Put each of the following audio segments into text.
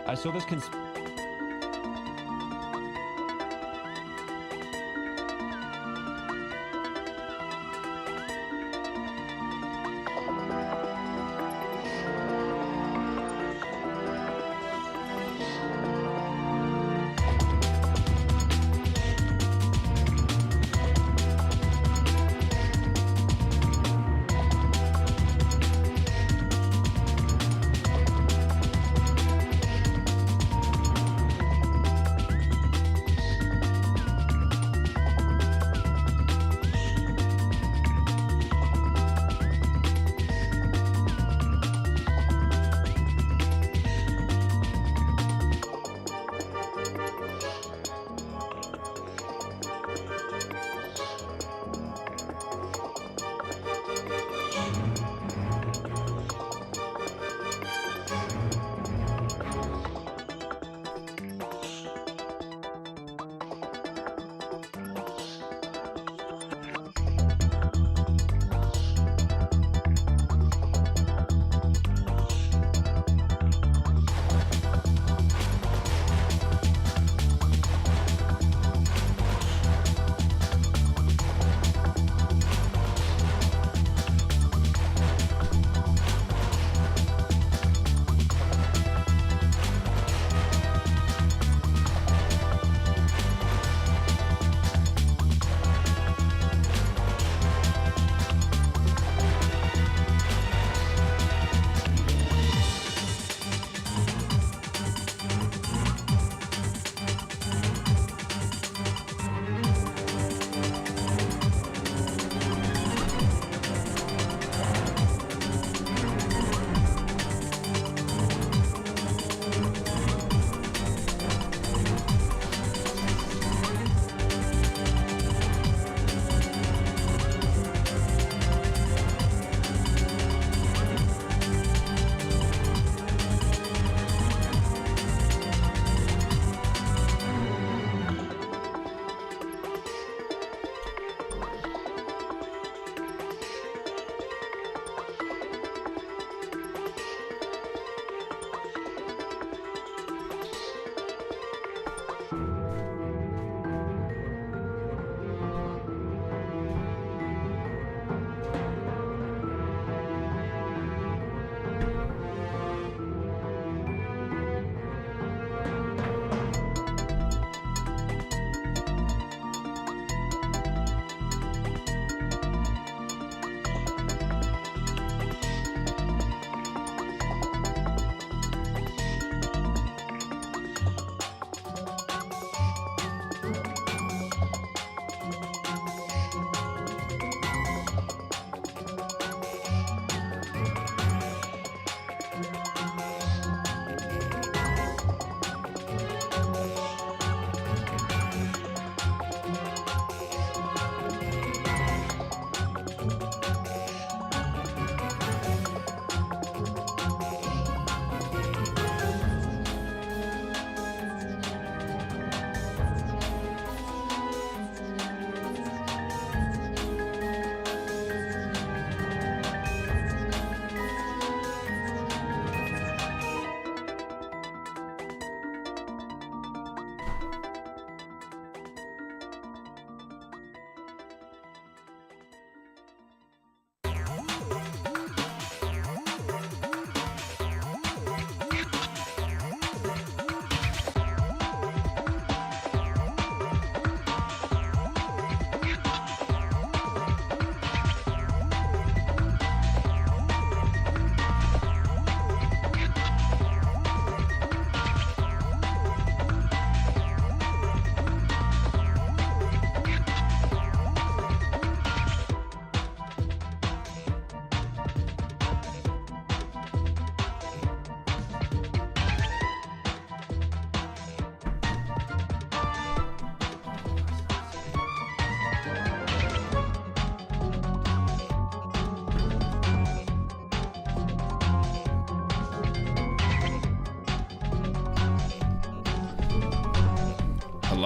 I saw this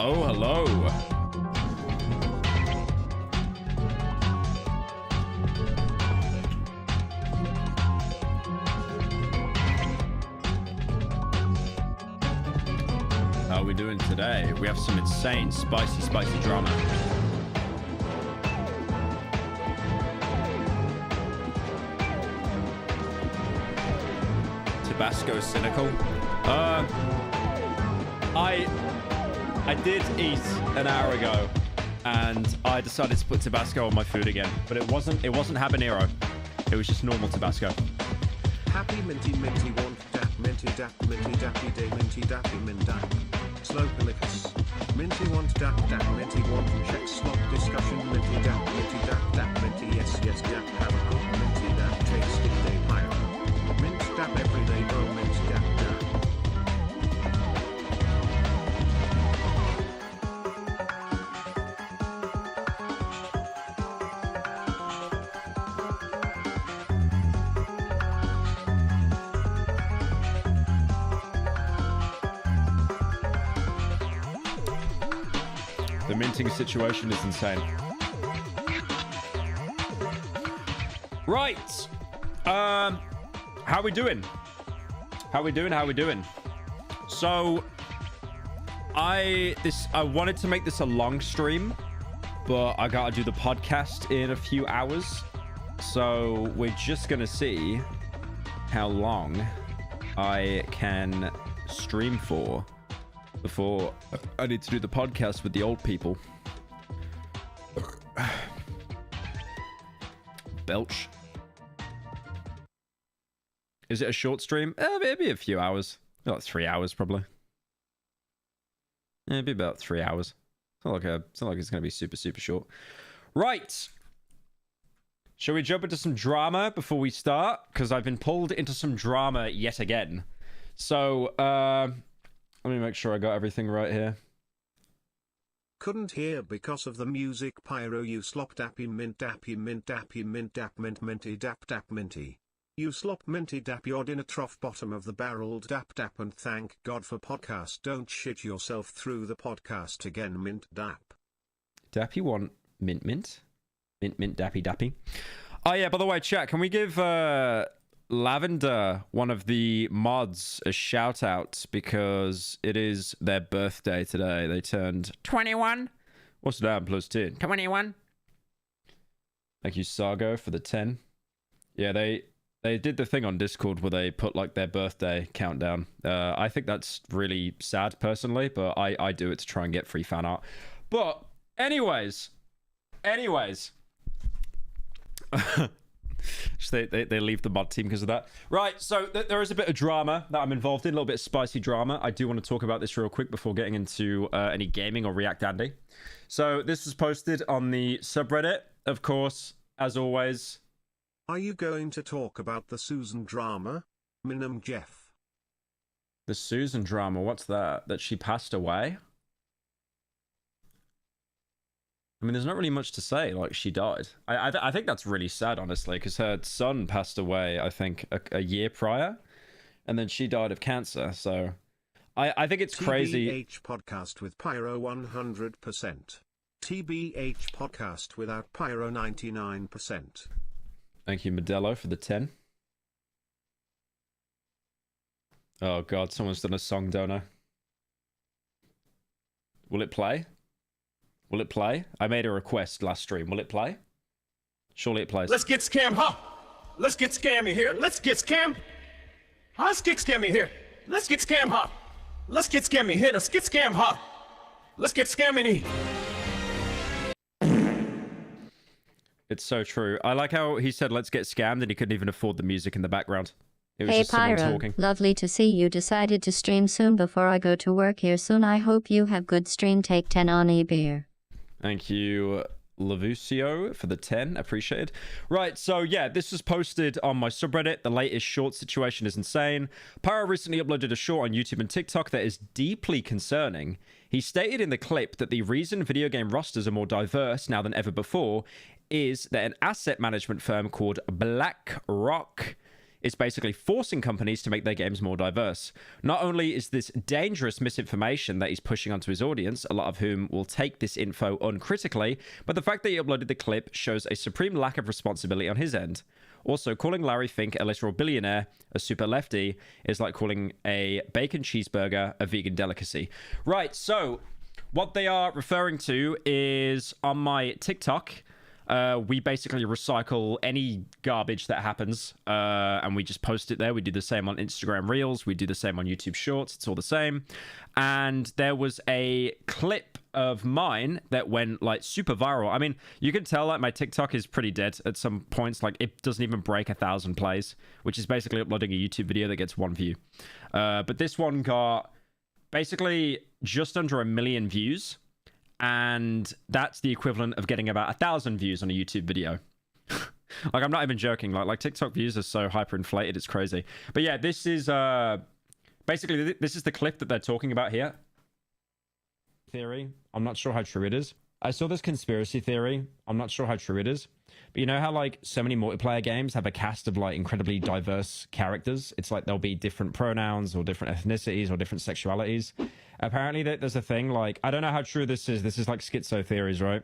Hello, hello. And today we have some insane, spicy drama. Tabasco cynical. I did eat an hour ago, and I decided to put Tabasco on my food again, but it wasn't habanero. It was just normal Tabasco. Happy minty minty want dap minty dap minty dappy day minty dappy min dap. Slopelicus. Minty want dap dap minty want check slot discussion minty dap minty yes dap have a good minty dap tasty day pyro. Mint dap everyday bro mint dap dap. The minting situation is insane. Right. How we doing? How we doing? So I wanted to make this a long stream, but I gotta do the podcast in a few hours. So we're just gonna see how long I can stream for before I need to do the podcast with the old people. Belch. Is it a short stream? Maybe a few hours. About 3 hours, probably. Yeah, maybe about 3 hours. It's not like it's going to be super short. Right. Shall we jump into some drama before we start? Because I've been pulled into some drama yet again. So, let me make sure I got everything right here. Couldn't hear because of the music pyro you slop dappy mint dappy mint dappy mint dap mint minty dap dap minty. You slop minty dap yod in a trough bottom of the barrel dap dap and thank God for podcast. Don't shit yourself through the podcast again mint dap. Dappy want mint dappy dappy. Oh yeah, by the way, chat, can we give Lavender, one of the mods, a shout out because it is their birthday today. They turned 21. What's that? Plus 10. 21. Thank you, Sargo, for the 10. Yeah, they did the thing on Discord where they put like their birthday countdown. I think that's really sad personally, but I do it to try and get free fan art. But anyways. They leave the mod team because of that. Right, so there is a bit of drama that I'm involved in, a little bit of spicy drama. I do want to talk about this real quick before getting into any gaming or React Andy. So this was posted on the subreddit, of course, as always. Are you going to talk about the Susan drama? Minim Jeff. The Susan drama, what's that? That she passed away? I mean, there's not really much to say. Like, she died. I think that's really sad, honestly, because her son passed away, I think, a year prior, and then she died of cancer. So, I think it's crazy. TBH podcast with Pyro 100%. TBH podcast without Pyro 99%. Thank you, Modelo, for the 10. Oh God, someone's done a song donor. Will it play? Will it play? I made a request last stream. Will it play? Surely it plays. Let's get scam, huh? Let's get scammy here. Let's get scam. Let's get scammy here. Let's get scam, huh? Let's get scammy here. Let's get scam, huh? Let's get scamming. It's so true. I like how he said, let's get scammed, and he couldn't even afford the music in the background. It was hey just someone Pyro, talking. lovely to see you decided to stream soon before I go to work here soon. I hope you have good stream. Take 10 on e-beer. Thank you, Lavucio, for the 10. Appreciated. Right, so yeah, this was posted on my subreddit. The latest short situation is insane. Pyro recently uploaded a short on YouTube and TikTok that is deeply concerning. He stated in the clip that the reason video game rosters are more diverse now than ever before is that an asset management firm called BlackRock is basically forcing companies to make their games more diverse. Not only is this dangerous misinformation that he's pushing onto his audience, a lot of whom will take this info uncritically, but the fact that he uploaded the clip shows a supreme lack of responsibility on his end. Also, calling Larry Fink a literal billionaire a super lefty is like calling a bacon cheeseburger a vegan delicacy. Right, so what they are referring to is on my TikTok, we basically recycle any garbage that happens, and we just post it there. We do the same on Instagram Reels. We do the same on YouTube Shorts. It's all the same. And there was a clip of mine that went like super viral. I mean, you can tell like my TikTok is pretty dead at some points. Like it doesn't even break 1,000 plays, which is basically uploading a YouTube video that gets 1 view. But this one got basically just under 1 million views. And that's the equivalent of getting about 1,000 views on a YouTube video. Like, I'm not even joking. Like TikTok views are so hyperinflated, it's crazy. But yeah, this is basically this is the clip that they're talking about here. Theory. I'm not sure how true it is. I saw this conspiracy theory. I'm not sure how true it is. But you know how like so many multiplayer games have a cast of like incredibly diverse characters? It's like there'll be different pronouns or different ethnicities or different sexualities. Apparently there's a thing like, I don't know how true this is. This is like schizo theories, right?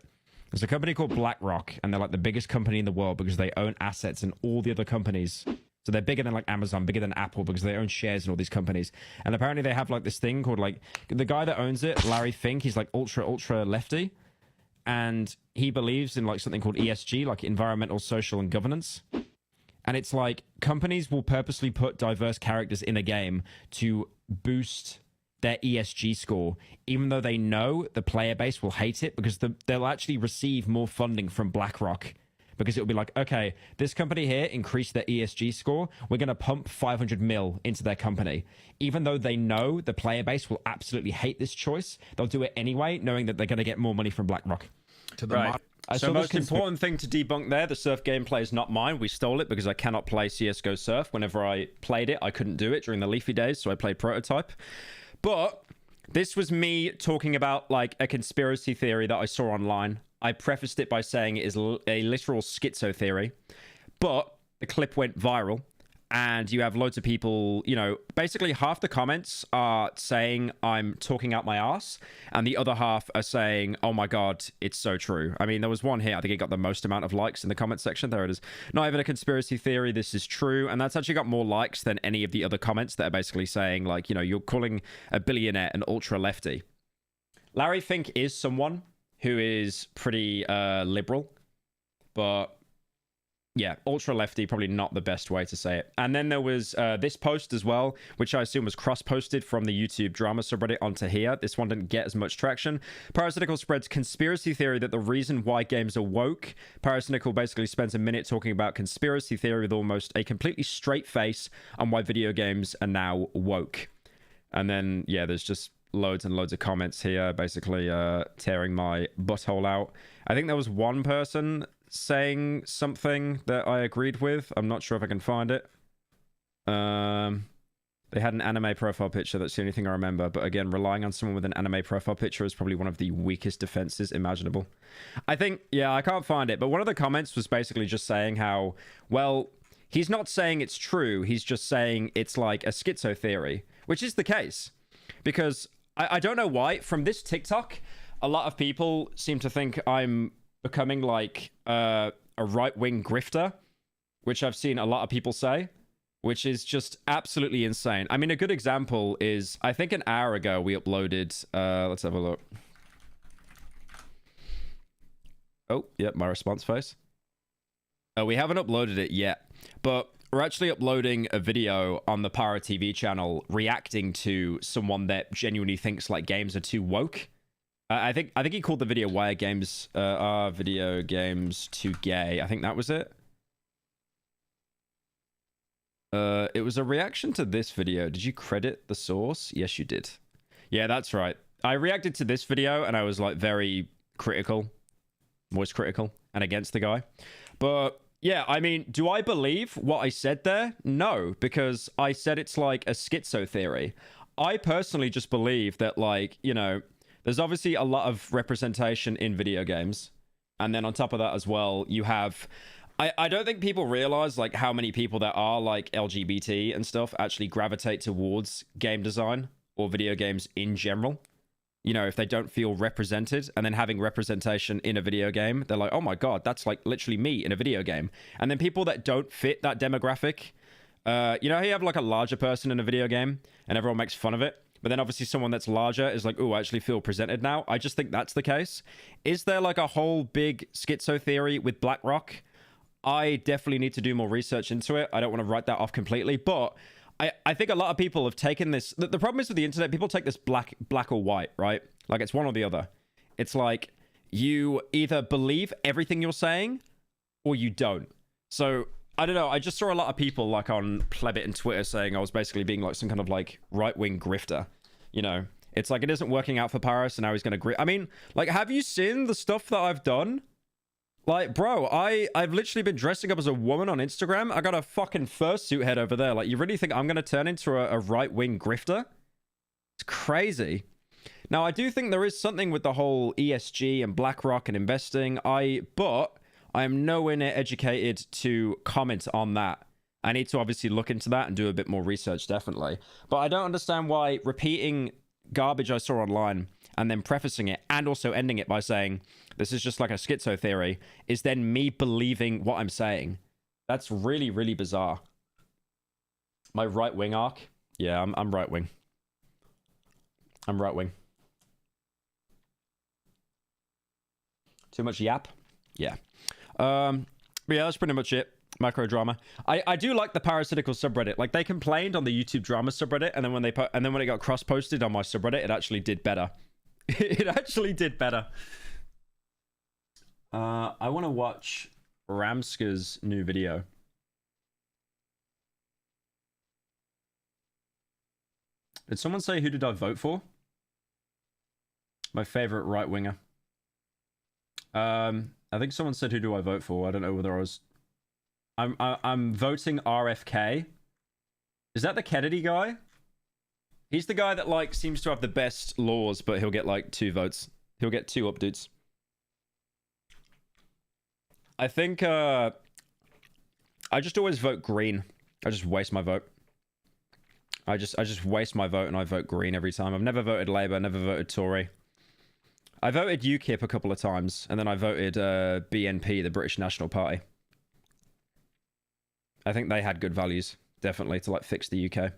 There's a company called BlackRock, and they're like the biggest company in the world because they own assets in all the other companies. So they're bigger than like Amazon, bigger than Apple, because they own shares in all these companies. And apparently they have like this thing called like, the guy that owns it, Larry Fink, he's like ultra lefty. And he believes in like something called ESG, like environmental, social, and governance. And it's like companies will purposely put diverse characters in a game to boost their ESG score, even though they know the player base will hate it, because they'll actually receive more funding from BlackRock, because it'll be like, okay, this company here increased their ESG score, we're going to pump 500 mil into their company. Even though they know the player base will absolutely hate this choice, they'll do it anyway, knowing that they're going to get more money from BlackRock. To the Right. So most important thing to debunk there, the surf gameplay is not mine. We stole it because I cannot play CSGO Surf. Whenever I played it, I couldn't do it during the Leafy days, so I played Prototype. But this was me talking about like a conspiracy theory that I saw online. I prefaced it by saying it is a literal schizo theory, but the clip went viral, and you have loads of people, you know, basically half the comments are saying I'm talking out my ass, and the other half are saying, oh my god, it's so true. I mean, there was one here, I think it got the most amount of likes in the comment section. There it is. Not even a conspiracy theory, this is true. And that's actually got more likes than any of the other comments that are basically saying, like, you know, you're calling a billionaire an ultra lefty. Larry Fink is someone who is pretty liberal, but yeah, ultra lefty, probably not the best way to say it. And then there was this post as well, which I assume was cross-posted from the YouTube drama subreddit onto here. This one didn't get as much traction. Parasitical spreads conspiracy theory that the reason why games are woke. Parasitical basically spends a minute talking about conspiracy theory with almost a completely straight face on why video games are now woke. And then, yeah, there's just loads and loads of comments here, basically tearing my butthole out. I think there was one person saying something that I agreed with. I'm not sure if I can find it. They had an anime profile picture. That's the only thing I remember. But again, relying on someone with an anime profile picture is probably one of the weakest defenses imaginable. I think, yeah, I can't find it. But one of the comments was basically just saying how, well, he's not saying it's true. He's just saying it's like a schizo theory, which is the case. Because I don't know why. From this TikTok, a lot of people seem to think I'm becoming like a right-wing grifter, which I've seen a lot of people say, which is just absolutely insane. I mean, a good example is, I think an hour ago we uploaded, let's have a look. Oh, yep, my response face. We haven't uploaded it yet, but we're actually uploading a video on the Pyro TV channel reacting to someone that genuinely thinks like games are too woke. I think he called the video "Why are video games too gay?" I think that was it. It was a reaction to this video. Did you credit the source? Yes, you did. Yeah, that's right. I reacted to this video and I was like very critical, voice critical, and against the guy. But yeah, I mean, do I believe what I said there? No, because I said it's like a schizo theory. I personally just believe that, like, you know, there's obviously a lot of representation in video games. And then on top of that as well, you have... I don't think people realize, like, how many people that are, like, LGBT and stuff actually gravitate towards game design or video games in general. you know, if they don't feel represented, and then having representation in a video game, they're like, oh my God, that's like literally me in a video game. And then people that don't fit that demographic, you know how you have like a larger person in a video game and everyone makes fun of it? But then obviously someone that's larger is like, oh, I actually feel presented now. I just think that's the case. Is there like a whole big schizo theory with BlackRock? I definitely need to do more research into it. I don't want to write that off completely, but I think a lot of people have taken this. The problem is with the internet, people take this black or white, right? Like it's one or the other. It's like you either believe everything you're saying or you don't. So I don't know. I just saw a lot of people like on Plebit and Twitter saying I was basically being like some kind of like right-wing grifter. You know, it's like it isn't working out for Pyro, so now he's going to I mean, like, have you seen the stuff that I've done? Like, bro, I've literally been dressing up as a woman on Instagram. I got a fucking fursuit head over there. Like, you really think I'm going to turn into a right-wing grifter? It's crazy. Now, I do think there is something with the whole ESG and BlackRock and investing. But I am nowhere near educated to comment on that. I need to obviously look into that and do a bit more research, definitely. But I don't understand why repeating garbage I saw online and then prefacing it and also ending it by saying, this is just like a schizo theory, is then me believing what I'm saying. That's really, really bizarre. My right-wing arc? Yeah, I'm right-wing. I'm right-wing. Too much yap? Yeah. But yeah, that's pretty much it. Micro drama. I do like the parasitical subreddit. Like, they complained on the YouTube drama subreddit, and then when it got cross-posted on my subreddit, it actually did better. It actually did better. I want to watch Ramska's new video. Did someone say who did I vote for? My favorite right winger. I think someone said who do I vote for. I don't know whether I was. I'm voting RFK. Is that the Kennedy guy? He's the guy that like seems to have the best laws, but he'll get like 2 votes. He'll get 2 updates. I think I just always vote green. I just waste my vote. I just waste my vote and I vote green every time. I've never voted Labour, never voted Tory. I voted UKIP a couple of times, and then I voted BNP, the British National Party. I think they had good values, definitely, to like fix the UK.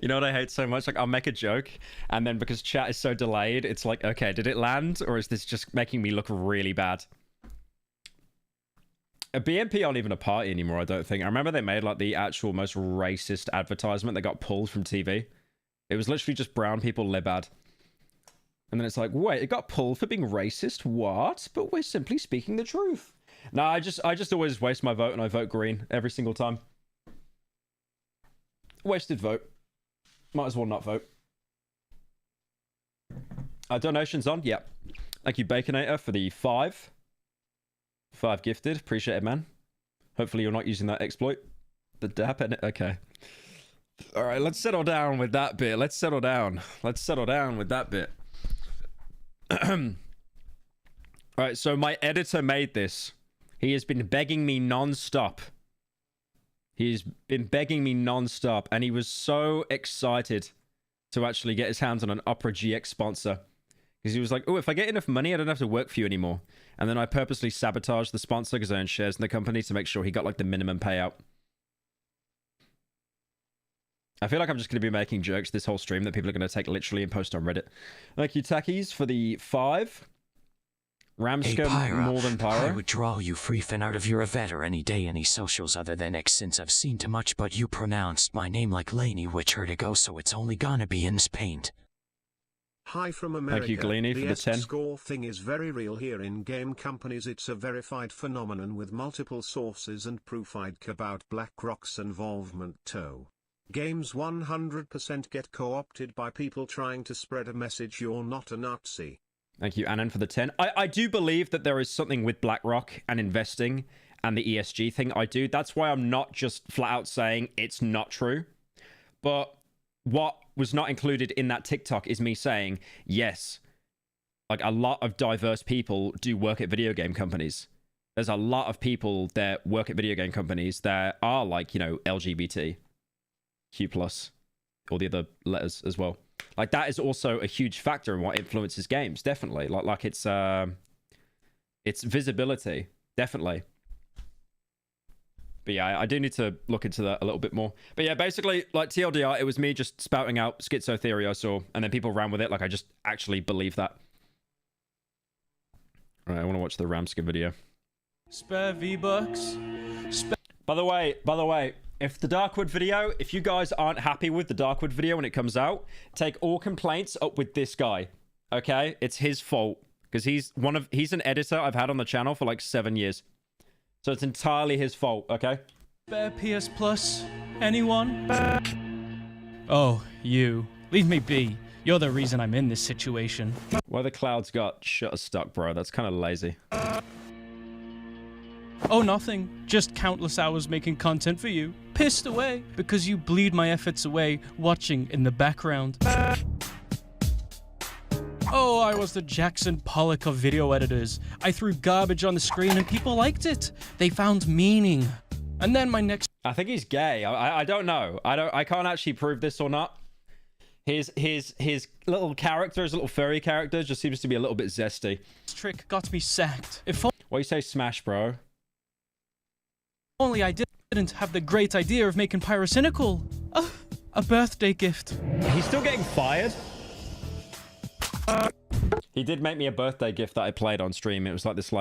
You know what I hate so much? Like, I'll make a joke, and then because chat is so delayed, it's like, okay, did it land, or is this just making me look really bad? A BNP aren't even a party anymore, I don't think. I remember they made like the actual most racist advertisement that got pulled from TV. It was literally just brown people live bad. And then it's like, wait, it got pulled for being racist? What? But we're simply speaking the truth. No, I just always waste my vote and I vote green every single time. Wasted vote. Might as well not vote. Donations on? Yep. Thank you, Baconator, for the 5 gifted. Appreciate it, man. Hopefully you're not using that exploit. The dap in it. Okay. All right, let's settle down with that bit. Let's settle down with that bit. All right, so my editor made this. He has been begging me non-stop. He's been begging me non-stop, and he was so excited to actually get his hands on an Opera GX sponsor. Because he was like, oh, if I get enough money, I don't have to work for you anymore. And then I purposely sabotaged the sponsor because I own shares in the company to make sure he got like the minimum payout. I feel like I'm just going to be making jokes this whole stream that people are going to take literally and post on Reddit. Thank you, Takis, for the 5. Ramska, hey, more than Pyro. I would draw you free fan out of your Avetter any day, any socials other than X, since I've seen too much, but you pronounced my name like Laney Witcher to go, so it's only gonna be in paint. Hi from America. Thank you, Gleany, for the 10. The score thing is very real here in game companies. It's a verified phenomenon with multiple sources and proof about BlackRock's involvement too. Games 100% get co-opted by people trying to spread a message you're not a Nazi. Thank you, Annan, for the 10. I do believe that there is something with BlackRock and investing and the ESG thing. I do. That's why I'm not just flat out saying it's not true. But what was not included in that TikTok is me saying, yes, like a lot of diverse people do work at video game companies. There's a lot of people that work at video game companies that are like, you know, LGBT, Q+, all the other letters as well. Like that is also a huge factor in what influences games, definitely. Like it's visibility, definitely. But yeah, I do need to look into that a little bit more. But yeah, basically, like TLDR, it was me just spouting out schizo theory I saw, and then people ran with it. Like I just actually believe that. All right, I want to watch the Ramskin video. Spare V-Bucks. By the way, if the Darkwood video, if you guys aren't happy with the Darkwood video when it comes out, take all complaints up with this guy. Okay? It's his fault. Because he's an editor I've had on the channel for like 7 years. So it's entirely his fault, okay? Spare PS Plus. Anyone? Oh, you. Leave me be. You're the reason I'm in this situation. Why the clouds got Shutterstock, bro? That's kind of lazy. Oh, nothing. Just countless hours making content for you. Pissed away because you bleed my efforts away watching in the background. Oh, I was the Jackson Pollock of video editors. I threw garbage on the screen and people liked it. They found meaning. And then my next... I think he's gay. I don't know. I can't actually prove this or not. His little character, his little furry character just seems to be a little bit zesty. trick got me sacked. If What you say, smash, bro? only I didn't have the great idea of making Pyro cynical. A birthday gift. He's still getting fired? He did make me a birthday gift that I played on stream. It was like this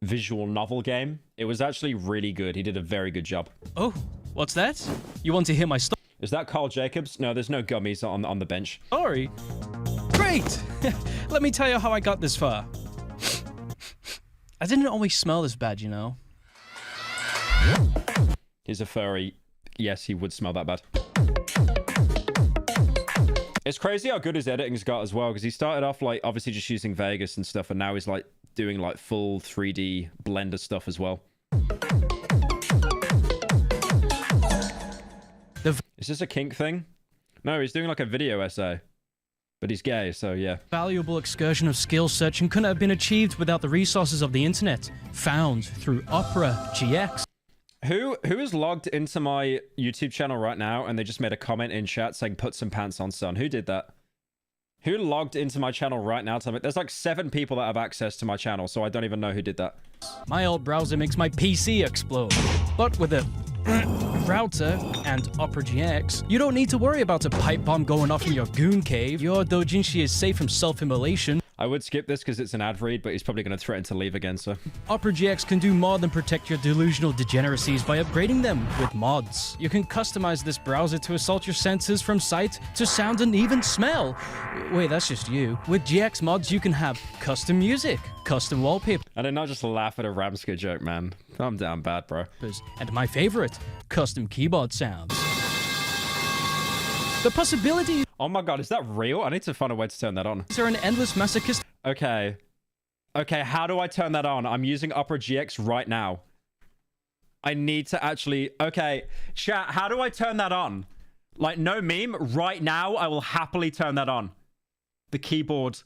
visual novel game. It was actually really good. He did a very good job. Oh, what's that? You want to hear my Is that Carl Jacobs? No, there's no gummies on the bench. story? Great! Let me tell you how I got this far. I didn't always smell this bad, you know. He's a furry. Yes, he would smell that bad. It's crazy how good his editing's got as well, because he started off like obviously just using Vegas and stuff, and now he's like doing like full 3D Blender stuff as well. Is this a kink thing? No, he's doing like a video essay. But he's gay, so yeah. Valuable excursion of skill searching couldn't have been achieved without the resources of the internet, found through Opera GX. Who is logged into my YouTube channel right now and they just made a comment in chat saying put some pants on, son? Who did that? Who logged into my channel right now? Tell me. There's like 7 people that have access to my channel, so I don't even know who did that. My old browser makes my PC explode. But with a router and Opera GX, you don't need to worry about a pipe bomb going off in your goon cave. Your doujinshi is safe from self-immolation. I would skip this because it's an ad read, but he's probably going to threaten to leave again, so... Opera GX can do more than protect your delusional degeneracies by upgrading them with mods. You can customize this browser to assault your senses from sight to sound and even smell. Wait, that's just you. With GX mods, you can have custom music, custom wallpaper, I did not just laugh at a Ramska joke, man. I'm down bad, bro. and my favorite, custom keyboard sounds. The possibilities Oh my god, is that real? I need to find a way to turn that on. are an endless masochist. Okay. Okay, how do I turn that on? I'm using Opera GX right now. I need to actually... Okay, chat, how do I turn that on? Like, no meme, right now, I will happily turn that on. The keyboard.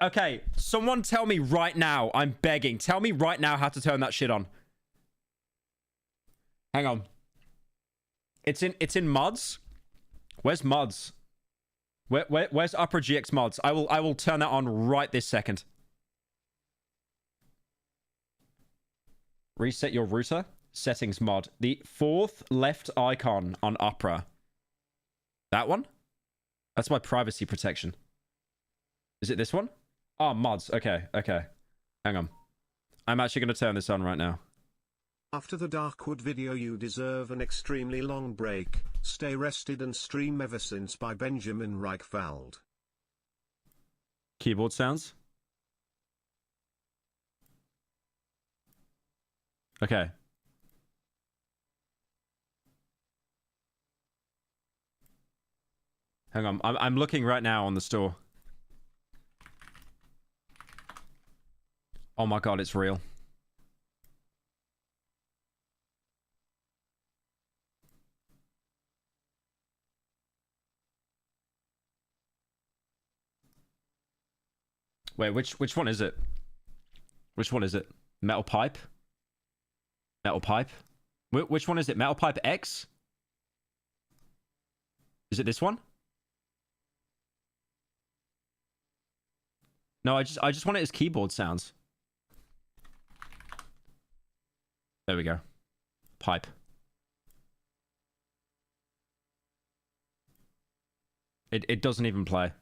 Okay, someone tell me right now. I'm begging. Tell me right now how to turn that shit on. Hang on. It's in mods. Where's mods? Where's Opera GX mods? I will turn that on right this second. Reset your router. Settings mod. The 4th left icon on Opera. That one? That's my privacy protection. Is it this one? Oh, mods. Okay, okay. Hang on. I'm actually going to turn this on right now. After the Darkwood video, you deserve an extremely long break. Stay rested and stream ever since by Benjamin Reichwald. Keyboard sounds. Okay. Hang on. I'm looking right now on the store. Oh my god, it's real. Wait, which one is it? Which one is it? Metal pipe? Metal pipe? Which one is it? Metal pipe X? Is it this one? No, I just want it as keyboard sounds. There we go. Pipe. It doesn't even play.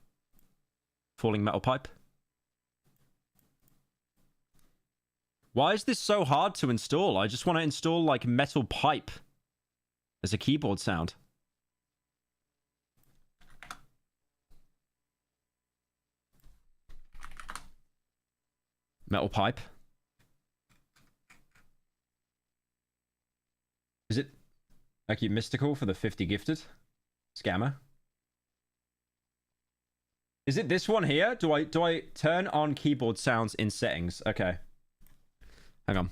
Falling metal pipe. Why is this so hard to install? I just want to install like metal pipe as a keyboard sound. Metal pipe. Is it like you mystical for the 50 gifted? Scammer. Is it this one here? Do I turn on keyboard sounds in settings? Okay. Hang on.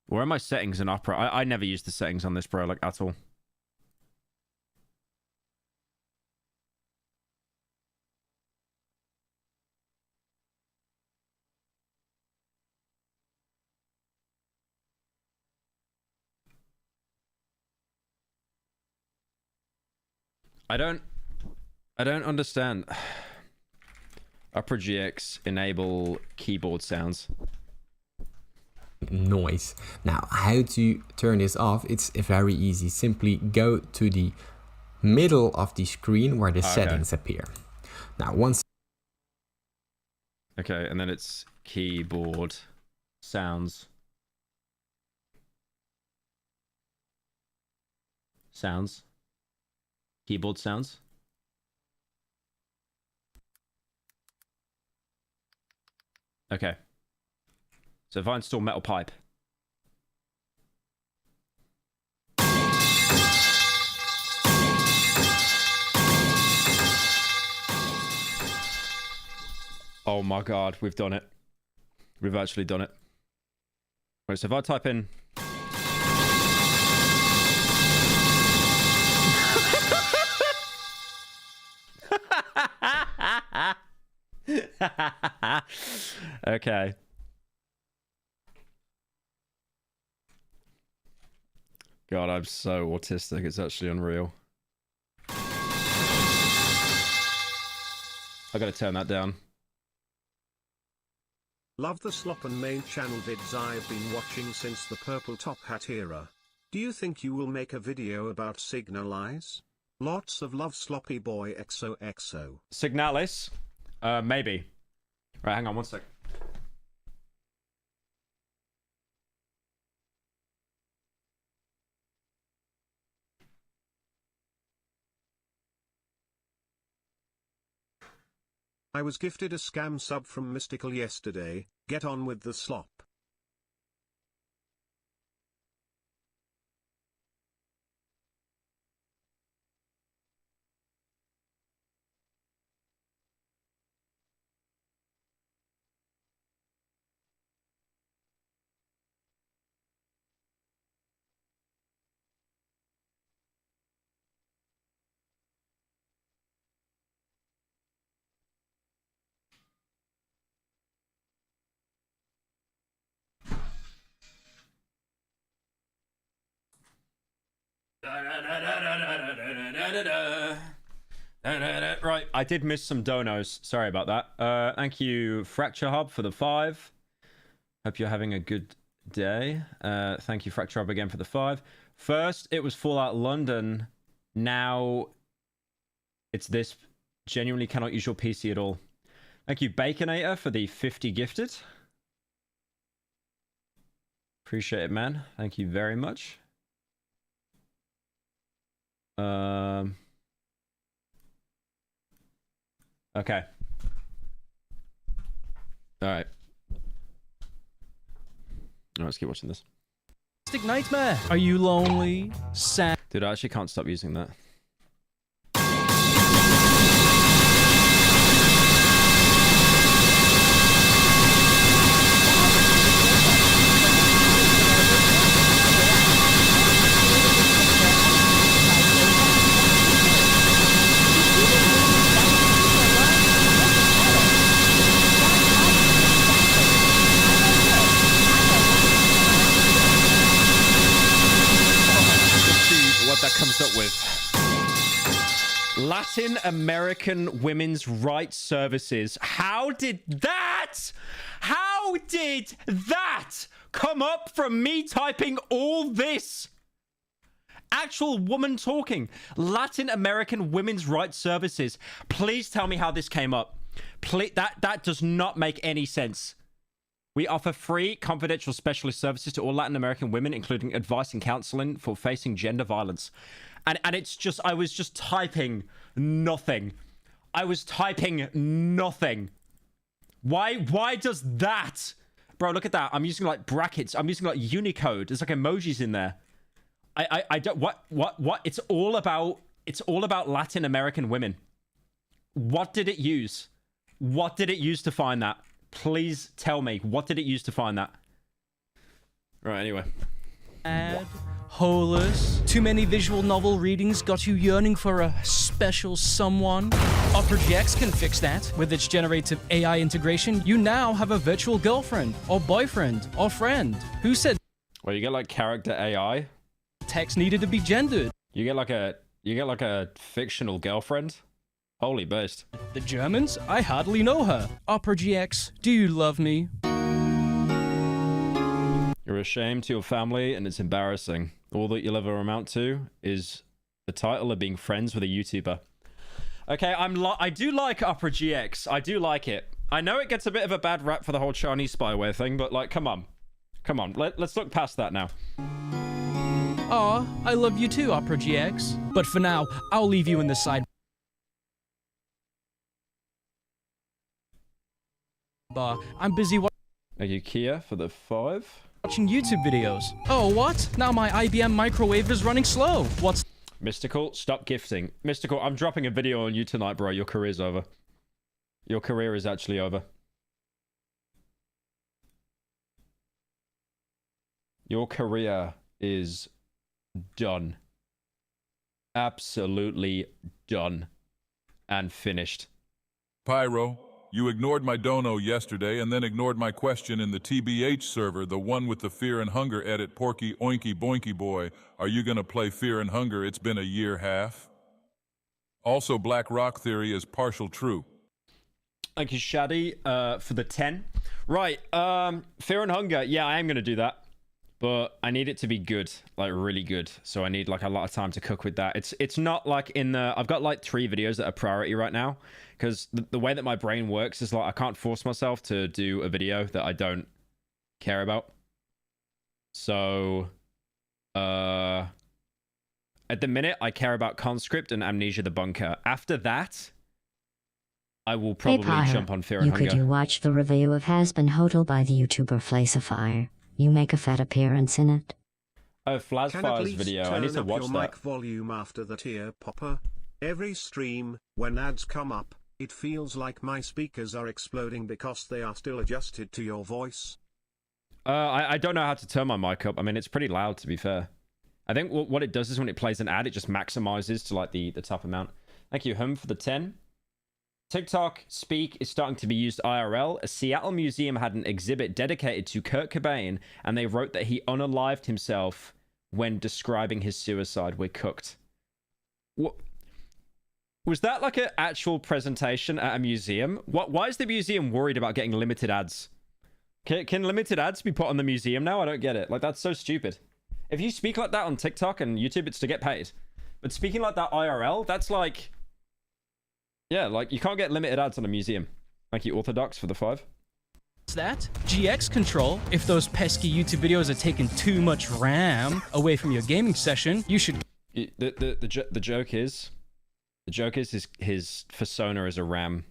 Where are my settings in Opera? I never use the settings on this, bro, like at all. I don't understand. Opera GX enable keyboard sounds. Noise. Now, how to turn this off? It's very easy. Simply go to the middle of the screen where the settings appear. Now, once. Okay, and then it's keyboard sounds. Sounds. Keyboard sounds. Okay. So if I install metal pipe. Oh my god, we've done it. We've actually done it. Right, so if I type in okay. God, I'm so autistic. It's actually unreal. I gotta turn that down. Love the Slop and Main channel vids I've been watching since the purple top hat era. Do you think you will make a video about Signalize? Lots of love, Sloppy Boy XOXO. Signalis? Maybe. Right, hang on one sec. I was gifted a scam sub from Mystical yesterday. Get on with the slop. Right, I did miss some donos. Sorry about that. Thank you, Fracture Hub, for the 5. Hope you're having a good day. Thank you, Fracture Hub, again for the 5. First, it was Fallout London. Now, it's this. Genuinely cannot use your PC at all. Thank you, Baconator, for the 50 gifted. Appreciate it, man. Thank you very much. Okay. All right. Let's keep watching this. Nightmare. Are you lonely? Sad? Dude, I actually can't stop using that. Latin American Women's Rights Services. How did that come up from me typing all this? Actual woman talking. Latin American Women's Rights Services. Please tell me how this came up. Please, that does not make any sense. We offer free confidential specialist services to all Latin American women, including advice and counseling for facing gender violence. And it's just, I was just typing nothing. I was typing nothing. Why does that? Bro, look at that. I'm using like brackets. I'm using like Unicode. There's like emojis in there. I don't, what? It's all about Latin American women. What did it use? What did it use to find that? Please tell me. What did it use to find that? Right, anyway. Holus. Too many visual novel readings got you yearning for a special someone? Opera GX can fix that. With its generative AI integration, you now have a virtual girlfriend, or boyfriend, or friend. Who said Well, you get like character AI. Text needed to be gendered? You get like a fictional girlfriend. Holy beast. The Germans? I hardly know her. Opera GX, do you love me? You're a shame to your family, and it's embarrassing. All that you'll ever amount to is the title of being friends with a YouTuber. Okay, I do like Opera GX. I do like it. I know it gets a bit of a bad rap for the whole Chinese spyware thing, but like, come on. Come on, let's look past that now. Aw, I love you too, Opera GX. But for now, I'll leave you in the side bar. I'm busy Are you Kia for the 5? watching YouTube videos. Oh, what? Now my IBM microwave is running slow. What's... Mystical, stop gifting. Mystical, I'm dropping a video on you tonight, bro. Your career's over. Your career is actually over. Your career is done. Absolutely done. And finished. Pyro, you ignored my dono yesterday and then ignored my question in the TBH server, the one with the Fear and Hunger edit. Porky Oinky Boinky Boy, are you gonna play Fear and Hunger? It's been a year half. Also, Black Rock Theory is partial true. Thank you, Shaddy, for the 10. Right, Fear and Hunger. Yeah, I am gonna do that. But I need it to be good, like really good. So I need like a lot of time to cook with that. It's not like in the... I've got like 3 videos that are priority right now. Because the way that my brain works is like I can't force myself to do a video that I don't care about. So... at the minute, I care about Conscript and Amnesia the Bunker. After that, I will probably jump on Fear and Hunger. Could you watch the review of Has Been Hodl by the YouTuber Flacifier? You make a fat appearance in it. Oh, Flazfire's video. I need to watch your that. Mic volume after the tear popper. Every stream, when ads come up, it feels like my speakers are exploding because they are still adjusted to your voice. I don't know how to turn my mic up. I mean, it's pretty loud, to be fair. I think what it does is when it plays an ad, it just maximizes to like the top amount. Thank you, Hum, for the 10. TikTok Speak is starting to be used IRL. A Seattle museum had an exhibit dedicated to Kurt Cobain, and they wrote that he unalived himself when describing his suicide. We're cooked. What? Was that like an actual presentation at a museum? Why is the museum worried about getting limited ads? Can limited ads be put on the museum now? I don't get it. Like, that's so stupid. If you speak like that on TikTok and YouTube, it's to get paid. But speaking like that IRL, that's like... Yeah, like, you can't get limited ads on a museum. Thank you, Orthodox, for the 5. What's that? GX control. If those pesky YouTube videos are taking too much RAM away from your gaming session, you should... The joke is... The joke is his persona is a RAM.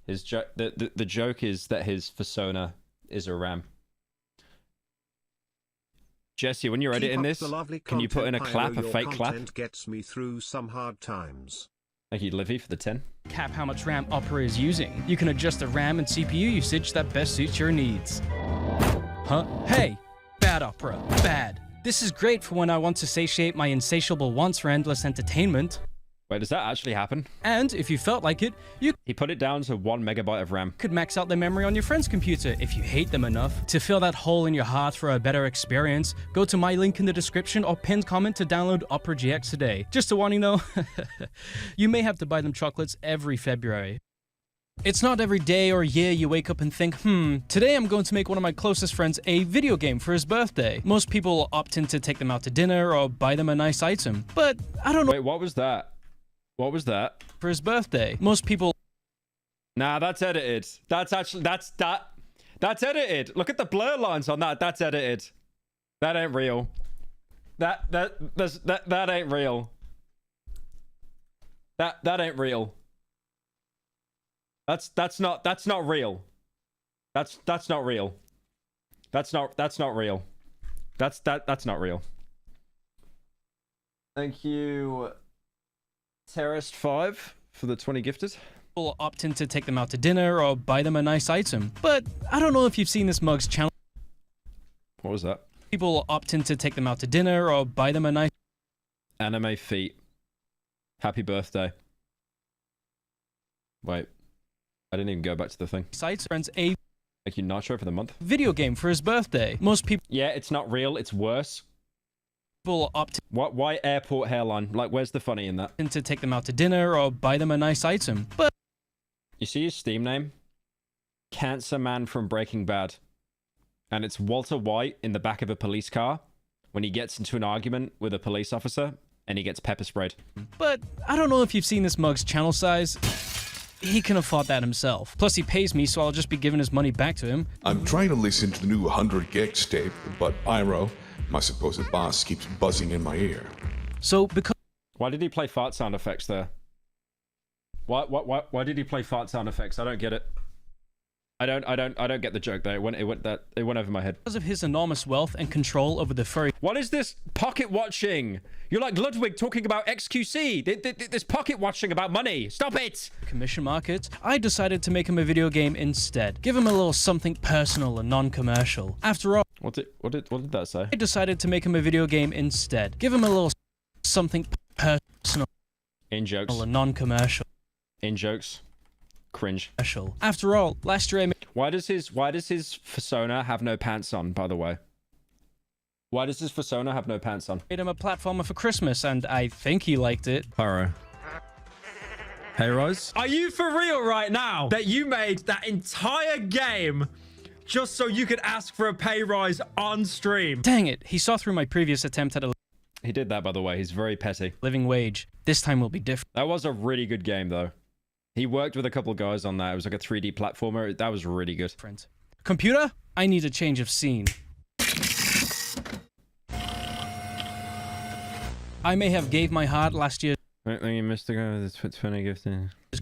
The joke is that his persona is a RAM. Jesse, when you're editing this, can you put in a clap, a fake clap? Gets me through some hard times. Thank you, Livy, for the 10. Cap how much RAM Opera is using. You can adjust the RAM and CPU usage that best suits your needs. Huh? Hey! Bad Opera. Bad. This is great for when I want to satiate my insatiable wants for endless entertainment. Wait, does that actually happen? And if you felt like it, you He put it down to 1 megabyte of RAM. could max out their memory on your friend's computer if you hate them enough. To fill that hole in your heart for a better experience, go to my link in the description or pinned comment to download Opera GX today. Just to warn you though, you may have to buy them chocolates every February. It's not every day or year you wake up and think, today I'm going to make one of my closest friends a video game for his birthday. Most people opt in to take them out to dinner or buy them a nice item. But I don't know. Wait, what was that? What was that? For his birthday. Most people... Nah, that's edited. That's actually... That's edited. Look at the blur lines on that. That's edited. That ain't real. That ain't real. That ain't real. That's not real. That's not real. That's not real. That's not real. Thank you, Terrorist 5, for the 20 gifted. People opt in to take them out to dinner or buy them a nice item. But I don't know if you've seen this mug's channel. What was that? People opt in to take them out to dinner or buy them a nice... Anime feet. Happy birthday. Wait. I didn't even go back to the thing. Sites friends a Thank you, Nacho, for the month. video game for his birthday. Most people Yeah, it's not real. It's worse. opt Why airport hairline? Like, where's the funny in that? in to take them out to dinner or buy them a nice item. But You see his Steam name? Cancer Man from Breaking Bad. And it's Walter White in the back of a police car when he gets into an argument with a police officer and he gets pepper sprayed. I don't know if you've seen this mug's channel size. He can afford that himself. Plus he pays me, so I'll just be giving his money back to him. I'm trying to listen to the new 100 gigs tape, but Pyro, my supposed boss, keeps buzzing in my ear. So because Why did he play fart sound effects there? Why did he play fart sound effects? I don't get it. I don't get the joke there. It went over my head. of his enormous wealth and control over the furry What is this pocket watching? You're like Ludwig talking about XQC. This pocket watching about money. Stop it! commission market, I decided to make him a video game instead. Give him a little something personal and non-commercial. After all, What did that say? I decided to make him a video game instead. Give him a little something personal In jokes. and non-commercial. In jokes. Cringe. After all, last year I Why does his persona have no pants on, by the way? Why does his persona have no pants on? made him a platformer for Christmas, and I think he liked it. Pyro. Hey, Rose. Are you for real right now that you made that entire game just so you could ask for a pay rise on stream? Dang it, he saw through my previous attempt at a He did that, by the way. He's very petty. living wage. This time will be different. That was a really good game, though. He worked with a couple of guys on that. It was like a 3D platformer. That was really good. Computer, I need a change of scene. I may have gave my heart last year You missed the guy with the 20 gift.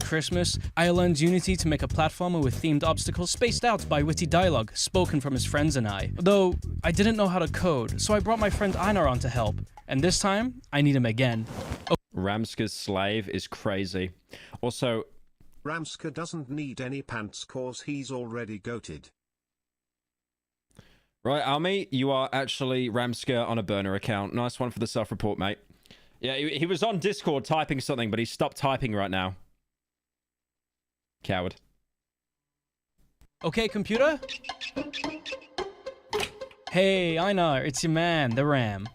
Christmas. I learned Unity to make a platformer with themed obstacles spaced out by witty dialogue spoken from his friends and I. Though I didn't know how to code, so I brought my friend Einar on to help. And this time, I need him again. Ramska's slave is crazy. Also, Ramska doesn't need any pants cause he's already goated. right, Almi, you are actually Ramska on a burner account. Nice one for the self-report, mate. Yeah, he was on Discord typing something, but he stopped typing right now. Coward. Okay, computer? Hey, Einar, it's your man, the Ram.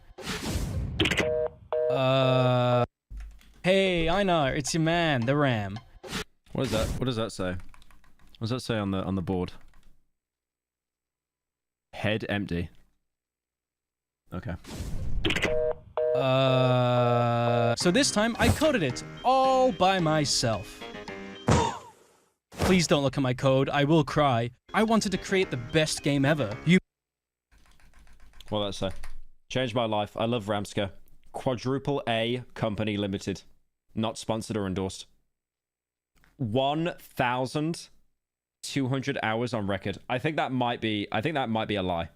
Hey, Einar, it's your man, the Ram. What is that? What does that say? What does that say on the board? Head empty. Okay. So this time I coded it all by myself. Please don't look at my code, I will cry. I wanted to create the best game ever. What does that say? Changed my life. I love Ramska. Quadruple A Company Limited. Not sponsored or endorsed. 1,200 hours on record. I think that might be a lie.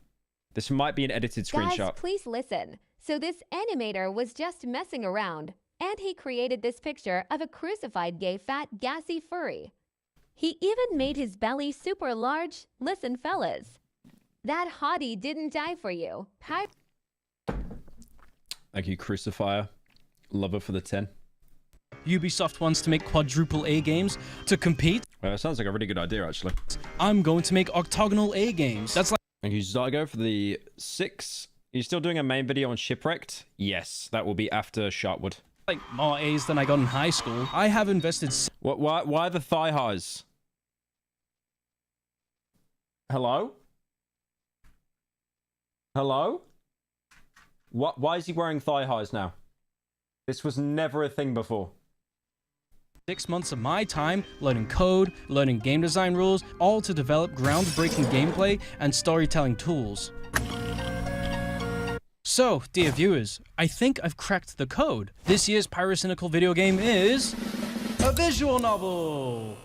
This might be an edited screenshot. Guys, please listen. So this animator was just messing around, and he created this picture of a crucified gay fat gassy furry. He even made his belly super large. Listen, fellas. That hottie didn't die for you. Thank you, Crucifier. Lover for the 10. Ubisoft wants to make quadruple A games to compete. Well, it sounds like a really good idea, actually. I'm going to make octagonal A games. That's like... Thank you, Zygo, for the 6. Are you still doing a main video on Shipwrecked? Yes, that will be after Sharpwood. Like more A's than I got in high school. I have invested... Why the thigh highs? Hello? Hello? Why is he wearing thigh highs now? This was never a thing before. 6 months of my time learning code, learning game design rules, all to develop groundbreaking gameplay and storytelling tools. So, dear viewers, I think I've cracked the code. This year's pyrocynical video game is... a visual novel!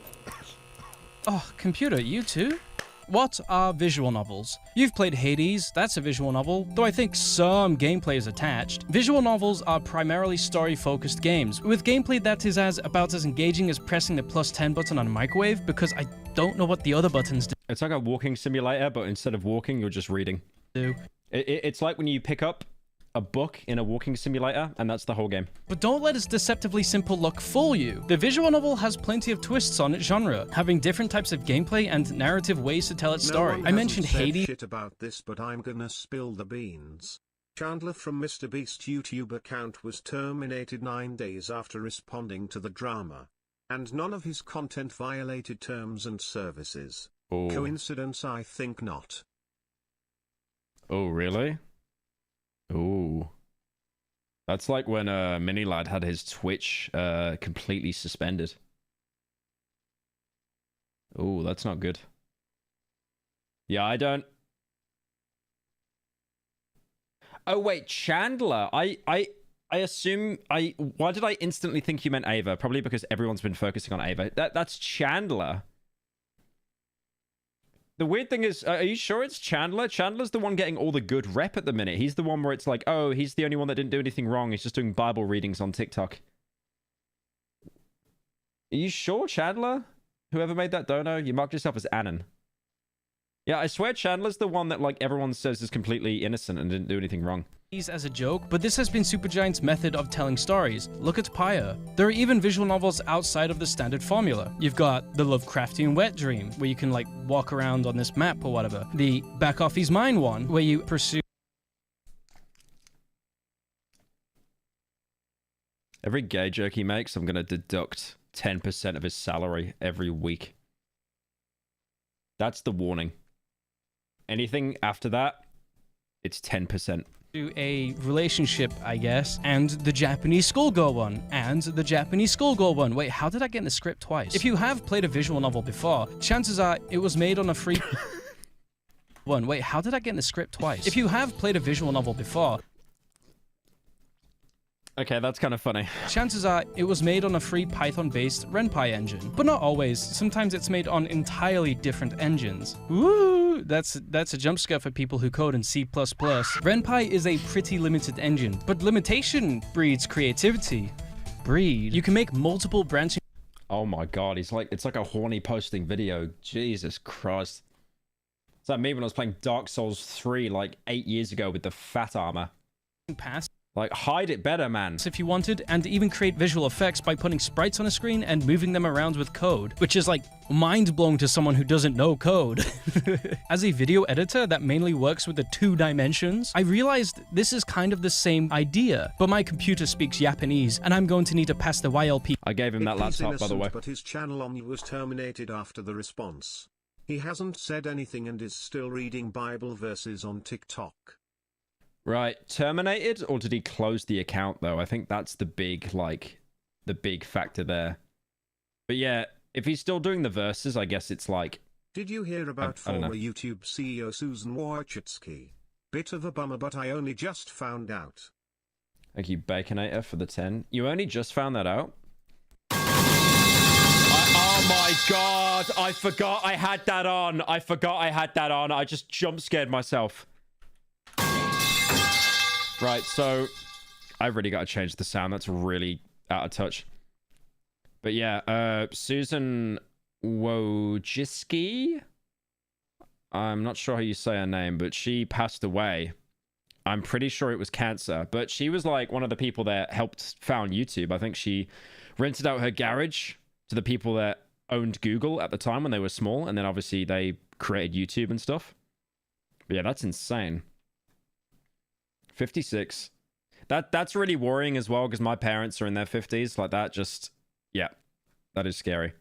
Oh, computer, you too? What are visual novels? You've played Hades, that's a visual novel, though I think some gameplay is attached. Visual novels are primarily story-focused games, with gameplay that is about as engaging as pressing the +10 button on a microwave, because I don't know what the other buttons do. It's like a walking simulator, but instead of walking, you're just reading. It's like when you pick up a book in a walking simulator, and that's the whole game. But don't let its deceptively simple look fool you. The visual novel has plenty of twists on its genre, having different types of gameplay and narrative ways to tell its story. I mentioned Hades. Shit about this, but I'm gonna spill the beans. Chandler from MrBeast YouTube account was terminated 9 days after responding to the drama, and none of his content violated terms and services. Oh. Coincidence? I think not. Oh, really? Ooh. That's like when Minilad had his Twitch completely suspended. Ooh, that's not good. Yeah, I don't... Oh, wait, Chandler. I assume... Why did I instantly think you meant Ava? Probably because everyone's been focusing on Ava. That's Chandler. The weird thing is, are you sure it's Chandler? Chandler's the one getting all the good rep at the minute. He's the one where it's like, oh, he's the only one that didn't do anything wrong. He's just doing Bible readings on TikTok. Are you sure, Chandler? Whoever made that dono, you marked yourself as Annan. Yeah, I swear Chandler's the one that like everyone says is completely innocent and didn't do anything wrong. As a joke, but this has been Supergiant's method of telling stories. Look at Pyro. There are even visual novels outside of the standard formula. You've got the Lovecraftian Wet Dream, where you can like walk around on this map or whatever. The Back Off His Mind one, where you pursue... Every gay joke he makes, I'm going to deduct 10% of his salary every week. That's the warning. Anything after that, it's 10%. A relationship, I guess, and the Japanese schoolgirl one, and the Japanese schoolgirl one. Wait, how did I get in the script twice? If you have played a visual novel before, chances are it was made on a free one. Wait, how did I get in the script twice? If you have played a visual novel before... Okay, that's kind of funny. Chances are it was made on a free Python-based RenPy engine. But not always. Sometimes it's made on entirely different engines. Woo! That's a jump scare for people who code in C++. RenPy is a pretty limited engine, but limitation breeds creativity. You can make multiple branching... Oh my god, it's like a horny posting video. Jesus Christ. It's like me when I was playing Dark Souls 3 like 8 years ago with the fat armor. Pass. Like, hide it better, man. If you wanted, and even create visual effects by putting sprites on a screen and moving them around with code, which is like mind-blowing to someone who doesn't know code. As a video editor that mainly works with the 2 dimensions, I realized this is kind of the same idea, but my computer speaks Japanese, and I'm going to need to pass the YLP. I gave him that laptop, by the way. But his channel Omni was terminated after the response. He hasn't said anything and is still reading Bible verses on TikTok. Right, terminated, or did he close the account, though? I think that's the big, like, the big factor there. But yeah, if he's still doing the verses, I guess it's like... Did you hear about former YouTube CEO Susan Wojcicki? Bit of a bummer, but I only just found out. Thank you, Baconator, for the 10. You only just found that out? Oh my god, I forgot I had that on. I just jump scared myself. Right, so I've really got to change the sound. That's really out of touch. But yeah, Susan Wojcicki. I'm not sure how you say her name, but she passed away. I'm pretty sure it was cancer, but she was like one of the people that helped found YouTube. I think she rented out her garage to the people that owned Google at the time when they were small, and then obviously they created YouTube and stuff. But yeah, that's insane. 56. That's really worrying as well, because my parents are in their 50s. Like that just, yeah, that is scary.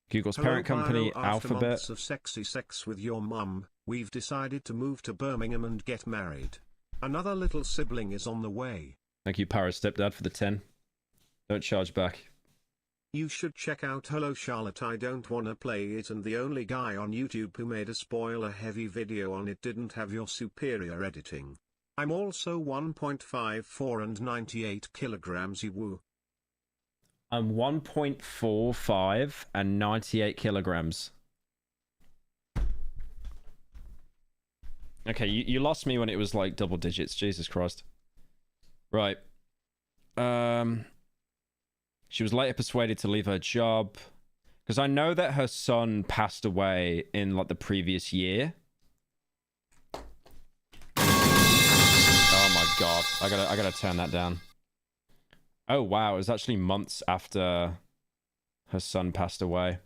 Google's parent company, Pyro, after Alphabet. months of sexy sex with your mum, we've decided to move to Birmingham and get married. Another little sibling is on the way. Thank you, Pyro Stepdad, for the 10. Don't charge back. You should check out Hello Charlotte, I Don't Wanna Play It, and the only guy on YouTube who made a spoiler-heavy video on it didn't have your superior editing. I'm also 1.54 and 98 kilograms, you woo. I'm 1.45 and 98 kilograms. Okay, you lost me when it was like double digits. Jesus Christ. Right. She was later persuaded to leave her job because I know that her son passed away in like the previous year. Oh my God. I gotta turn that down. Oh wow, it was actually months after her son passed away.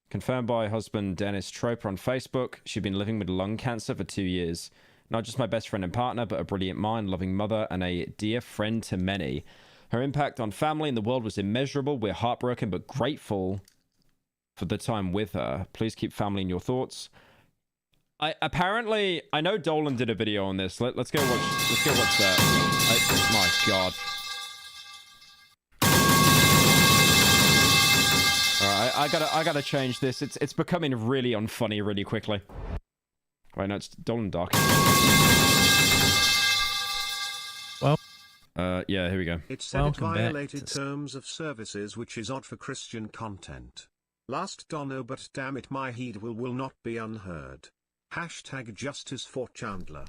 Confirmed by husband Dennis Troper on Facebook, she'd been living with lung cancer for 2 years. Not just my best friend and partner, but a brilliant mind, loving mother, and a dear friend to many. Her impact on family and the world was immeasurable. We're heartbroken, but grateful for the time with her. Please keep family in your thoughts. I know Dolan did a video on this. Let's go watch that. My God. Alright, I gotta change this. It's becoming really unfunny really quickly. Right, no, it's Dolan Dark. Well, yeah, here we go. It said it violated terms of services, which is odd for Christian content. Last Dono, but damn it, my heed will not be unheard. Hashtag justice for Chandler.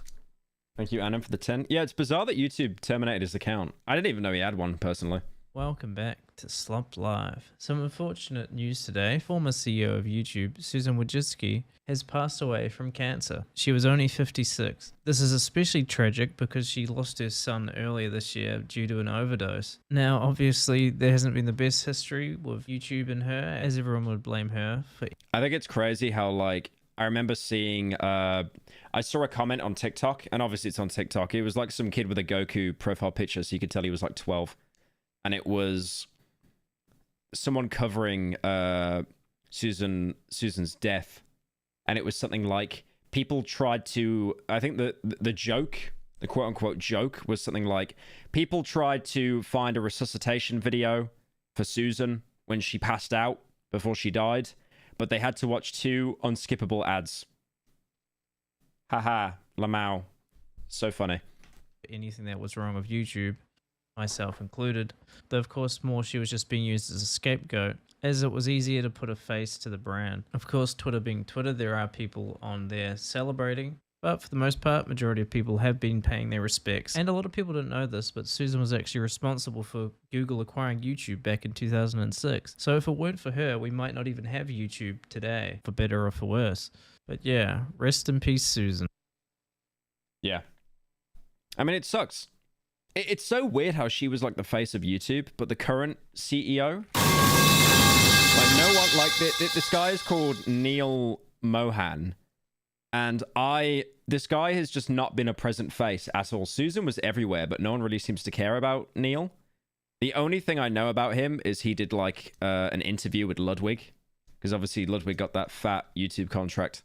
Thank you, Anna, for the 10. Yeah, it's bizarre that YouTube terminated his account. I didn't even know he had one, personally. Welcome back to Slop Live. Some unfortunate news today. Former CEO of YouTube, Susan Wojcicki, has passed away from cancer. She was only 56. This is especially tragic because she lost her son earlier this year due to an overdose. Now, obviously, there hasn't been the best history with YouTube and her, as everyone would blame her for... I think it's crazy how, like, I remember seeing, I saw a comment on TikTok, and obviously it's on TikTok. It was like some kid with a Goku profile picture, so you could tell he was like 12. And it was someone covering Susan's death. And it was something like, people tried to, I think the joke, the quote-unquote joke, was something like, people tried to find a resuscitation video for Susan when she passed out before she died, but they had to watch 2 unskippable ads. Haha, Lamau. So funny. Anything that was wrong with YouTube, myself included. Though of course more she was just being used as a scapegoat, as it was easier to put a face to the brand. Of course, Twitter being Twitter, there are people on there celebrating, but for the most part, majority of people have been paying their respects. And a lot of people didn't know this, but Susan was actually responsible for Google acquiring YouTube back in 2006. So if it weren't for her, we might not even have YouTube today, for better or for worse. But yeah, rest in peace, Susan. Yeah. I mean, it sucks. It's so weird how she was like the face of YouTube, but the current CEO, like no one, like this guy is called Neil Mohan, and this guy has just not been a present face at all. Susan was everywhere, but no one really seems to care about Neil. The only thing I know about him is he did like an interview with Ludwig, because obviously Ludwig got that fat YouTube contract.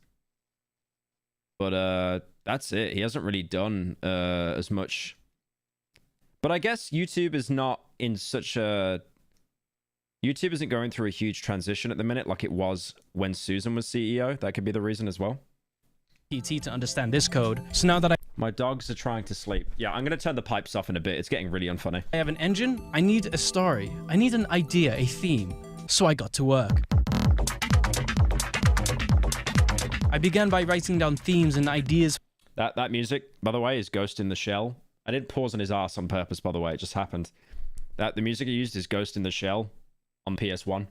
But that's it. He hasn't really done as much. But I guess YouTube is not in such a... YouTube isn't going through a huge transition at the minute like it was when Susan was CEO. That could be the reason as well. PT to understand this code. So now that My dogs are trying to sleep. Yeah, I'm going to turn the pipes off in a bit. It's getting really unfunny. I have an engine, I need a story. I need an idea, a theme. So I got to work. I began by writing down themes and ideas. That music, by the way, is Ghost in the Shell. I didn't pause on his ass on purpose, by the way. It just happened. The music he used is Ghost in the Shell on PS1.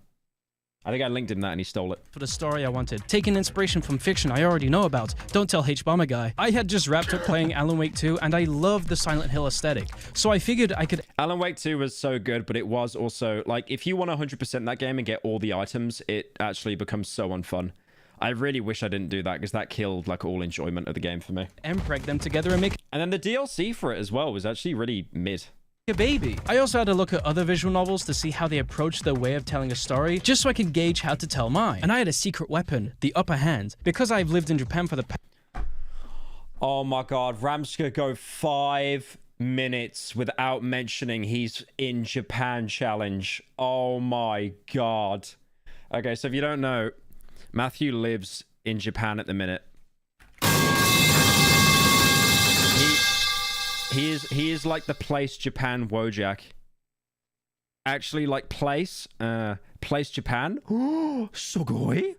I think I linked him that and he stole it. For the story I wanted. Taking inspiration from fiction I already know about. Don't tell H-Bomber guy. I had just wrapped up playing Alan Wake 2 and I love the Silent Hill aesthetic. So I figured I could... Alan Wake 2 was so good, but it was also, like, if you want 100% that game and get all the items, it actually becomes so unfun. I really wish I didn't do that because that killed, like, all enjoyment of the game for me. Impreg them together and make... And then the DLC for it as well was actually really mid. A baby. I also had to look at other visual novels to see how they approach their way of telling a story, just so I could gauge how to tell mine. And I had a secret weapon, the upper hand, because I've lived in Japan for the Oh my god, Ram's gonna go 5 minutes without mentioning he's in Japan challenge. Oh my god. Okay, so if you don't know, Matthew lives in Japan at the minute. He is like the place Japan Wojak. Actually, like place Japan. Oh, Sugoi.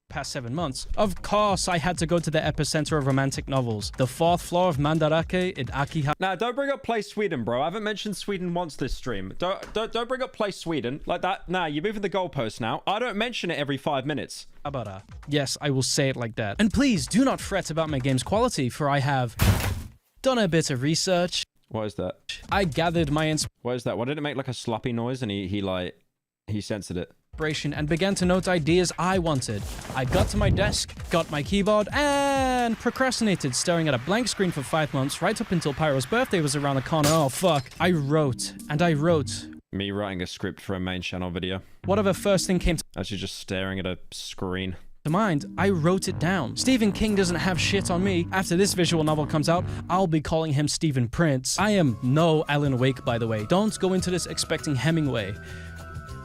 Past 7 months. Of course, I had to go to the epicenter of romantic novels. The 4th floor of Mandarake in Akihabara. Now, don't bring up Play Sweden, bro. I haven't mentioned Sweden once this stream. Don't bring up Play Sweden like that. Nah, you're moving the goalpost now. I don't mention it every 5 minutes. Yes, I will say it like that. And please do not fret about my game's quality, for I have done a bit of research. What is that? I gathered my What is that? What did it make like a sloppy noise and he censored it? inspiration and began to note ideas I wanted. I got to my desk, got my keyboard, and procrastinated, staring at a blank screen for 5 months, right up until Pyro's birthday was around the corner. Oh, fuck. I wrote, and I wrote. Me writing a script for a main channel video. Whatever first thing came to Actually just staring at a screen. mind, I wrote it down. Stephen King doesn't have shit on me. After this visual novel comes out, I'll be calling him Stephen Prince. I am no Alan Wake, by the way. Don't go into this expecting Hemingway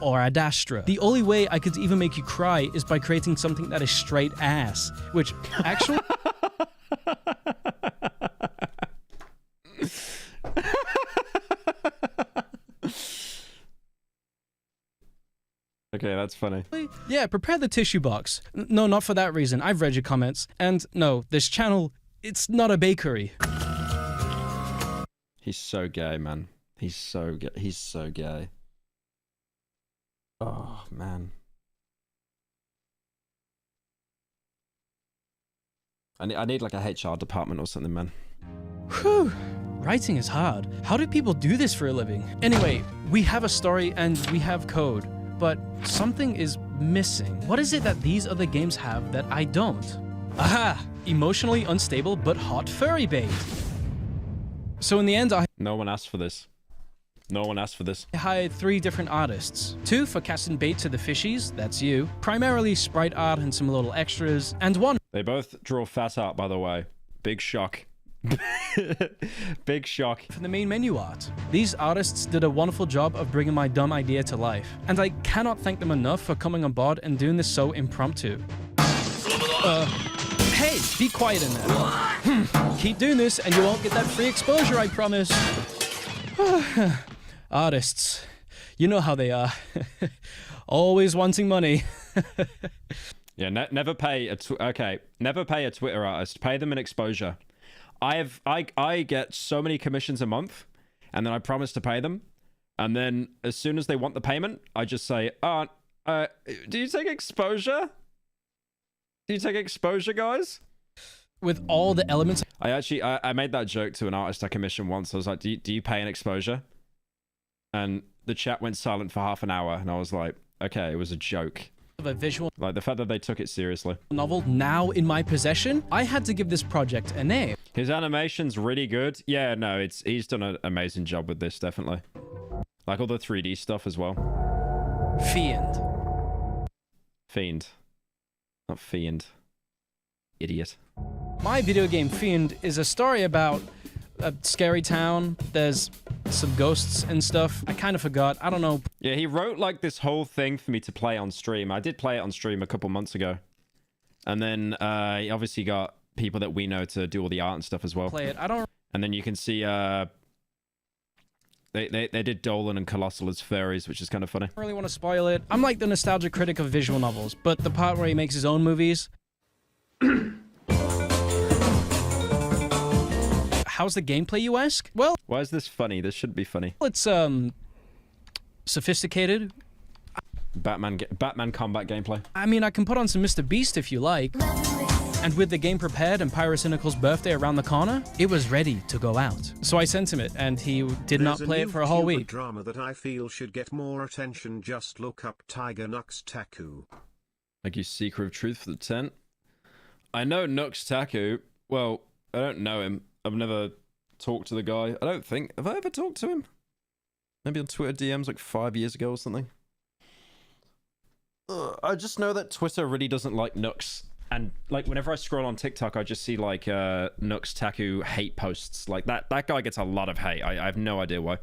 or Ad Astra. The only way I could even make you cry is by creating something that is straight ass, which actually... Okay, that's funny. Yeah, prepare the tissue box. No, not for that reason. I've read your comments. And no, this channel, it's not a bakery. He's so gay, man. He's so gay. He's so gay. Oh, man. I need like a HR department or something, man. Whew. Writing is hard. How do people do this for a living? Anyway, we have a story and we have code. But something is missing. What is it that these other games have that I don't? Aha! Emotionally unstable but hot furry bait. So in the end, No one asked for this. No one asked for this. I hired 3 different artists. 2 for casting bait to the fishies, that's you. Primarily sprite art and some little extras. And 1... They both draw fat art, by the way. Big shock. Big shock. For the main menu art. These artists did a wonderful job of bringing my dumb idea to life. And I cannot thank them enough for coming on board and doing this so impromptu. Hey, be quiet in there. Keep doing this and you won't get that free exposure, I promise. Artists. You know how they are. Always wanting money. Yeah, never pay a never pay a Twitter artist. Pay them an exposure. I get so many commissions a month, and then I promise to pay them, and then as soon as they want the payment, I just say, do you take exposure? Do you take exposure, guys? With all the elements... I made that joke to an artist I commissioned once. I was like, do you pay an exposure? And the chat went silent for half an hour, and I was like, okay, it was a joke. Of a visual... Like, the fact that they took it seriously. ...novel now in my possession, I had to give this project a name. His animation's really good. Yeah, no, he's done an amazing job with this, definitely. Like all the 3D stuff as well. Fiend. Fiend. Not Fiend. Idiot. My video game Fiend is a story about a scary town. There's some ghosts and stuff. I kind of forgot. I don't know. Yeah, he wrote like this whole thing for me to play on stream. I did play it on stream a couple months ago. And then he obviously got people that we know to do all the art and stuff as well. Play it. I don't... And then you can see they did Dolan and Colossal as furries, which is kind of funny. I don't really want to spoil it. I'm like the nostalgia critic of visual novels, but the part where he makes his own movies... How's the gameplay, you ask? Well... Why is this funny? This should be funny. It's, sophisticated. Batman combat gameplay. I mean, I can put on some Mr. Beast if you like. And with the game prepared and Pyrocynical's birthday around the corner, it was ready to go out. So I sent him it, and he did not play it for a whole week. Drama that I feel should get more attention. Just look up Tiger Nux Taku. Thank you, Seeker of Truth, for the 10. I know Nux Taku. Well, I don't know him. I've never talked to the guy. I don't think. Have I ever talked to him? Maybe on Twitter DMs like 5 years ago or something. I just know that Twitter really doesn't like Nux. And like whenever I scroll on TikTok, I just see like Nux Taku hate posts. Like that guy gets a lot of hate. I have no idea why.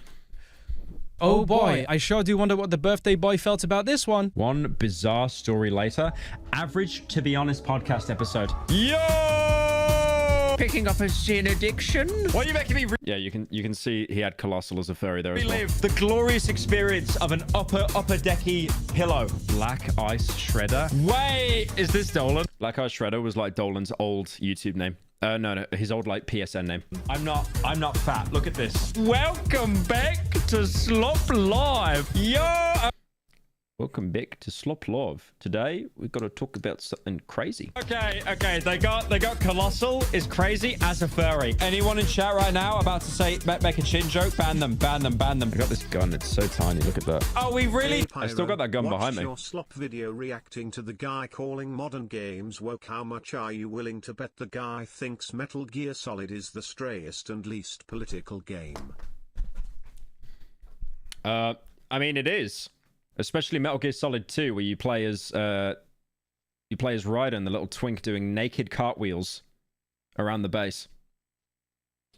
Oh boy, I sure do wonder what the birthday boy felt about this one. One bizarre story later. Average, to be honest, podcast episode. Yo! Picking up a sin addiction? Why are you making me... Yeah, you can see he had Colossal as a furry there as well. Relive the glorious experience of an upper decky pillow. Black Ice Shredder? Wait, is this Dolan? Black Ice Shredder was like Dolan's old YouTube name. No, his old like PSN name. I'm not fat. Look at this. Welcome back to Slop Live. Yo! Welcome back to Slop Live. Today we've got to talk about something crazy. Okay. They got Colossal is crazy as a furry. Anyone in chat right now about to say make a chin joke? Ban them. I got this gun. It's so tiny. Look at that. Oh, we really? Hey, Pyro, I still got that gun behind me. Your slop video reacting to the guy calling modern games woke. How much are you willing to bet the guy thinks Metal Gear Solid is the strayest and least political game? I mean, it is. Especially Metal Gear Solid 2, where you play as Raiden, the little twink doing naked cartwheels around the base.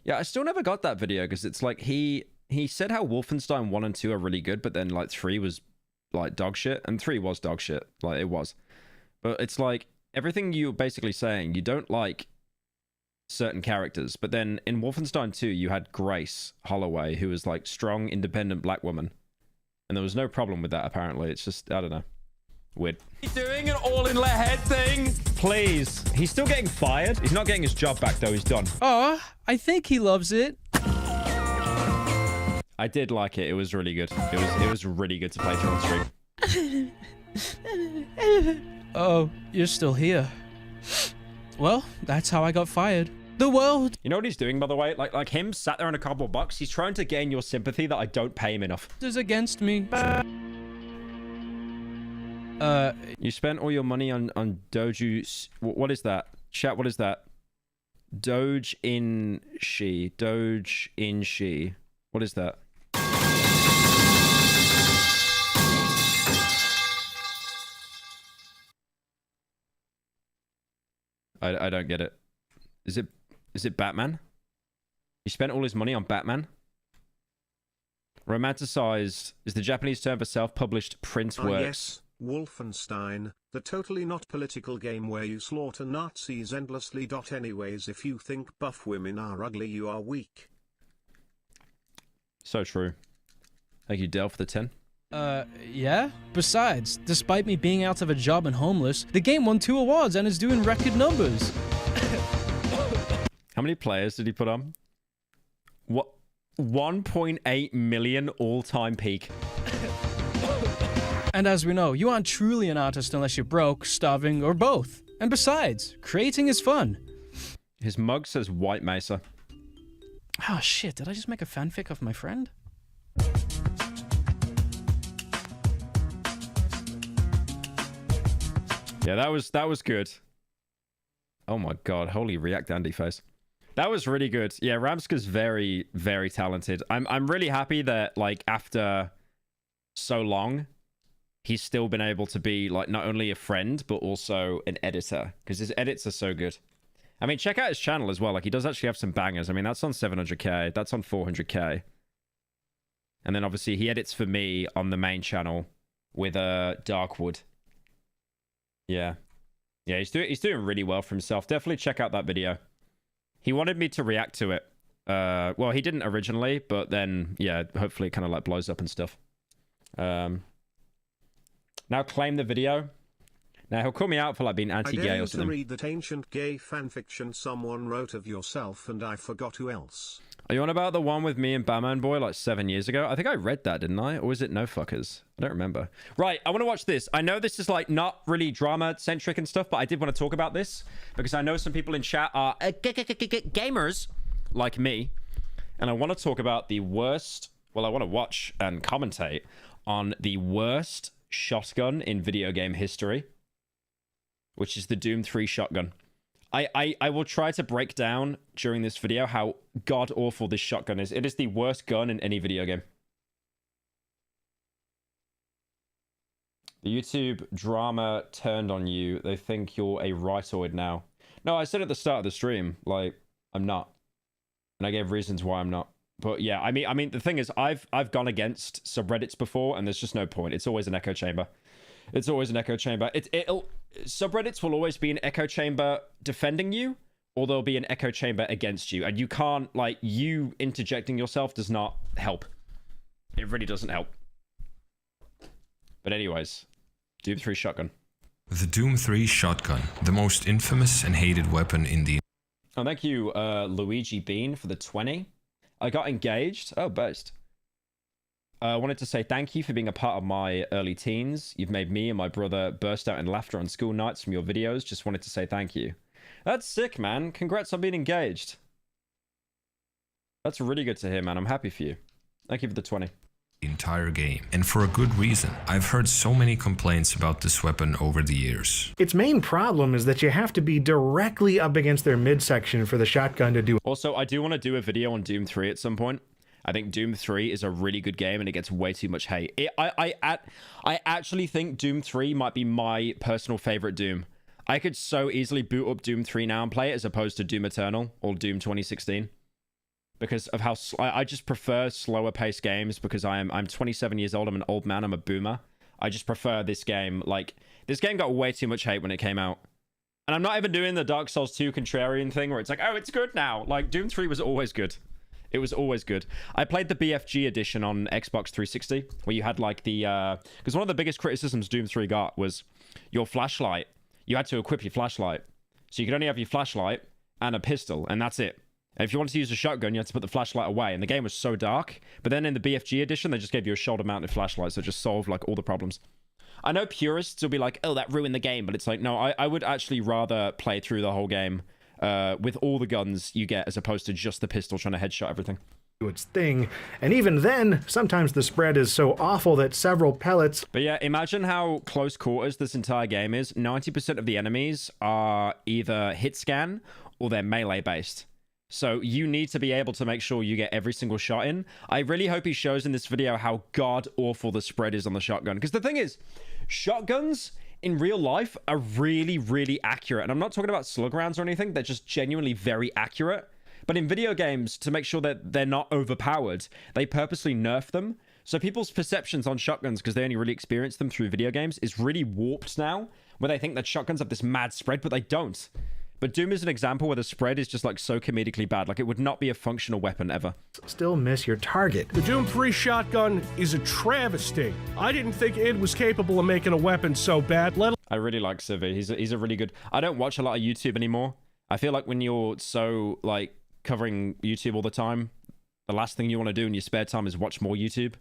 Yeah, I still never got that video because it's like he said how Wolfenstein 1 and 2 are really good, but then like 3 was like dog shit, and 3 was dog shit, like it was. But it's like everything you're basically saying, you don't like certain characters, but then in Wolfenstein 2 you had Grace Holloway, who was like strong, independent black woman. And there was no problem with that, apparently. It's just, I don't know. Weird. He's doing an all-in-let-head thing? Please. He's still getting fired. He's not getting his job back, though. He's done. Oh, I think he loves it. I did like it. It was really good. It was really good to play through on stream. Oh, you're still here. Well, that's how I got fired. The world. You know what he's doing, by the way? Like him sat there on a couple of bucks. He's trying to gain your sympathy that I don't pay him enough. Is against me. You spent all your money on Doju. What is that? Chat, what is that? Doge in she. What is that? I don't get it. Is it Batman? He spent all his money on Batman? Romanticized is the Japanese term for self-published print works. Yes, Wolfenstein, the totally not political game where you slaughter Nazis endlessly. Anyways, if you think buff women are ugly, you are weak. So true. Thank you, Del, for the 10. Yeah? Besides, despite me being out of a job and homeless, the game won 2 awards and is doing record numbers. How many players did he put on? What? 1.8 million all-time peak. And as we know, you aren't truly an artist unless you're broke, starving, or both. And besides, creating is fun. His mug says White Mesa. Oh shit, did I just make a fanfic of my friend? Yeah, that was good. Oh my god, holy React Andy face. That was really good. Yeah, Ramska's very, very talented. I'm really happy that like after so long, he's still been able to be like not only a friend but also an editor, because his edits are so good. I mean, check out his channel as well. Like he does actually have some bangers. I mean, that's on 700k, that's on 400k, and then obviously he edits for me on the main channel with Darkwood. Yeah, he's doing really well for himself. Definitely check out that video. He wanted me to react to it. Well, he didn't originally, but then, yeah, hopefully it kind of like blows up and stuff. Now claim the video. Now he'll call me out for like being anti-gay or something. I read that ancient gay fanfiction someone wrote of yourself, and I forgot who else. Are you on about the one with me and Batman Boy like 7 years ago? I think I read that, didn't I? Or was it No Fuckers? I don't remember. Right, I want to watch this. I know this is like not really drama-centric and stuff, but I did want to talk about this because I know some people in chat are gamers like me. And I want to talk about the worst... Well, I want to watch and commentate on the worst shotgun in video game history, which is the Doom 3 shotgun. I will try to break down during this video how god-awful this shotgun is. It is the worst gun in any video game. The YouTube drama turned on you. They think you're a rightoid now. No, I said at the start of the stream, like, I'm not. And I gave reasons why I'm not. But yeah, I mean, the thing is, I've gone against subreddits before, and there's just no point. It's always an echo chamber. It's always an echo chamber. Subreddits will always be an echo chamber defending you, or there'll be an echo chamber against you. And you can't, like, you interjecting yourself does not help. It really doesn't help. But anyways, Doom 3 shotgun. The Doom 3 shotgun, the most infamous and hated weapon in the... Oh, thank you, Luigi Bean, for the 20. I got engaged. Oh, boast. I wanted to say thank you for being a part of my early teens. You've made me and my brother burst out in laughter on school nights from your videos. Just wanted to say thank you. That's sick, man. Congrats on being engaged. That's really good to hear, man. I'm happy for you. Thank you for the 20. Entire game, and for a good reason. I've heard so many complaints about this weapon over the years. Its main problem is that you have to be directly up against their midsection for the shotgun to do. Also, I do want to do a video on Doom 3 at some point. I think Doom 3 is a really good game and it gets way too much hate. I actually think Doom 3 might be my personal favorite Doom. I could so easily boot up Doom 3 now and play it as opposed to Doom Eternal or Doom 2016. Because of how I just prefer slower paced games because I'm 27 years old. I'm an old man. I'm a boomer. I just prefer this game. Like, this game got way too much hate when it came out. And I'm not even doing the Dark Souls 2 contrarian thing where it's like, oh, it's good now. Like, Doom 3 was always good. It was always good. I played the BFG edition on Xbox 360 where you had like the... Because one of the biggest criticisms Doom 3 got was your flashlight. You had to equip your flashlight. So you could only have your flashlight and a pistol, and that's it. And if you wanted to use a shotgun, you had to put the flashlight away. And the game was so dark. But then in the BFG edition, they just gave you a shoulder-mounted flashlight. So it just solved, like, all the problems. I know purists will be like, oh, that ruined the game. But it's like, no, I would actually rather play through the whole game with all the guns you get as opposed to just the pistol trying to headshot everything. Its thing, and even then, sometimes the spread is so awful that several pellets... But yeah, imagine how close quarters this entire game is. 90% of the enemies are either hit scan or they're melee-based. So you need to be able to make sure you get every single shot in. I really hope he shows in this video how god-awful the spread is on the shotgun. Because the thing is, shotguns in real life are really, really accurate. And I'm not talking about slug rounds or anything. They're just genuinely very accurate. But in video games, to make sure that they're not overpowered, they purposely nerf them. So people's perceptions on shotguns, because they only really experience them through video games, is really warped now, where they think that shotguns have this mad spread, but they don't. But Doom is an example where the spread is just like so comedically bad. Like it would not be a functional weapon ever. Still miss your target. The Doom 3 shotgun is a travesty. I didn't think id was capable of making a weapon so bad. I really like Civi. He's a really good... I don't watch a lot of YouTube anymore. I feel like when you're so like covering YouTube all the time, the last thing you want to do in your spare time is watch more YouTube.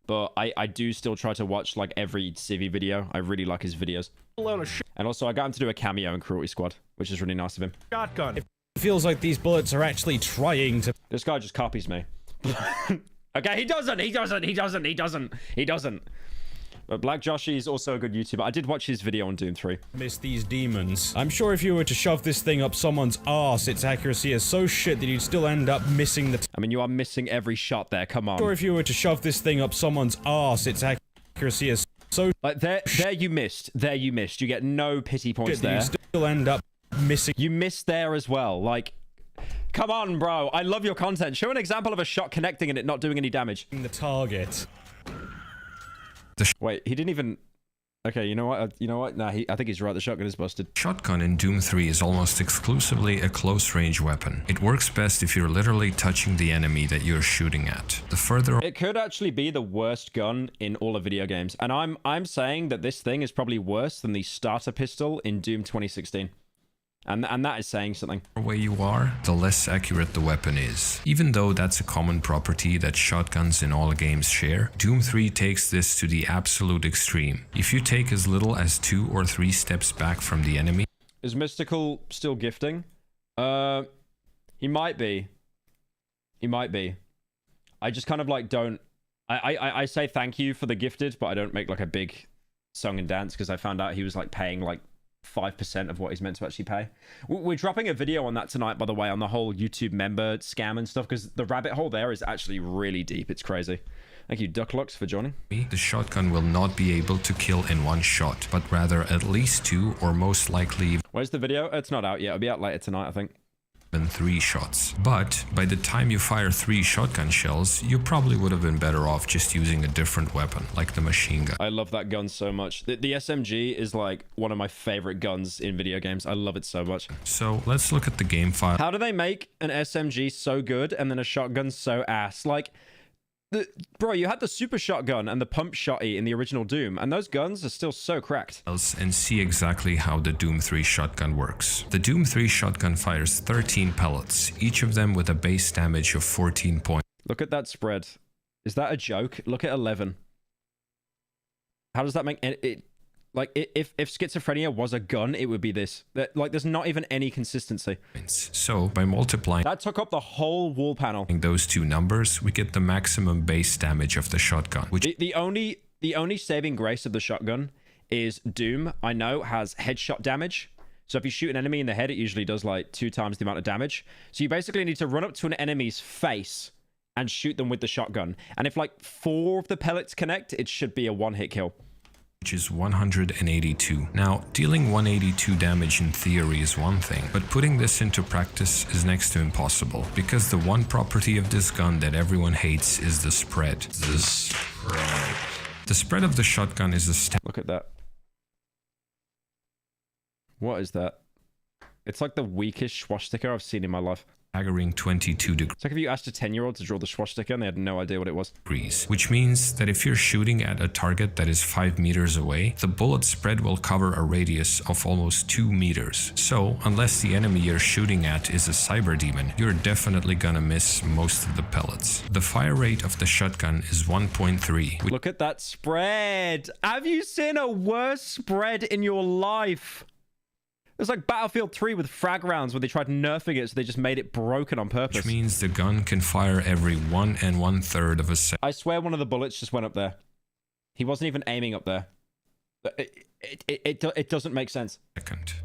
But I do still try to watch like every Civi video. I really like his videos. And also I got him to do a cameo in Cruelty Squad, which is really nice of him. Shotgun. It feels like these bullets are actually trying to... This guy just copies me. Okay, he doesn't. But Black Joshy is also a good YouTuber. I did watch his video on Doom 3. Miss these demons. I'm sure if you were to shove this thing up someone's arse, its accuracy is so shit that you'd still end up missing the... I mean, you are missing every shot there, come on. I'm sure if you were to shove this thing up someone's arse, its accuracy is so... Like, there you missed. There you missed. You get no pity points there. You still end up missing... You missed there as well. Like, come on, bro. I love your content. Show an example of a shot connecting and it not doing any damage. The target. Wait, he didn't even... Okay, you know what? Nah, I think he's right. The shotgun is busted. Shotgun in Doom 3 is almost exclusively a close-range weapon. It works best if you're literally touching the enemy that you're shooting at. The further... It could actually be the worst gun in all of video games. And I'm saying that this thing is probably worse than the starter pistol in Doom 2016. And that is saying something. The way you are, the less accurate the weapon is. Even though that's a common property that shotguns in all games share, Doom 3 takes this to the absolute extreme. If you take as little as 2 or 3 steps back from the enemy... Is Mystical still gifting? He might be. He might be. I just kind of like don't... I say thank you for the gifted, but I don't make like a big song and dance because I found out he was like paying like 5% of what he's meant to actually pay. We're dropping a video on that tonight, by the way, on the whole YouTube member scam and stuff, because the rabbit hole there is actually really deep. It's crazy. Thank you, Ducklux, for joining. The shotgun will not be able to kill in one shot, but rather at least 2 or most likely... Where's the video? It's not out yet. It'll be out later tonight, I think. Than 3 shots. But by the time you fire 3 shotgun shells, you probably would have been better off just using a different weapon, like the machine gun. I love that gun so much. The SMG is like one of my favorite guns in video games. I love it so much. So let's look at the game file. How do they make an SMG so good and then a shotgun so ass? Like, bro, you had the super shotgun and the pump shotty in the original Doom, and those guns are still so cracked. And see exactly how the Doom 3 shotgun works. The Doom 3 shotgun fires 13 pellets, each of them with a base damage of 14 points. Look at that spread. Is that a joke? Look at 11. How does that make it? Like, if schizophrenia was a gun, it would be this. Like, there's not even any consistency. So, by multiplying... That took up the whole wall panel. ...those two numbers, we get the maximum base damage of the shotgun. Which the only saving grace of the shotgun is Doom, I know, has headshot damage. So if you shoot an enemy in the head, it usually does, like, 2 times the amount of damage. So you basically need to run up to an enemy's face and shoot them with the shotgun. And if, like, 4 of the pellets connect, it should be a one-hit kill. Which is 182. Now, dealing 182 damage in theory is one thing, but putting this into practice is next to impossible, because the one property of this gun that everyone hates is the spread. The spread of the shotgun is a Look at that. What is that? It's like the weakest swastika I've seen in my life. Staggering 22 degrees. It's like if you asked a 10-year-old to draw the swastika and they had no idea what it was. Which means that if you're shooting at a target that is 5 meters away, the bullet spread will cover a radius of almost 2 meters. So, unless the enemy you're shooting at is a cyber demon, you're definitely gonna miss most of the pellets. The fire rate of the shotgun is 1.3. Look at that spread! Have you seen a worse spread in your life? It's like Battlefield 3 with frag rounds where they tried nerfing it, so they just made it broken on purpose. Which means the gun can fire every 1 1/3 of a second. I swear one of the bullets just went up there. He wasn't even aiming up there. It doesn't make sense.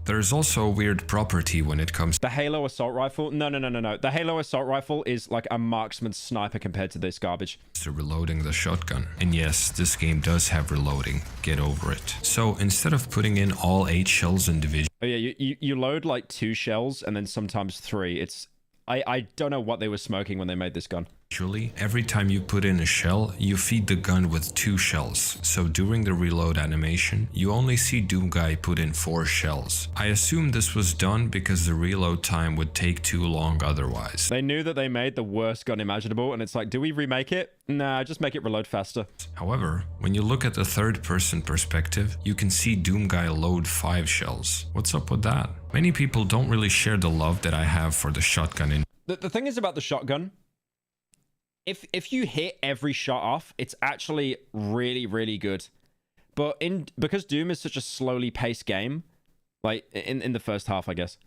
There's also a weird property when it comes... The Halo Assault Rifle? No. The Halo Assault Rifle is like a marksman sniper compared to this garbage. ...to reloading the shotgun. And yes, this game does have reloading. Get over it. So, instead of putting in all 8 shells in division... Oh yeah, you load like 2 shells and then sometimes 3. It's... I don't know what they were smoking when they made this gun. Actually, every time you put in a shell, you feed the gun with 2 shells. So during the reload animation, you only see Doom Guy put in 4 shells. I assume this was done because the reload time would take too long otherwise. They knew that they made the worst gun imaginable, and it's like, do we remake it? Nah, just make it reload faster. However, when you look at the third-person perspective, you can see Doom Guy load 5 shells. What's up with that? Many people don't really share the love that I have for the shotgun. The thing is about the shotgun, if you hit every shot off, it's actually really, really good. But because Doom is such a slowly paced game, like in the first half, I guess,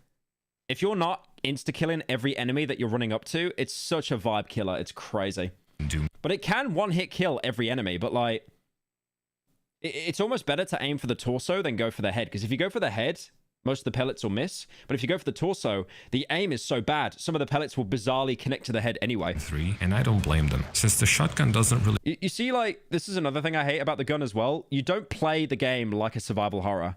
if you're not insta-killing every enemy that you're running up to, it's such a vibe killer. It's crazy. Doom. But it can one-hit kill every enemy, but like, it's almost better to aim for the torso than go for the head. Because if you go for the head, most of the pellets will miss. But if you go for the torso, the aim is so bad, some of the pellets will bizarrely connect to the head anyway. 3, and I don't blame them, since the shotgun doesn't really... You see, like, this is another thing I hate about the gun as well. You don't play the game like a survival horror.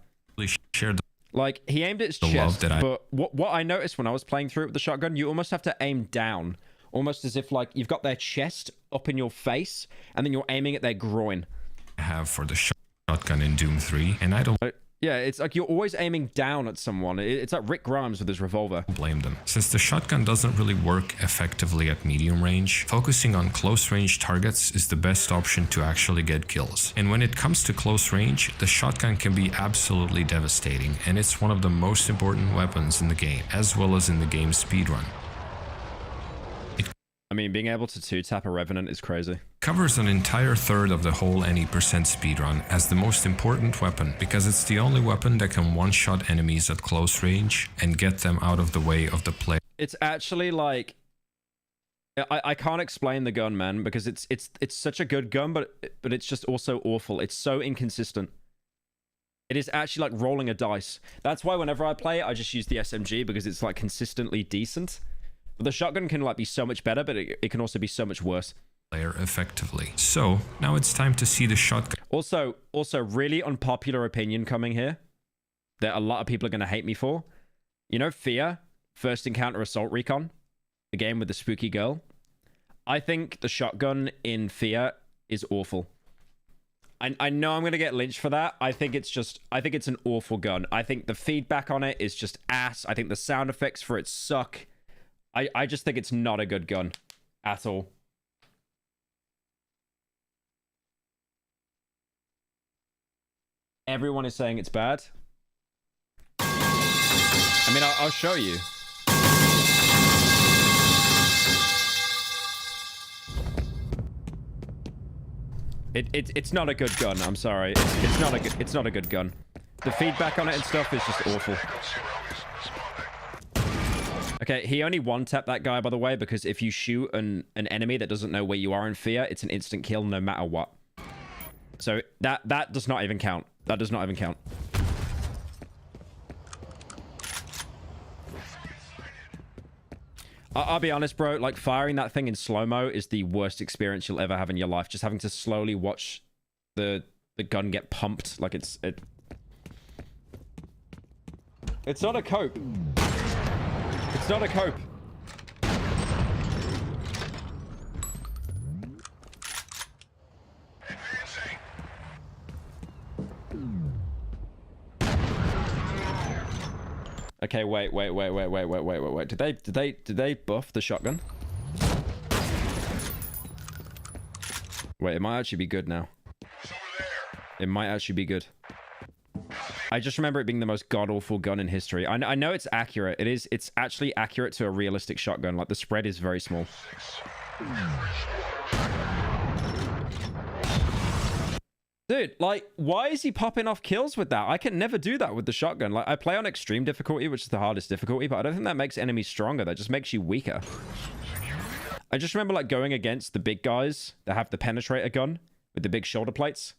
Share the... Like, he aimed at his chest, but what I noticed when I was playing through it with the shotgun, you almost have to aim down. Almost as if, like, you've got their chest up in your face, and then you're aiming at their groin. I have for the shotgun in Doom 3, and I don't... Yeah, it's like you're always aiming down at someone. It's like Rick Grimes with his revolver. Blame them. Since the shotgun doesn't really work effectively at medium range, focusing on close range targets is the best option to actually get kills. And when it comes to close range, the shotgun can be absolutely devastating, and it's one of the most important weapons in the game, as well as in the game's speedrun. I mean, being able to 2-tap a Revenant is crazy. Covers an entire third of the whole any percent speedrun as the most important weapon, because it's the only weapon that can one-shot enemies at close range and get them out of the way of the player. It's actually like... I can't explain the gun, man, because it's such a good gun, but it's just also awful. It's so inconsistent. It is actually like rolling a dice. That's why whenever I play, I just use the SMG, because it's like consistently decent. But the shotgun can like be so much better, but it can also be so much worse. Player effectively. So now it's time to see the shotgun. Also, really unpopular opinion coming here that a lot of people are going to hate me for. You know, Fear, First Encounter Assault Recon, the game with the spooky girl. I think the shotgun in Fear is awful. I know I'm going to get lynched for that. I think it's an awful gun. I think the feedback on it is just ass. I think the sound effects for it suck. I just think it's not a good gun at all. Everyone is saying it's bad. I mean, I'll show you. It's not a good gun. I'm sorry. It's not a good gun. The feedback on it and stuff is just awful. Okay, he only one-tapped that guy, by the way, because if you shoot an enemy that doesn't know where you are in Fear, it's an instant kill no matter what. So that does not even count. That does not even count. I'll be honest, bro. Like, firing that thing in slow-mo is the worst experience you'll ever have in your life. Just having to slowly watch the gun get pumped. Like, it's not a cope. It's not a cope. Okay, wait. Did they buff the shotgun? Wait, it might actually be good now. It might actually be good. I just remember it being the most god-awful gun in history. I know it's accurate. It's actually accurate to a realistic shotgun. Like, the spread is very small. Dude, like, why is he popping off kills with that? I can never do that with the shotgun. Like, I play on extreme difficulty, which is the hardest difficulty, but I don't think that makes enemies stronger. That just makes you weaker. I just remember, like, going against the big guys that have the penetrator gun with the big shoulder plates,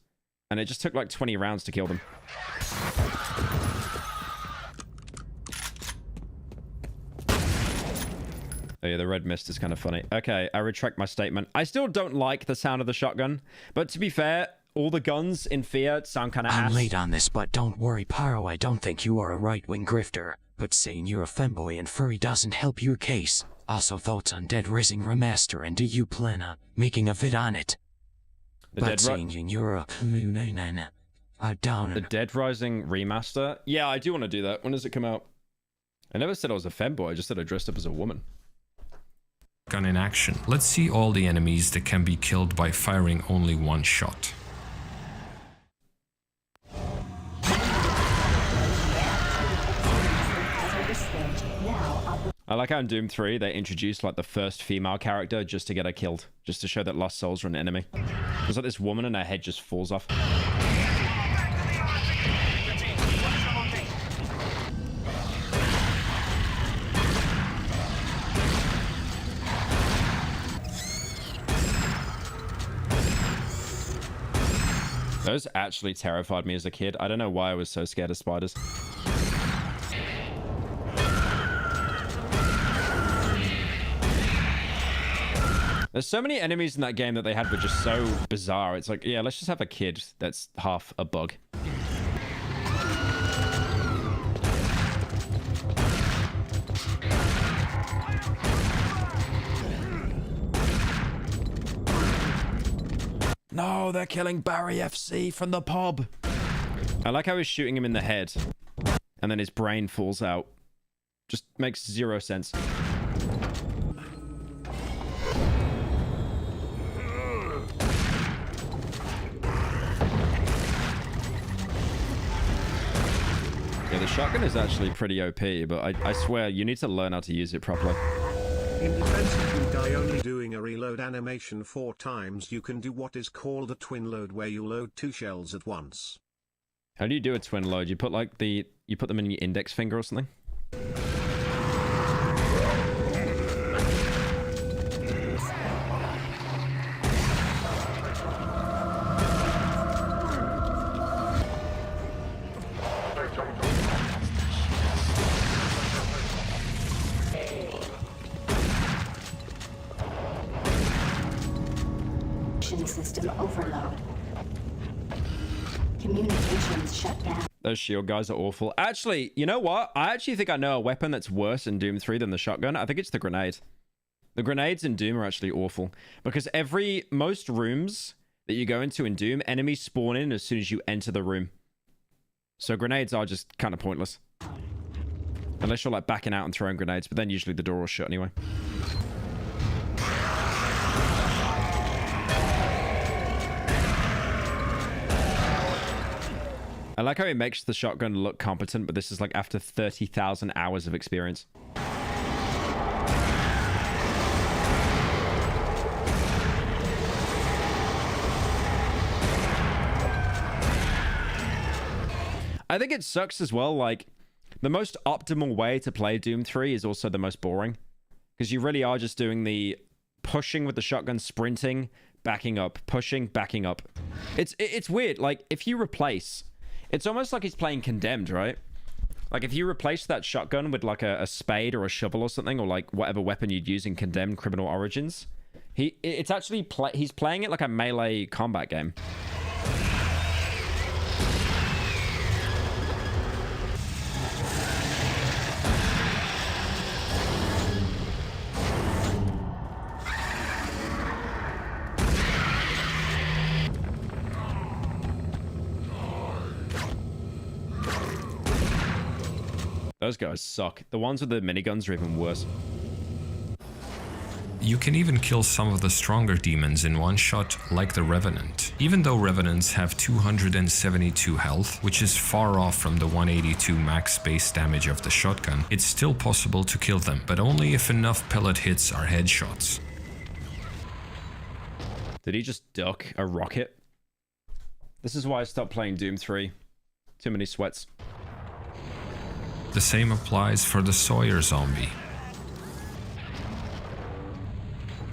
and it just took, like, 20 rounds to kill them. Oh yeah, the red mist is kind of funny. Okay, I retract my statement. I still don't like the sound of the shotgun, but to be fair, all the guns in Fear sound kind of ass. I'm late on this, but don't worry, Pyro. I don't think you are a right-wing grifter. But saying you're a femboy and furry doesn't help your case. Also, thoughts on Dead Rising Remaster, and do you plan on making a vid on it? But saying you're a... The Dead Rising Remaster? Yeah, I do want to do that. When does it come out? I never said I was a femboy. I just said I dressed up as a woman. Gun in action. Let's see all the enemies that can be killed by firing only one shot. I like how in Doom 3 they introduced like the first female character just to get her killed, just to show that lost souls are an enemy. There's like this woman and her head just falls off. Those actually terrified me as a kid. I don't know why I was so scared of spiders. There's so many enemies in that game that they had were just so bizarre. It's like, yeah, let's just have a kid that's half a bug. No, they're killing Barry FC from the pub. I like how he's shooting him in the head, and then his brain falls out. Just makes zero sense. Yeah, the shotgun is actually pretty OP, but I swear you need to learn how to use it properly. In defense, if you die only doing a reload animation 4 times, you can do what is called a twin load, where you load 2 shells at once. How do you do a twin load? You put like you put them in your index finger or something? System overload. Communications shut down. Those shield guys are awful. Actually, you know what? I actually think I know a weapon that's worse in Doom 3 than the shotgun. I think it's the grenade. The grenades in Doom are actually awful. Because most rooms that you go into in Doom, enemies spawn in as soon as you enter the room. So grenades are just kind of pointless. Unless you're like backing out and throwing grenades, but then usually the door will shut anyway. I like how he makes the shotgun look competent, but this is like after 30,000 hours of experience. I think it sucks as well, like, the most optimal way to play Doom 3 is also the most boring. Because you really are just doing the pushing with the shotgun, sprinting, backing up, pushing, backing up. It's weird, like, if you replace... It's almost like he's playing Condemned, right? Like, if you replace that shotgun with, like, a spade or a shovel or something, or, like, whatever weapon you'd use in Condemned Criminal Origins, he's playing it like a melee combat game. Those guys suck. The ones with the miniguns are even worse. You can even kill some of the stronger demons in one shot, like the Revenant. Even though Revenants have 272 health, which is far off from the 182 max base damage of the shotgun, it's still possible to kill them, but only if enough pellet hits are headshots. Did he just duck a rocket? This is why I stopped playing Doom 3. Too many sweats. The same applies for the Sawyer zombie.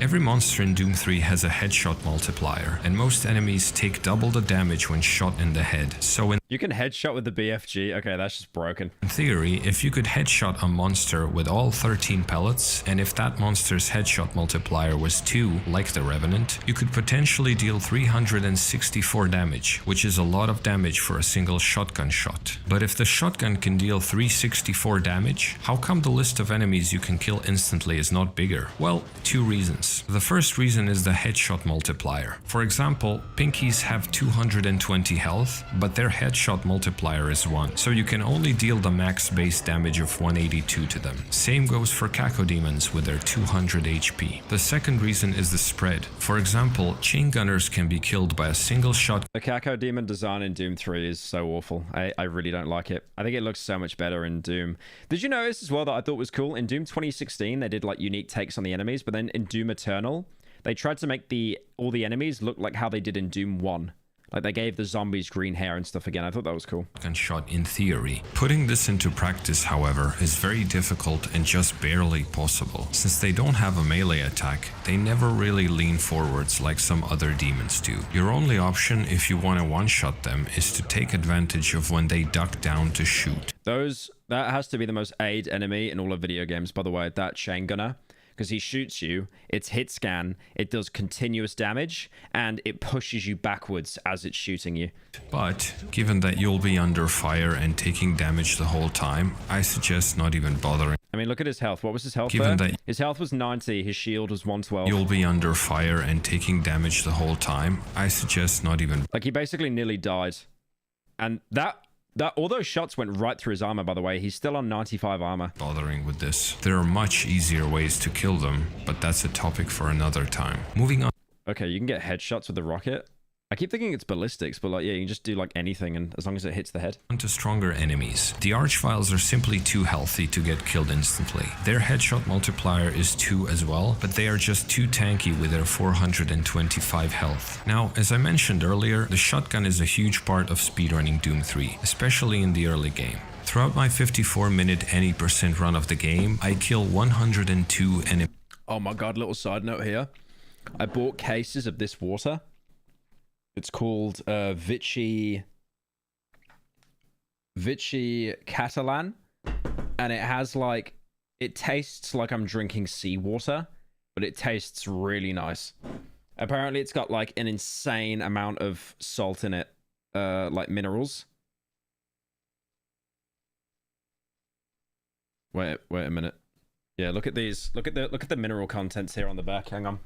Every monster in Doom 3 has a headshot multiplier, and most enemies take double the damage when shot in the head. So you can headshot with the BFG? Okay, that's just broken. In theory, if you could headshot a monster with all 13 pellets, and if that monster's headshot multiplier was 2, like the Revenant, you could potentially deal 364 damage, which is a lot of damage for a single shotgun shot. But if the shotgun can deal 364 damage, how come the list of enemies you can kill instantly is not bigger? Well, 2 reasons. The first reason is the headshot multiplier. For example, Pinkies have 220 health, but their headshot multiplier is 1, so you can only deal the max base damage of 182 to them. Same goes for Cacodemons with their 200 HP. The second reason is the spread. For example, chain gunners can be killed by a single shot. The Cacodemon design in Doom 3 is so awful. I really don't like it. I think it looks so much better in Doom. Did you notice as well that I thought was cool? In Doom 2016, they did like unique takes on the enemies, but then in Doom Eternal, they tried to make all the enemies look like how they did in Doom 1. Like, they gave the zombies green hair and stuff again. I thought that was cool. Shot in theory. Putting this into practice, however, is very difficult and just barely possible. Since they don't have a melee attack, they never really lean forwards like some other demons do. Your only option if you want to one-shot them is to take advantage of when they duck down to shoot. That has to be the most aid enemy in all of video games, by the way, that chain gunner. Because he shoots you, it's hit scan, it does continuous damage, and it pushes you backwards as it's shooting you. But, given that you'll be under fire and taking damage the whole time, I suggest not even bothering. I mean, look at his health. What was his health Given there? that His health was 90, his shield was 112. You'll be under fire and taking damage the whole time, I suggest not even. Like, he basically nearly died. And that all those shots went right through his armor, by the way. He's still on 95 armor. Bothering with this. There are much easier ways to kill them, but that's a topic for another time. Moving on. Okay, you can get headshots with the rocket. I keep thinking it's ballistics, but like, yeah, you can just do like anything, and as long as it hits the head. To stronger enemies. The Archviles are simply too healthy to get killed instantly. Their headshot multiplier is 2 as well, but they are just too tanky with their 425 health. Now, as I mentioned earlier, the shotgun is a huge part of speedrunning Doom 3, especially in the early game. Throughout my 54-minute any % run of the game, I kill 102 enemies. Oh my god, little side note here. I bought cases of this water. It's called Vichy Catalan, and it has like, it tastes like I'm drinking seawater, but it tastes really nice. Apparently it's got like an insane amount of salt in it, like minerals. Wait a minute. Yeah, look at these. Look at the mineral contents here on the back. Hang on.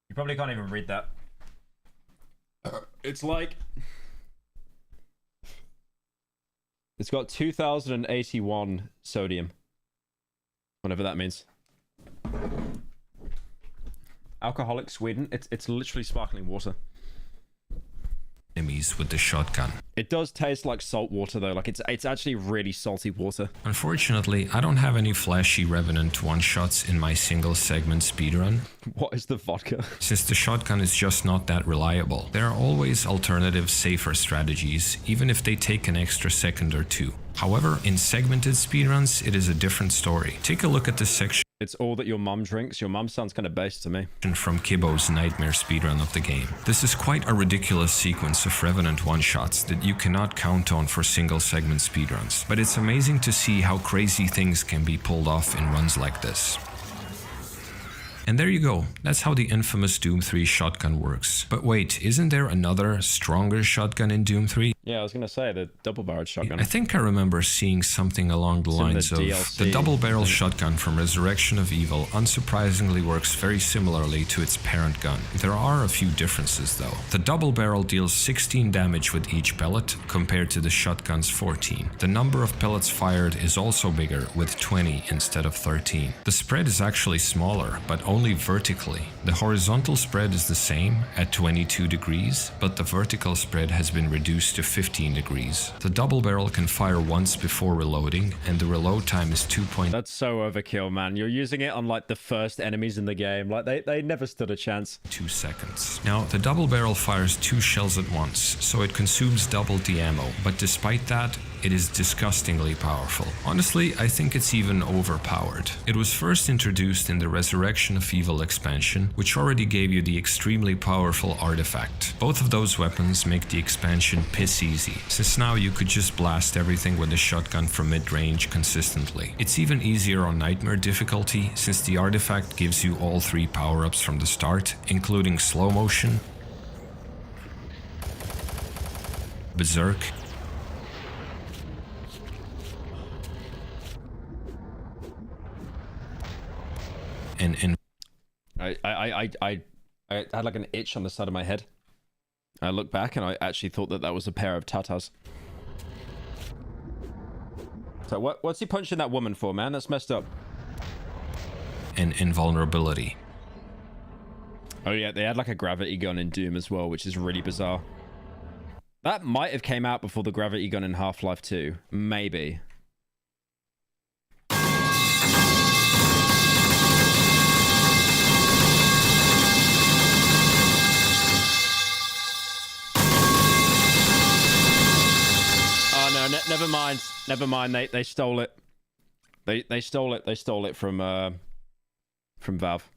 You probably can't even read that. It's like... It's got 2081 sodium. Whatever that means. Alcoholic Sweden. It's literally sparkling water. Enemies with the shotgun. It does taste like salt water though, like it's actually really salty water. Unfortunately, I don't have any flashy Revenant one-shots in my single segment speedrun. What is the vodka? Since the shotgun is just not that reliable. There are always alternative, safer strategies, even if they take an extra second or two. However, in segmented speedruns, it is a different story. Take a look at this section. It's all that your mum drinks. Your mum sounds kind of base to me. From Kibbo's nightmare speedrun of the game. This is quite a ridiculous sequence of Revenant one-shots that you cannot count on for single segment speedruns. But it's amazing to see how crazy things can be pulled off in runs like this. And there you go, that's how the infamous Doom 3 shotgun works. But wait, isn't there another, stronger shotgun in Doom 3? Yeah, I was gonna say, the double-barreled shotgun. I think I remember seeing something along the lines of the double-barrel shotgun from Resurrection of Evil unsurprisingly works very similarly to its parent gun. There are a few differences though. The double-barrel deals 16 damage with each pellet, compared to the shotgun's 14. The number of pellets fired is also bigger, with 20 instead of 13. The spread is actually smaller, but only vertically. The horizontal spread is the same, at 22 degrees, but the vertical spread has been reduced to 15 degrees. The double barrel can fire once before reloading, and the reload time is 2. That's so overkill, man. You're using it on like the first enemies in the game. Like they never stood a chance. 2 seconds. Now, the double barrel fires 2 shells at once, so it consumes double the ammo, but despite that, it is disgustingly powerful. Honestly, I think it's even overpowered. It was first introduced in the Resurrection of Evil expansion, which already gave you the extremely powerful artifact. Both of those weapons make the expansion piss easy, since now you could just blast everything with a shotgun from mid-range consistently. It's even easier on Nightmare difficulty, since the artifact gives you all 3 power-ups from the start, including slow motion, Berserk, and I had like an itch on the side of my head. I looked back and I actually thought that was a pair of tatas. So what's he punching that woman for, man? That's messed up. and invulnerability. Oh yeah, they had like a gravity gun in Doom as well, which is really bizarre. That might have came out before the gravity gun in Half-Life 2. Maybe. Oh no, never mind. Never mind. They stole it. They stole it. They stole it from Valve.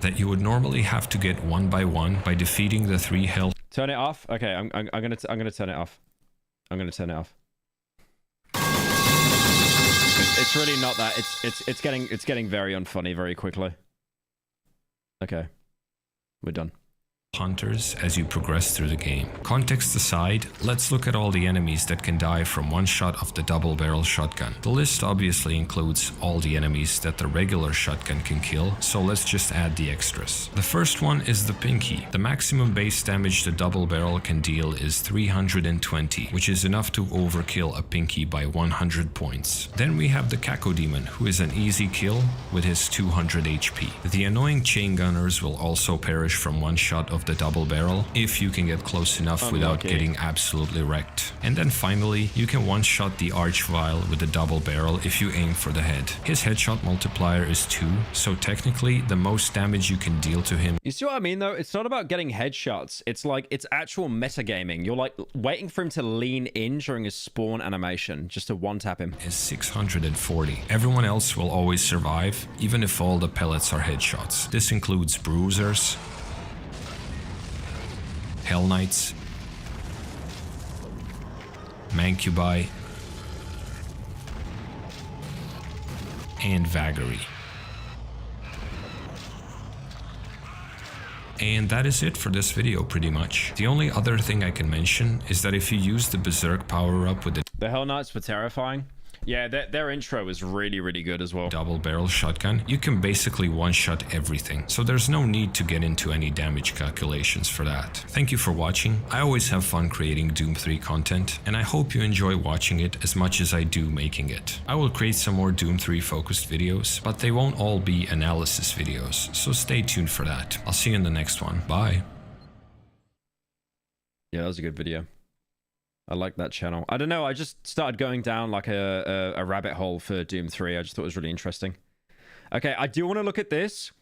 That you would normally have to get one by defeating the 3 health. Turn it off. Okay, I'm gonna turn it off. I'm gonna turn it off. It's really not that. It's getting very unfunny very quickly. Okay, we're done. hunters as you progress through the game. Context aside, let's look at all the enemies that can die from one shot of the double barrel shotgun. The list obviously includes all the enemies that the regular shotgun can kill, so let's just add the extras. The first one is the Pinky. The maximum base damage the double barrel can deal is 320, which is enough to overkill a Pinky by 100 points. Then we have the Caco Demon, who is an easy kill with his 200 HP. The annoying chain gunners will also perish from one shot of the double barrel if you can get close enough without getting absolutely wrecked. And then finally, you can one-shot the Archvile with the double barrel if you aim for the head. His headshot multiplier is 2, so technically the most damage you can deal to him. You see what I mean though? It's not about getting headshots. It's like, it's actual metagaming. You're like waiting for him to lean in during his spawn animation just to one-tap him. Is 640. Everyone else will always survive, even if all the pellets are headshots. This includes bruisers, Hell Knights, Mancubi, and Vagary. And that is it for this video pretty much. The only other thing I can mention is that if you use the Berserk power-up with the Hell Knights were terrifying. Yeah, their intro is really, really good as well. Double barrel shotgun, you can basically one-shot everything, so there's no need to get into any damage calculations for that. Thank you for watching. I always have fun creating Doom 3 content, and I hope you enjoy watching it as much as I do making it. I will create some more Doom 3 focused videos, but they won't all be analysis videos, so stay tuned for that. I'll see you in the next one. Bye. Yeah, that was a good video. I like that channel. I don't know, I just started going down like a rabbit hole for Doom 3. I just thought it was really interesting. Okay, I do want to look at this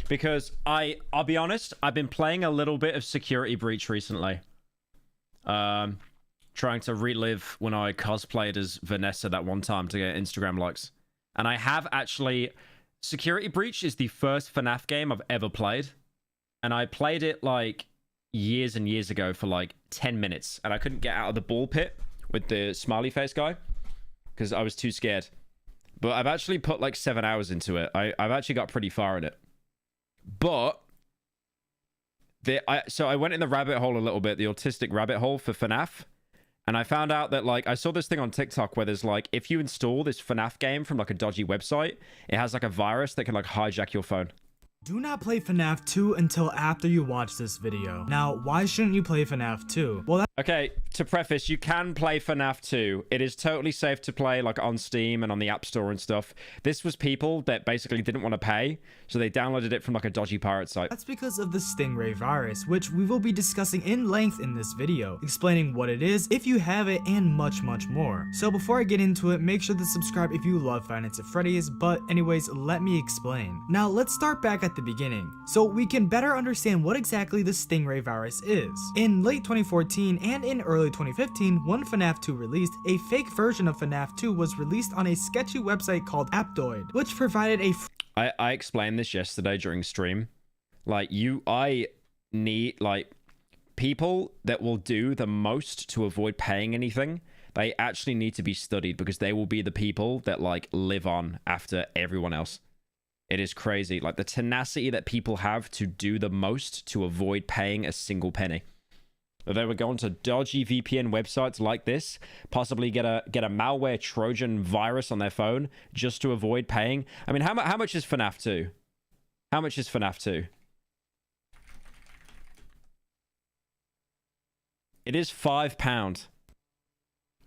because I'll be honest, I've been playing a little bit of Security Breach recently. Trying to relive when I cosplayed as Vanessa that one time to get Instagram likes. And I have actually... Security Breach is the first FNAF game I've ever played. And I played it like... years and years ago for like 10 minutes and I couldn't get out of the ball pit with the smiley face guy because I was too scared. But I've actually put like 7 hours into it. I've actually got pretty far in it. But so I went in the rabbit hole a little bit, the autistic rabbit hole for FNAF, and I found out that like I saw this thing on TikTok where there's like if you install this FNAF game from like a dodgy website, it has like a virus that can like hijack your phone. Do not play FNAF 2 until after you watch this video. Now, why shouldn't you play FNAF 2? Well, okay, to preface, you can play FNAF 2. It is totally safe to play like on Steam and on the App Store and stuff. This was people that basically didn't want to pay, so they downloaded it from like a dodgy pirate site. That's because of the Stingray virus, which we will be discussing in length in this video, explaining what it is, if you have it, and much, much more. So before I get into it, make sure to subscribe if you love Five Nights at Freddy's, but anyways, let me explain. Now, let's start back at the beginning, so we can better understand what exactly the Stingray virus is. In late 2014 and in early 2015, when FNAF 2 released, a fake version of FNAF 2 was released on a sketchy website called Aptoid, which provided a I explained this yesterday during stream. Like, I need, like, people that will do the most to avoid paying anything, they actually need to be studied because they will be the people that, like, live on after everyone else. It is crazy. Like, the tenacity that people have to do the most to avoid paying a single penny. They would go onto dodgy VPN websites like this, possibly get a malware Trojan virus on their phone just to avoid paying. I mean, how much is FNAF 2? How much is FNAF 2? It is £5.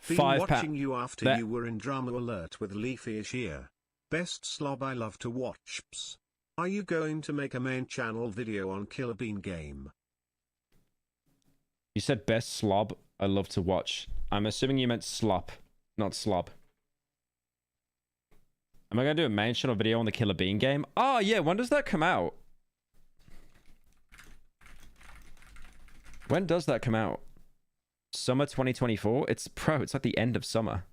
Been watching you after you were in Drama Alert with Leafyish here. Best slob I love to watch. Ps. Are you going to make a main channel video on Killer Bean game? You said best slob I love to watch. I'm assuming you meant slop, not slob. Am I going to do a main channel video on the Killer Bean game? Oh, yeah. When does that come out? When does that come out? Summer 2024? It's like the end of summer.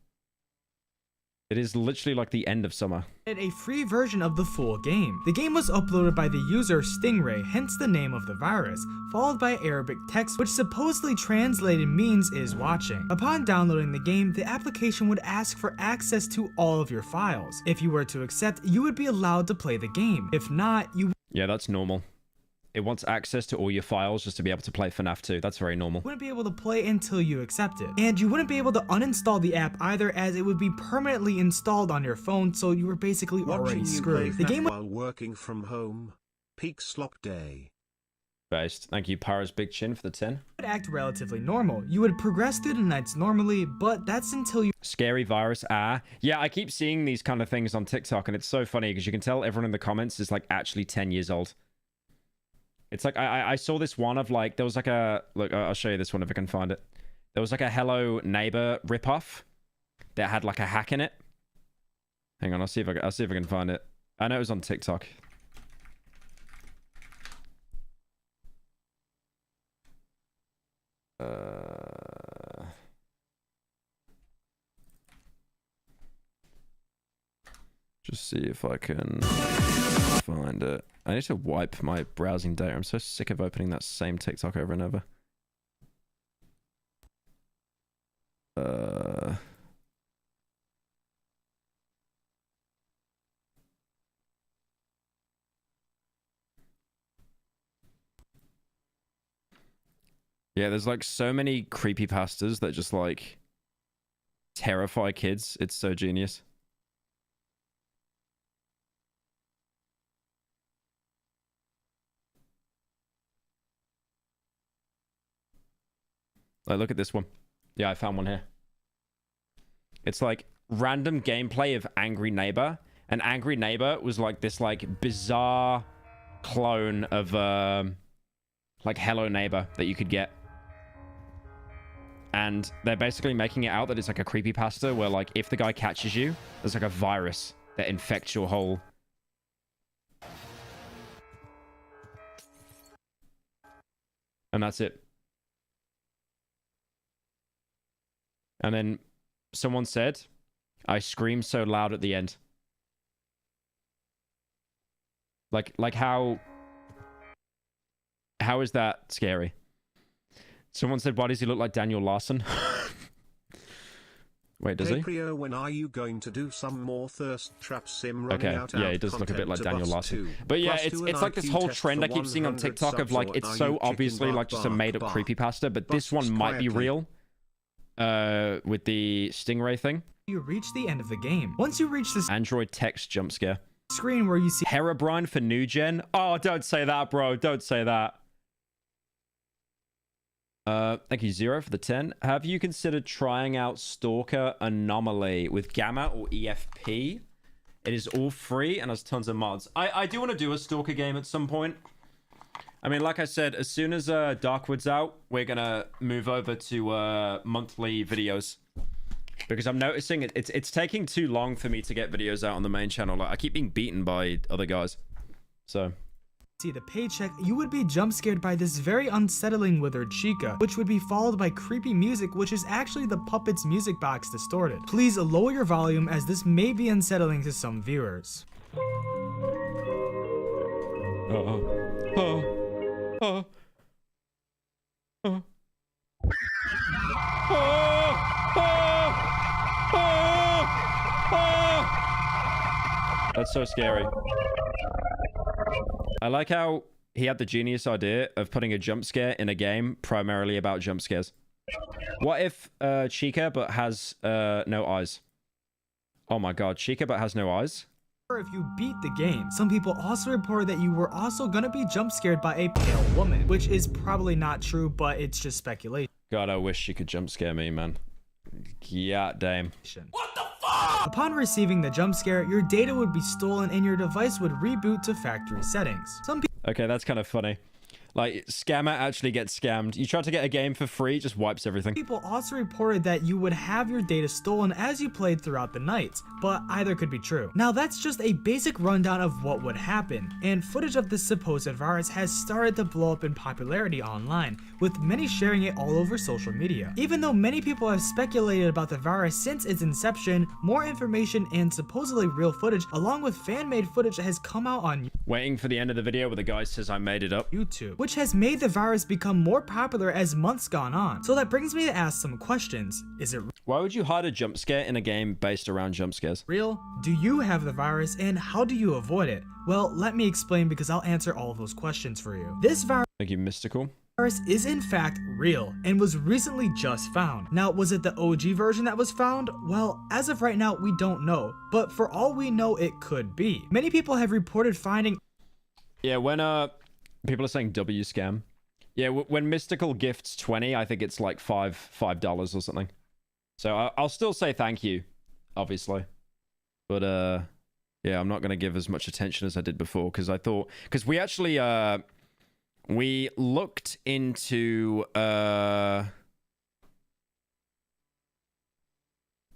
It is literally like the end of summer. A free version of the full game. The game was uploaded by the user Stingray, hence the name of the virus, followed by Arabic text, which supposedly translated means is watching. Upon downloading the game, the application would ask for access to all of your files. If you were to accept, you would be allowed to play the game. If not, you... Yeah, that's normal. It wants access to all your files just to be able to play FNAF 2. That's very normal. You wouldn't be able to play until you accept it. And you wouldn't be able to uninstall the app either, as it would be permanently installed on your phone, so you were basically already screwed. The game while working from home. Peak slop day. Based. Thank you, Pyro's Big Chin, for the 10. Would act relatively normal. You would progress through the nights normally, but that's until you... Scary virus, Yeah, I keep seeing these kind of things on TikTok, and it's so funny, because you can tell everyone in the comments is, like, actually 10 years old. It's like, I saw this one of, like, there was, like, a... Look, I'll show you this one if I can find it. There was, like, a Hello Neighbor ripoff that had, like, a hack in it. Hang on, I'll see if I can find it. I know it was on TikTok. Just see if I can find it. I need to wipe my browsing data. I'm so sick of opening that same TikTok over and over. Yeah, there's like so many creepypastas that just like terrify kids. It's so genius. Like, look at this one. Yeah, I found one here. It's like random gameplay of Angry Neighbor. And Angry Neighbor was like this like bizarre clone of like Hello Neighbor that you could get. And they're basically making it out that it's like a creepypasta where like if the guy catches you, there's like a virus that infects your whole... And that's it. And then someone said, I screamed so loud at the end. Like how is that scary? Someone said, why does he look like Daniel Larson? Wait, does he? Pyro, when are you going to do some more thirst trap sim running Okay, out yeah, he does look a bit like Daniel Larson. But yeah, it's like this whole trend I keep seeing on TikTok of like, it's so obviously like just a made-up creepypasta, but this one might be real. With the Stingray thing. You reach the end of the game. Once you reach this Android text jump scare screen where you see Herobrine for new gen. Oh, don't say that, bro. Don't say that. Thank you, Zero, for the 10. Have you considered trying out Stalker Anomaly with Gamma or EFP? It is all free and has tons of mods. I do want to do a Stalker game at some point. I mean, like I said, as soon as Darkwood's out, we're going to move over to monthly videos. Because I'm noticing it's taking too long for me to get videos out on the main channel. Like, I keep being beaten by other guys. So... see the paycheck, you would be jump scared by this very unsettling withered chica, which would be followed by creepy music, which is actually the puppet's music box distorted. Please lower your volume, as this may be unsettling to some viewers. That's so scary. I like how he had the genius idea of putting a jump scare in a game primarily about jump scares. What if Chica but has no eyes? Oh my god, Chica but has no eyes? If you beat the game, some people also reported that you were also gonna be jump scared by a pale woman, which is probably not true, but it's just speculation. God, I wish she could jump scare me, man. Yeah, damn. What the fuck? Upon receiving the jump scare, your data would be stolen and your device would reboot to factory settings. Some people... Okay, that's kind of funny. Like, scammer actually gets scammed. You try to get a game for free, it just wipes everything. People also reported that you would have your data stolen as you played throughout the night, but either could be true. Now, that's just a basic rundown of what would happen, and footage of this supposed virus has started to blow up in popularity online, with many sharing it all over social media. Even though many people have speculated about the virus since its inception, more information and supposedly real footage, along with fan-made footage, has come out on waiting for the end of the video where the guy says I made it up. YouTube, which has made the virus become more popular as months gone on. So that brings me to ask some questions. Is it Why would you hide a jump scare in a game based around jump scares? Real? Do you have the virus, and how do you avoid it? Well, let me explain because I'll answer all of those questions for you. This virus Thank you, Mystical. is in fact real and was recently just found. Now, was it the OG version that was found? Well, as of right now, we don't know, but for all we know, it could be. Many people have reported finding... Yeah, when people are saying W scam. Yeah, when Mystical gifts 20, I think it's like $5 or something. So I'll still say thank you, obviously. But yeah, I'm not going to give as much attention as I did before because I thought... Because we actually... we looked into...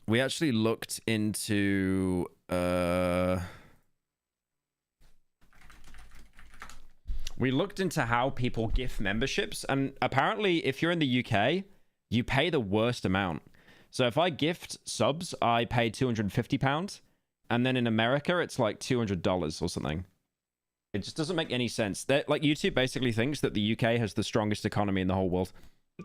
we actually looked into... we looked into how people gift memberships, and apparently if you're in the UK, you pay the worst amount. So if I gift subs, I pay £250, and then in America, it's like $200 or something. It just doesn't make any sense. Like, YouTube basically thinks that the UK has the strongest economy in the whole world.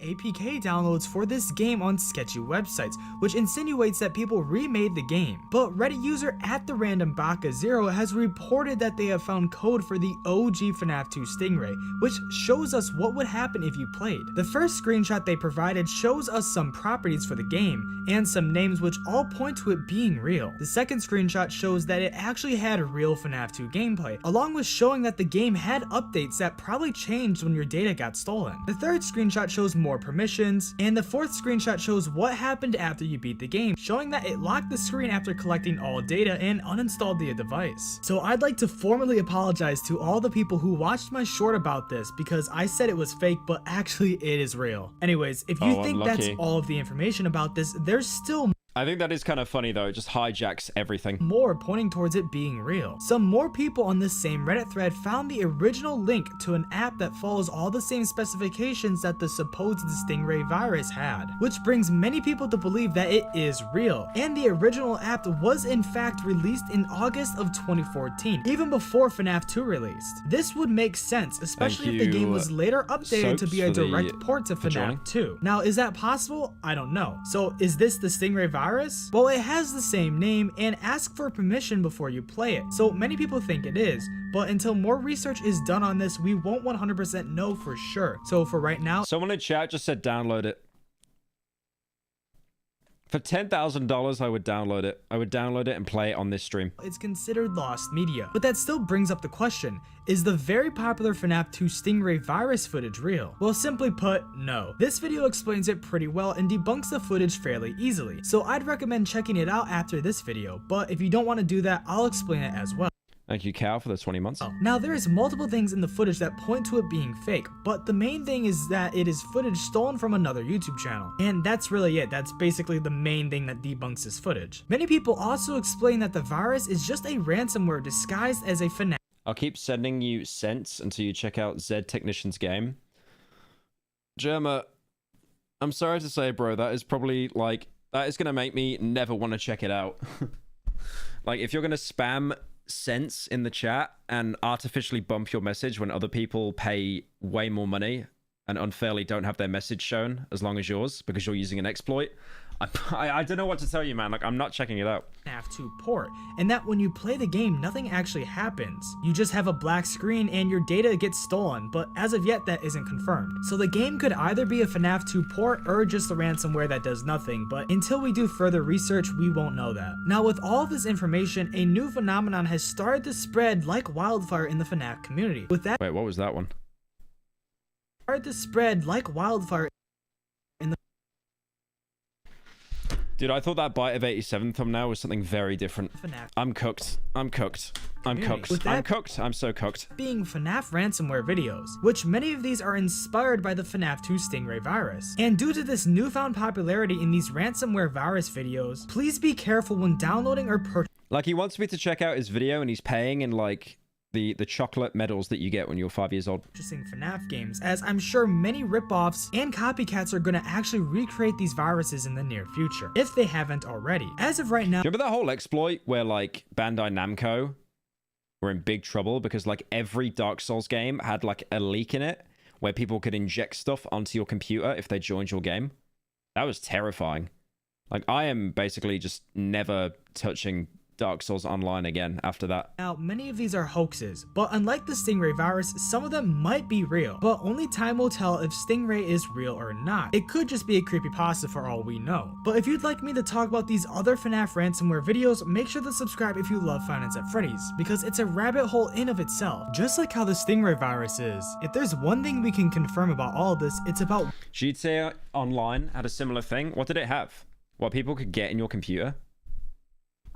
APK downloads for this game on sketchy websites, which insinuates that people remade the game. But Reddit user @therandombaka0 has reported that they have found code for the OG FNAF 2 Stingray, which shows us what would happen if you played. The first screenshot they provided shows us some properties for the game, and some names which all point to it being real. The second screenshot shows that it actually had real FNAF 2 gameplay, along with showing that the game had updates that probably changed when your data got stolen. The third screenshot shows more permissions, and the fourth screenshot shows what happened after you beat the game, showing that it locked the screen after collecting all data and uninstalled the device. So I'd like to formally apologize to all the people who watched my short about this because I said it was fake, but actually it is real. Anyways, if you think that's all of the information about this, there's still I think that is kind of funny though, it just hijacks everything. more pointing towards it being real. Some more people on this same Reddit thread found the original link to an app that follows all the same specifications that the supposed Stingray virus had, which brings many people to believe that it is real. And the original app was in fact released in August of 2014, even before FNAF 2 released. This would make sense, especially if the game was later updated to be a direct port to FNAF 2. Now, is that possible? I don't know. So is this the Stingray virus? Well, it has the same name and ask for permission before you play it, so many people think it is, but until more research is done on this, we won't 100% know for sure. So for right now, someone in chat just said download it. For $10,000, I would download it. I would download it and play it on this stream. It's considered lost media. But that still brings up the question, is the very popular FNAF 2 Stingray virus footage real? Well, simply put, no. This video explains it pretty well and debunks the footage fairly easily, so I'd recommend checking it out after this video, but if you don't want to do that, I'll explain it as well. Thank you, Cal, for the 20 months. Now, there is multiple things in the footage that point to it being fake, but the main thing is that it is footage stolen from another YouTube channel. And that's really it. That's basically the main thing that debunks this footage. Many people also explain that the virus is just a ransomware disguised as a FNAF. I'll keep sending you cents until you check out Zed Technician's game. Germa, I'm sorry to say, bro, that is probably, like, that is going to make me never want to check it out. Like, if you're going to spam cents in the chat and artificially bump your message when other people pay way more money and unfairly don't have their message shown as long as yours because you're using an exploit, I don't know what to tell you, man. Like, I'm not checking it out. FNAF 2 port, and that when you play the game, nothing actually happens. You just have a black screen and your data gets stolen, but as of yet, that isn't confirmed. So the game could either be a FNAF 2 port or just a ransomware that does nothing, but until we do further research, we won't know that. Now, with all of this information, a new phenomenon has started to spread like wildfire in the FNAF community. With that, wait, what was that one? Started to spread like wildfire in the Dude, I thought that Bite of 87 thumbnail was something very different. FNAF. I'm cooked. I'm cooked. I'm cooked. I'm cooked. I'm so cooked. Being FNAF ransomware videos, which many of these are inspired by the FNAF 2 Stingray virus. And due to this newfound popularity in these ransomware virus videos, please be careful when downloading or purchasing. Like, he wants me to check out his video and he's paying in, like, the chocolate medals that you get when you're 5 years old. Purchasing FNAF games, as I'm sure many ripoffs and copycats are gonna actually recreate these viruses in the near future, if they haven't already. As of right now, remember that whole exploit where, like, Bandai Namco were in big trouble because, like, every Dark Souls game had, like, a leak in it where people could inject stuff onto your computer if they joined your game? That was terrifying. Like, I am basically just never touching Dark Souls Online again after that. Now, many of these are hoaxes, but unlike the Stingray virus, some of them might be real, but only time will tell if Stingray is real or not. It could just be a creepypasta for all we know. But if you'd like me to talk about these other FNAF ransomware videos, make sure to subscribe if you love Five Nights at Freddy's, because it's a rabbit hole in of itself, just like how the Stingray virus is. If there's one thing we can confirm about all of this, it's about GTA Online had a similar thing. What did it have? What people could get in your computer?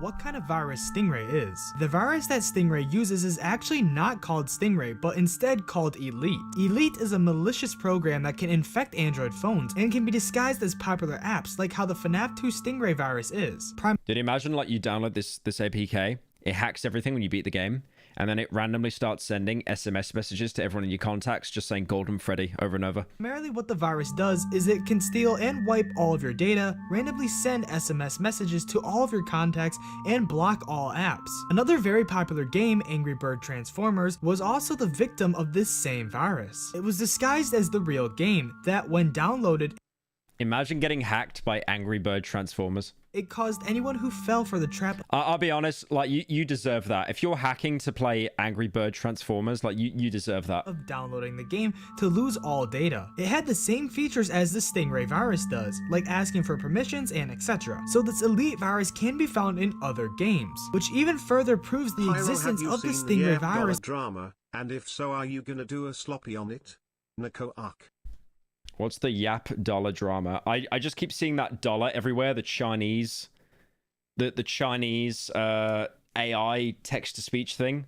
what kind of virus Stingray is. The virus that Stingray uses is actually not called Stingray, but instead called Elite. Elite is a malicious program that can infect Android phones and can be disguised as popular apps, like how the FNAF 2 Stingray virus is. Did you imagine like you download this APK, it hacks everything when you beat the game, and then it randomly starts sending SMS messages to everyone in your contacts just saying Golden Freddy over and over. Primarily what the virus does is it can steal and wipe all of your data, randomly send SMS messages to all of your contacts, and block all apps. Another very popular game, Angry Bird Transformers, was also the victim of this same virus. It was disguised as the real game that, when downloaded, imagine getting hacked by Angry Bird Transformers. It caused anyone who fell for the trap. I'll be honest, like you deserve that. If you're hacking to play Angry Bird Transformers, like you deserve that. Of downloading the game to lose all data. It had the same features as the Stingray virus does, like asking for permissions and etc. So this Elite virus can be found in other games, which even further proves the Pyro, existence have you of the seen Stingray the virus. drama, and if so, are you gonna do a sloppy on it? Nako Ak. What's the Yap dollar drama? I just keep seeing that dollar everywhere, the Chinese AI text-to-speech thing,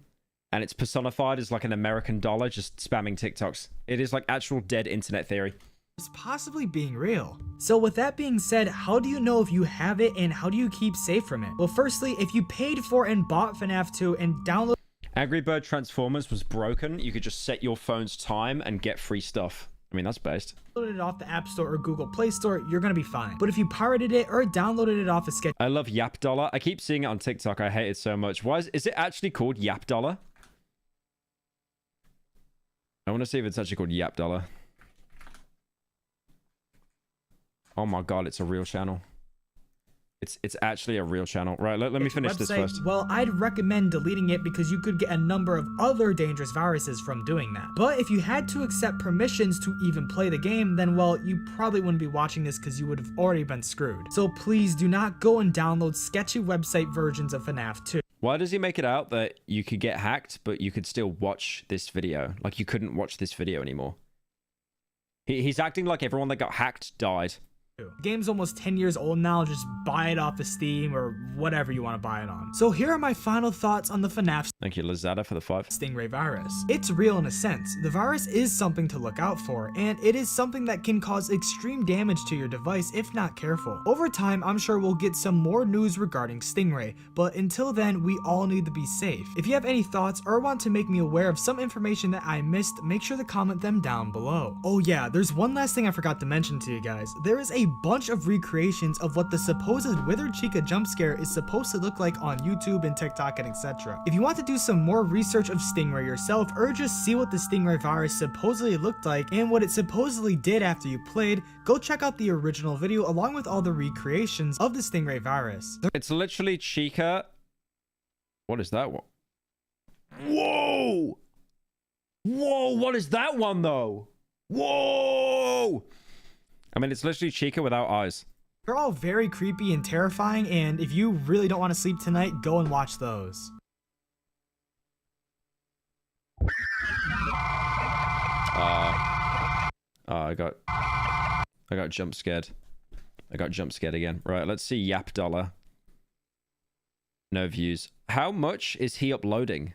and it's personified as like an American dollar just spamming TikToks. It is like actual dead internet theory. It's possibly being real. So with that being said, how do you know if you have it and how do you keep safe from it? Well, firstly, if you paid for and bought FNAF 2 and downloaded Angry Bird Transformers was broken, you could just set your phone's time and get free stuff. I mean, that's based. Downloaded it off the App Store or Google Play Store, you're gonna be fine. But if you pirated it or downloaded it off a sketch, I love Yap Dollar. I keep seeing it on TikTok. I hate it so much. Why is it actually called Yap Dollar? I want to see if it's actually called Yap Dollar. Oh my god, it's a real channel. It's actually a real channel. Right, let me finish this first. Well, I'd recommend deleting it because you could get a number of other dangerous viruses from doing that. But if you had to accept permissions to even play the game, then well, you probably wouldn't be watching this because you would have already been screwed. So please do not go and download sketchy website versions of FNAF 2. Why does he make it out that you could get hacked, but you could still watch this video? Like you couldn't watch this video anymore. He's acting like everyone that got hacked died. The game's almost 10 years old now, just buy it off of Steam or whatever you want to buy it on. So here are my final thoughts on the FNAF Thank you, Lazada, for the 5. Stingray virus. It's real in a sense. The virus is something to look out for, and it is something that can cause extreme damage to your device if not careful. Over time, I'm sure we'll get some more news regarding Stingray, but until then, we all need to be safe. If you have any thoughts or want to make me aware of some information that I missed, make sure to comment them down below. Oh yeah, there's one last thing I forgot to mention to you guys. There is a bunch of recreations of what the supposed Withered Chica jump scare is supposed to look like on YouTube and TikTok and etc. If you want to do some more research of Stingray yourself or just see what the Stingray virus supposedly looked like and what it supposedly did after you played, go check out the original video along with all the recreations of the Stingray virus. It's literally Chica. What is that one? Whoa! Whoa, what is that one though? Whoa! I mean, it's literally Chica without eyes. They're all very creepy and terrifying, and if you really don't want to sleep tonight, go and watch those. I got jump scared. I got jump scared again. Right, let's see Yap Dollar. No views. How much is he uploading?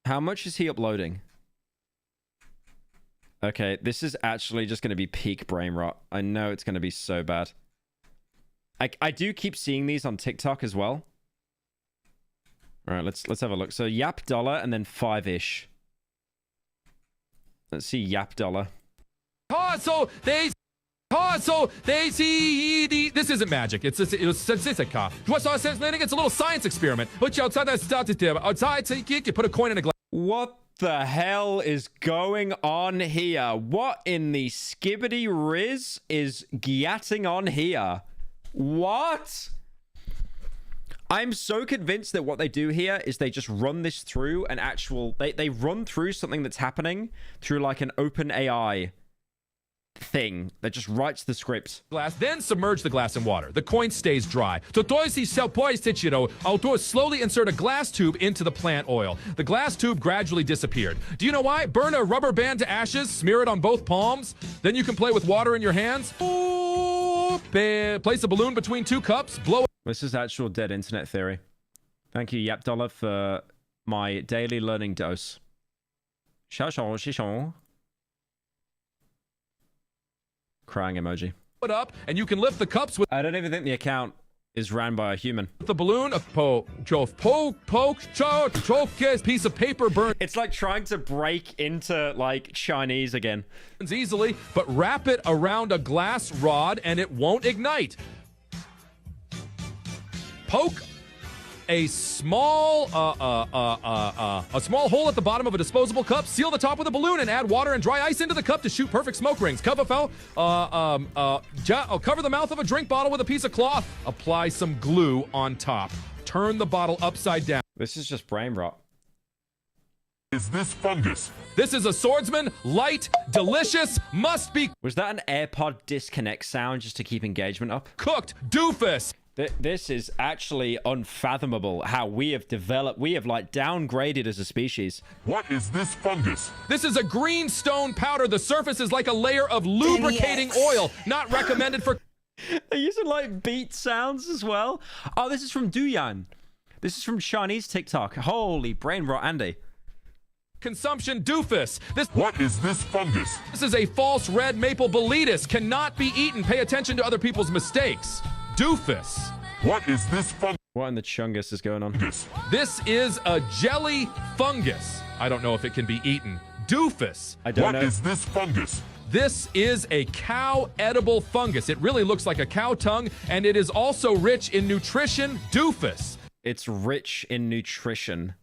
How much is he uploading? Okay, this is actually just going to be peak brain rot. I know it's going to be so bad. I do keep seeing these on TikTok as well. All right, let's have a look. So Yap Dollar and then 5-ish. Let's see Yap Dollar. This isn't magic. It's a it's a little science experiment. Put you outside that outside so you put a coin in a glass. What the hell is going on here? What in the skibbity riz is gyatting on here? What? I'm so convinced that what they do here is they just run this through an actual... They run through something that's happening through like an open AI thing that just writes the script. Glass, then submerge the glass in water. The coin stays dry. Autor slowly insert a glass tube into the plant oil. The glass tube gradually disappeared. Do you know why? Burn a rubber band to ashes, smear it on both palms, then you can play with water in your hands. Place a balloon between two cups, blow. This is actual dead internet theory. Thank you, Yap Dollar, for my daily learning dose. Crying emoji. It up, and you can lift the cups with. I don't even think the account is ran by a human. The balloon of piece of paper burns. It's like trying to break into like Chinese again. Easily, but wrap it around a glass rod and it won't ignite. Poke a small hole at the bottom of a disposable cup, seal the top with a balloon, and add water and dry ice into the cup to shoot perfect smoke rings. Cover the mouth of a drink bottle with a piece of cloth. Apply some glue on top. Turn the bottle upside down. This is just brain rot. Is this fungus? This is a swordsman, light, delicious, must be... Was that an AirPod disconnect sound just to keep engagement up? Cooked doofus. This is actually unfathomable how we have developed. We have like downgraded as a species. What is this fungus? This is a green stone powder. The surface is like a layer of lubricating oil. Not recommended for... They're using like beat sounds as well. Oh, this is from Duyan. This is from Chinese TikTok. Holy brain rot, Andy. Consumption doofus. What is this fungus? This is a false red maple boletus. Cannot be eaten. Pay attention to other people's mistakes. Doofus. What is this fungus? What in the chungus is going on? This is a jelly fungus. I don't know if it can be eaten. Doofus. I don't know. What is this fungus? This is a cow edible fungus. It really looks like a cow tongue, and it is also rich in nutrition. Doofus. It's rich in nutrition.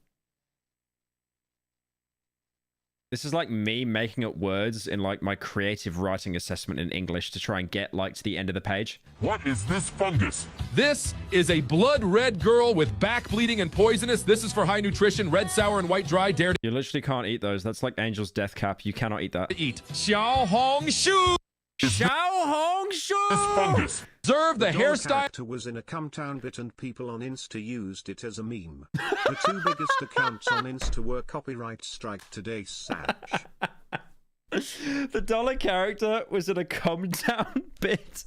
This is like me making up words in like my creative writing assessment in English to try and get like to the end of the page. What is this fungus? This is a blood red girl with back bleeding and poisonous. This is for high nutrition, red, sour, and white dry. Dare to... You literally can't eat those. That's like Angel's death cap. You cannot eat that. Eat. Xiao Hong Shu. Xiao Hong Shu. This fungus. Observe the hairstyle. Character was in a Cumtown bit and people on Insta used it as a meme. The two biggest accounts on Insta were copyright strike today, Sag. The dollar character was in a Cumtown bit.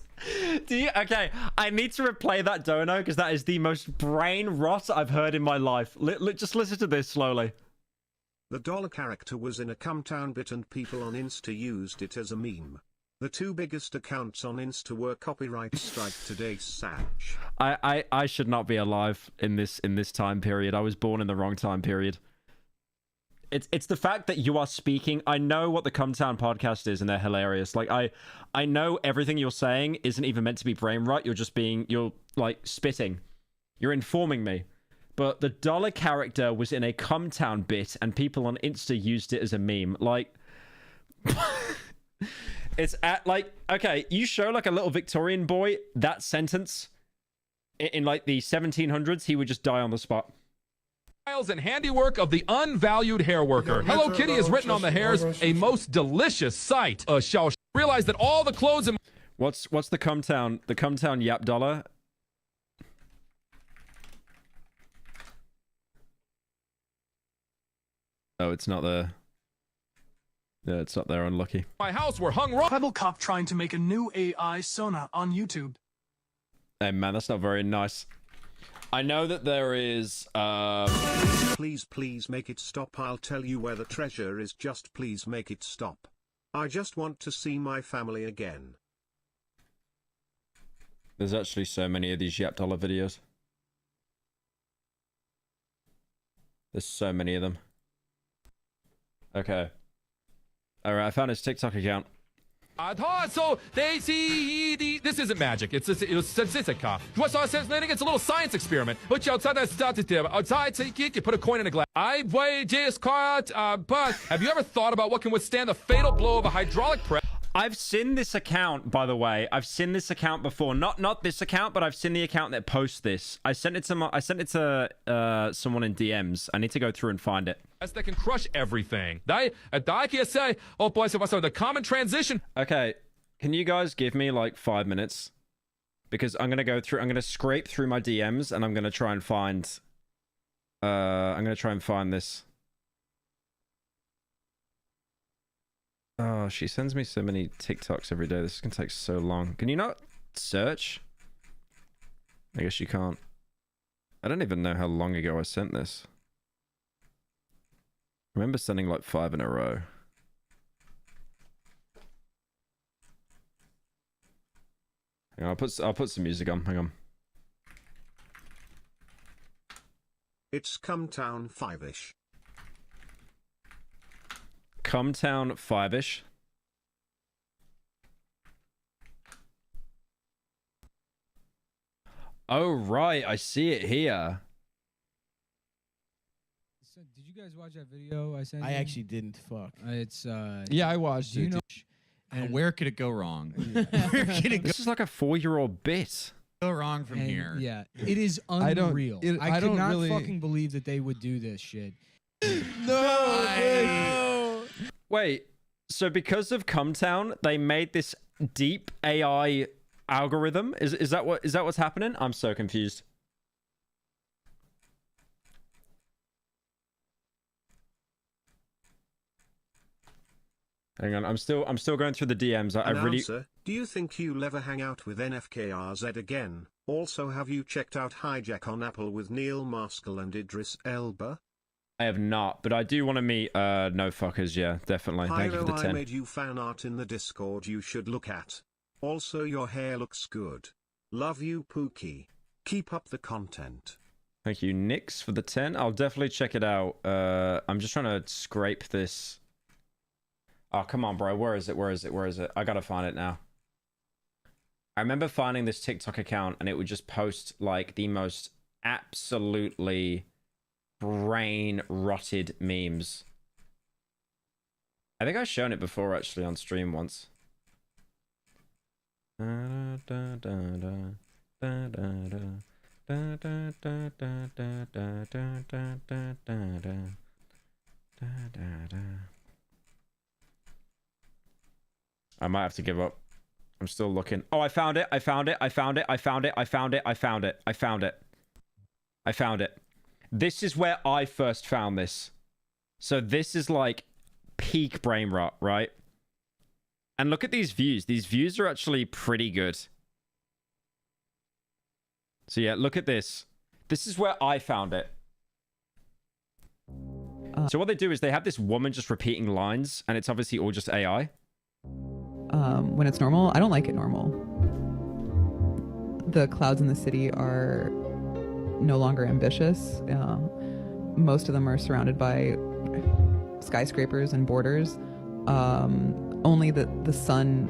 Okay, I need to replay that dono because that is the most brain rot I've heard in my life. Just listen to this slowly. The dollar character was in a Cumtown bit and people on Insta used it as a meme. The two biggest accounts on Insta were copyright strike today, Sag. I should not be alive in this time period. I was born in the wrong time period. It's the fact that you are speaking. I know what the Cumtown podcast is, and they're hilarious. Like I know everything you're saying isn't even meant to be brain rot. You're like spitting. You're informing me. But the dollar character was in a Cumtown bit, and people on Insta used it as a meme. Like. It's at like, okay, you show like a little Victorian boy that sentence in like the 1700s, he would just die on the spot. And handiwork of the unvalued hair worker. Hello Kitty is written on the hairs, a most delicious sight. Shall realize that all the clothes and... What's the Cumtown Yap dollar? Oh, it's not there. Yeah, it's up there, unlucky. My house were hung wrong. Rebel cop trying to make a new AI Sona on YouTube. Hey man, that's not very nice. I know that there is Please make it stop. I'll tell you where the treasure is. Just please make it stop. I just want to see my family again. There's actually so many of these Yap dollar videos. There's so many of them. Okay. Alright, I found his TikTok account. So they see this isn't magic. It's statistica. What's all sense? It's a little science experiment. Put you outside that statistic. Outside, so you put a coin in a glass. I just caught. But have you ever thought about what can withstand the fatal blow of a hydraulic press? I've seen this account, by the way. I've seen this account before. Not this account, but I've seen the account that posts this. I sent it to someone in DMs. I need to go through and find it. That can crush everything. Oh boy, so the common transition. Okay, can you guys give me like 5 minutes? Because I'm gonna scrape through my DMs and I'm gonna try and find this. Oh, she sends me so many TikToks every day. This is gonna take so long. Can you not search? I guess you can't. I don't even know how long ago I sent this. I remember sending like 5 in a row. Hang on, I'll put some music on. Hang on. It's Cumtown 5ish. Cumtown 5ish. Oh right, I see it here. So, did you guys watch that video I sent you? I actually didn't. Fuck. It's Yeah, I watched do you it. know? And where could it go wrong? Where could it This is like a 4-year-old bit. go wrong from And, here? Yeah, it is I don't- unreal. it- I I could don't not really- fucking believe that they would do this shit. No. Wait, so because of Cumtown, they made this deep AI algorithm? Is that what's happening? I'm so confused. Hang on, I'm still going through the DMs. I really. Announcer, do you think you'll ever hang out with NFKRZ again? Also, have you checked out Hijack on Apple with Neil Maskell and Idris Elba? I have not, but I do want to meet No Fuckers, yeah, definitely. Thank you for the Pyro, 10. I made you fan art in the Discord you should look at. Also, your hair looks good. Love you, Pookie. Keep up the content. Thank you, Nix, for the 10. I'll definitely check it out. I'm just trying to scrape this. Oh, come on, bro. Where is it? Where is it? Where is it? I gotta find it now. I remember finding this TikTok account and it would just post like the most absolutely brain-rotted memes. I think I've shown it before actually on stream once. I might have to give up. I'm still looking. Oh, I found it. I found it. I found it. I found it. I found it. I found it. I found it. I found it. This is where I first found this. So this is like peak brain rot, right? And look at these views. These views are actually pretty good. So yeah, look at this. This is where I found it. So what they do is they have this woman just repeating lines, and it's obviously all just AI. When it's normal, I don't like it normal. The clouds in the city are no longer ambitious. Most of them are surrounded by skyscrapers and borders. Only the sun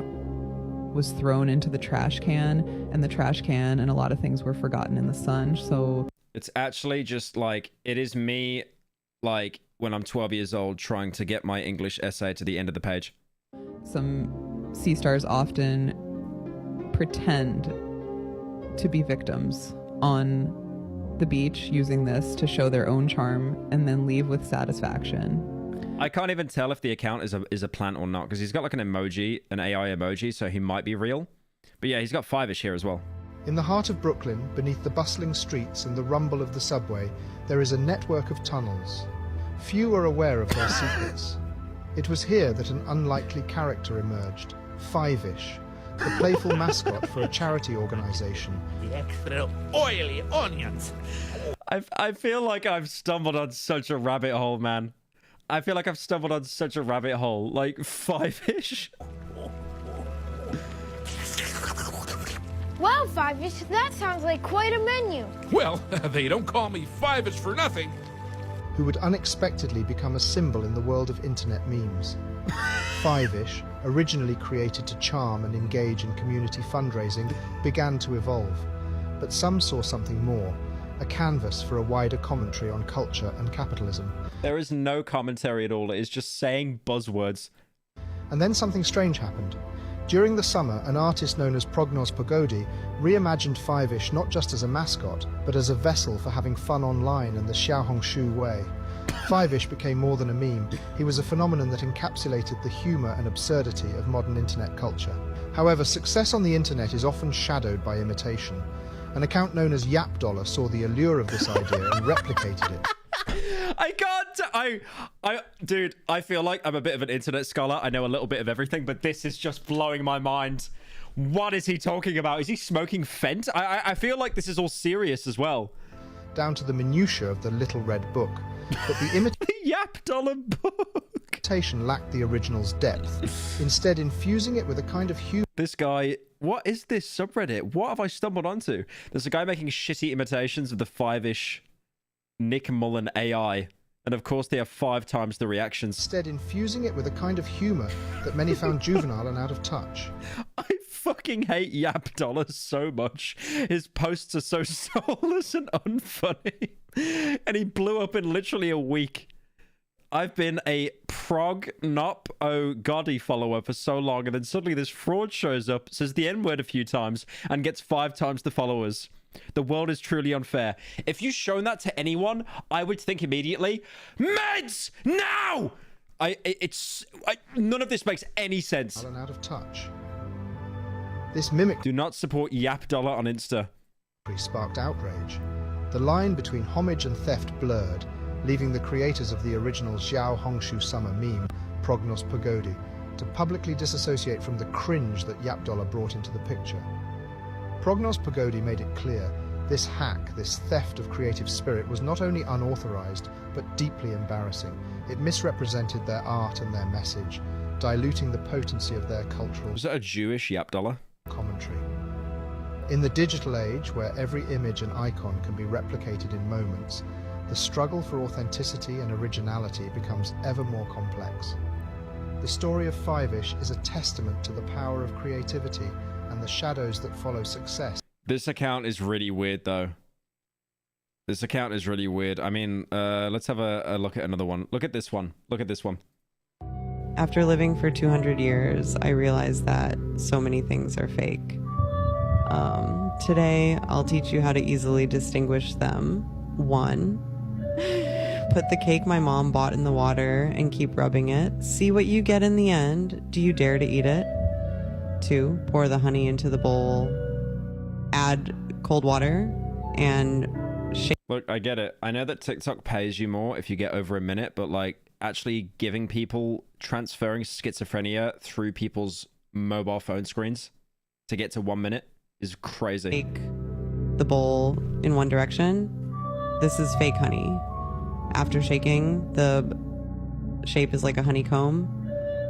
was thrown into the trash can, and the trash can and a lot of things were forgotten in the sun. So it's actually just like, it is me, like when I'm 12 years old trying to get my English essay to the end of the page. some sea stars often pretend to be victims on the beach using this to show their own charm and then leave with satisfaction. I can't even tell if the account is a plant or not, because he's got like an emoji, an AI emoji, so he might be real. But yeah, he's got 5-ish here as well. In the heart of Brooklyn, beneath the bustling streets and the rumble of the subway, there is a network of tunnels. Few are aware of their secrets. It was here that an unlikely character emerged, 5-ish, the playful mascot for a charity organisation. The extra oily onions. I feel like I've stumbled on such a rabbit hole, man. I feel like I've stumbled on such a rabbit hole. Like 5-ish. Wow, 5-ish, that sounds like quite a menu. Well, they don't call me 5-ish for nothing. who would unexpectedly become a symbol in the world of internet memes. Five-ish, originally created to charm and engage in community fundraising, began to evolve. But some saw something more, a canvas for a wider commentary on culture and capitalism. There is no commentary at all. It is just saying buzzwords. And then something strange happened. During the summer, an artist known as Prognos Pagodi reimagined Five-ish not just as a mascot, but as a vessel for having fun online in the Xiaohongshu way. Five-ish became more than a meme. He was a phenomenon that encapsulated the humour and absurdity of modern internet culture. However, success on the internet is often shadowed by imitation. An account known as YapDollar saw the allure of this idea and replicated it. Dude, I feel like I'm a bit of an internet scholar. I know a little bit of everything, but this is just blowing my mind. What is he talking about? Is he smoking Fent? I feel like this is all serious as well. Down to the minutiae of the little red book. But the YapDollar book. imitation lacked the original's depth, instead infusing it with a kind of humor. This guy, what is this subreddit? What have I stumbled onto? There's a guy making shitty imitations of the Five-ish Nick Mullen AI. And of course they have 5 times the reactions. Instead infusing it with a kind of humour that many found juvenile and out of touch. I fucking hate YapDollar so much. His posts are so soulless and unfunny. And he blew up in literally a week. I've been a Prognos follower for so long, and then suddenly this fraud shows up, says the N-word a few times, and gets 5 times the followers. The world is truly unfair. If you've shown that to anyone, I would think immediately, meds now! None of this makes any sense. And out of touch. This mimic do not support YapDollar on Insta. Sparked outrage. The line between homage and theft blurred, leaving the creators of the original Xiaohongshu summer meme, Prognos Pagodi, to publicly disassociate from the cringe that YapDollar brought into the picture. Prognos Pagodi made it clear this hack, this theft of creative spirit was not only unauthorized, but deeply embarrassing. It misrepresented their art and their message, diluting the potency of their cultural... Was that a Jewish YapDollar? ...commentary. In the digital age, where every image and icon can be replicated in moments, the struggle for authenticity and originality becomes ever more complex. The story of Five-ish is a testament to the power of creativity and the shadows that follow success. This account is really weird, though. This account is really weird. I mean, let's have a look at another one. Look at this one. Look at this one. After living for 200 years, I realized that so many things are fake. Today, I'll teach you how to easily distinguish them. 1. Put the cake my mom bought in the water and keep rubbing it. See what you get in the end. Do you dare to eat it? 2. Pour the honey into the bowl. Add cold water and shake. Look, I get it. I know that TikTok pays you more if you get over a minute, but like actually giving people transferring schizophrenia through people's mobile phone screens to get to 1 minute is crazy. Shake the bowl in one direction. This is fake honey. After shaking, the shape is like a honeycomb.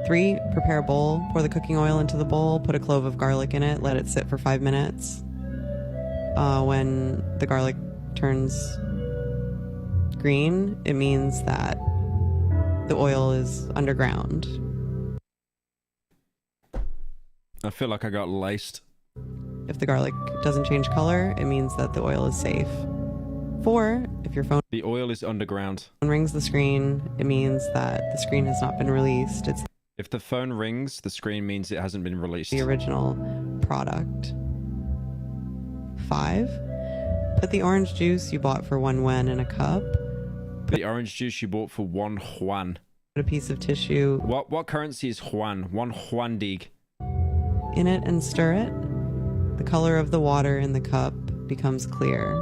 3, prepare a bowl, pour the cooking oil into the bowl, put a clove of garlic in it, let it sit for 5 minutes. When the garlic turns green, it means that the oil is underground. I feel like I got laced. If the garlic doesn't change color, it means that the oil is safe. 4, if your phone... The oil is underground. ...rings the screen, it means that the screen has not been released. It's... If the phone rings, the screen means it hasn't been released. The original product. 5, put the orange juice you bought for 1 wen in a cup. The orange juice you bought for 1 yuan. Put a piece of tissue... What currency is yuan? 1 yuan dig. ...in it and stir it. The color of the water in the cup becomes clear.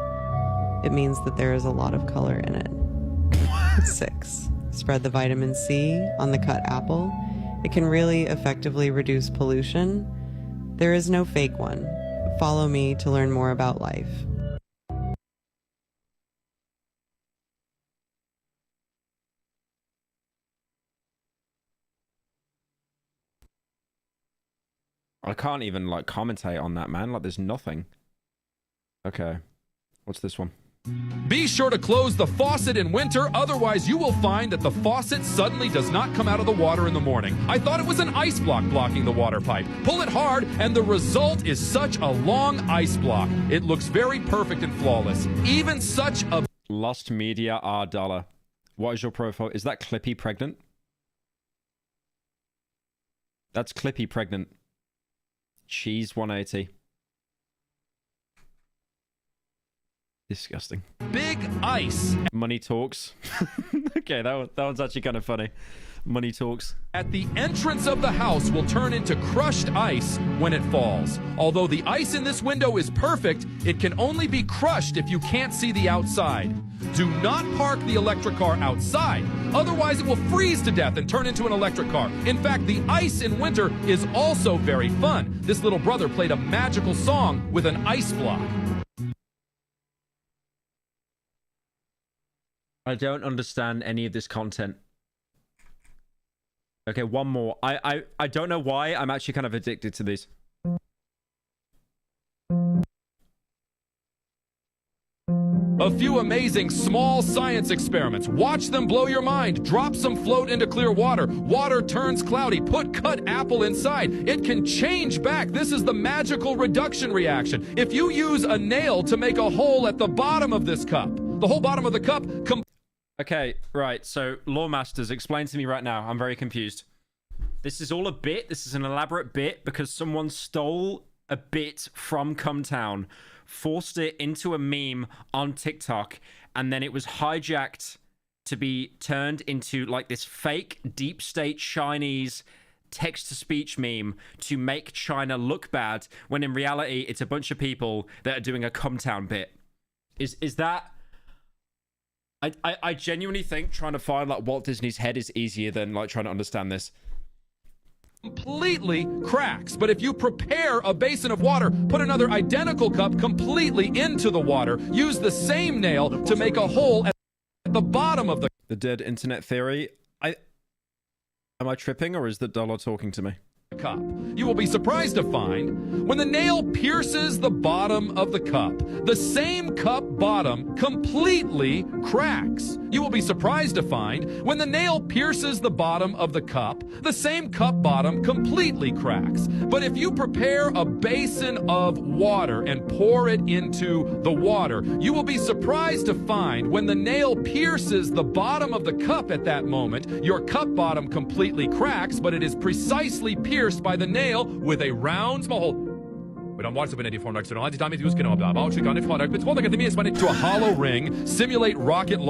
It means that there is a lot of color in it. 6, spread the vitamin C on the cut apple. It can really effectively reduce pollution. There is no fake one. Follow me to learn more about life. I can't even like commentate on that, man. Like there's nothing. Okay. What's this one? Be sure to close the faucet in winter, otherwise you will find that the faucet suddenly does not come out of the water in the morning. I thought it was an ice block blocking the water pipe. Pull it hard, and the result is such a long ice block. It looks very perfect and flawless. Even such a... Lost media $. What is your profile? Is that Clippy pregnant? That's Clippy pregnant. Cheese 180. Disgusting. Big ice. Money talks. Okay, that one's actually kind of funny. Money talks. At the entrance of the house will turn into crushed ice when it falls. Although the ice in this window is perfect, it can only be crushed if you can't see the outside. Do not park the electric car outside. Otherwise, it will freeze to death and turn into an electric car. In fact, the ice in winter is also very fun. This little brother played a magical song with an ice block. I don't understand any of this content. Okay, one more. I don't know why. I'm actually kind of addicted to these. A few amazing small science experiments. Watch them blow your mind. Drop some float into clear water. Water turns cloudy. Put cut apple inside. It can change back. This is the magical reduction reaction. If you use a nail to make a hole at the bottom of this cup, the whole bottom of the cup... Okay, right. So, Law Masters, explain to me right now. I'm very confused. This is all a bit. This is an elaborate bit because someone stole a bit from Cumtown, forced it into a meme on TikTok, and then it was hijacked to be turned into like this fake deep state Chinese text-to-speech meme to make China look bad, when in reality, it's a bunch of people that are doing a Cumtown bit. Is that... I genuinely think trying to find like Walt Disney's head is easier than like trying to understand this. Completely cracks. But if you prepare a basin of water, put another identical cup completely into the water, use the same nail to make a hole at the bottom of the dead internet theory. Am I tripping, or is the dollar talking to me? Cup. You will be surprised to find when the nail pierces the bottom of the cup, the same cup bottom completely cracks. You will be surprised to find when the nail pierces the bottom of the cup, the same cup bottom completely cracks. But if you prepare a basin of water and pour it into the water, you will be surprised to find when the nail pierces the bottom of the cup at that moment, your cup bottom completely cracks, but it is precisely pierced by the nail with a round small hole. To a hollow ring, simulate rocket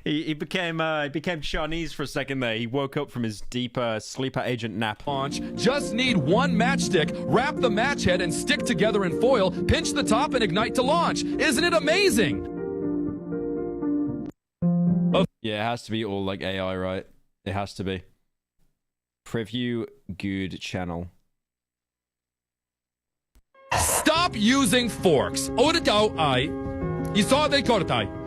He became Chinese for a second there. He woke up from his deep sleeper agent nap. Launch. Just need one matchstick, wrap the match head and stick together in foil, pinch the top and ignite to launch. Isn't it amazing? Yeah, it has to be all like AI, right? It has to be. Preview good channel. Stop using forks.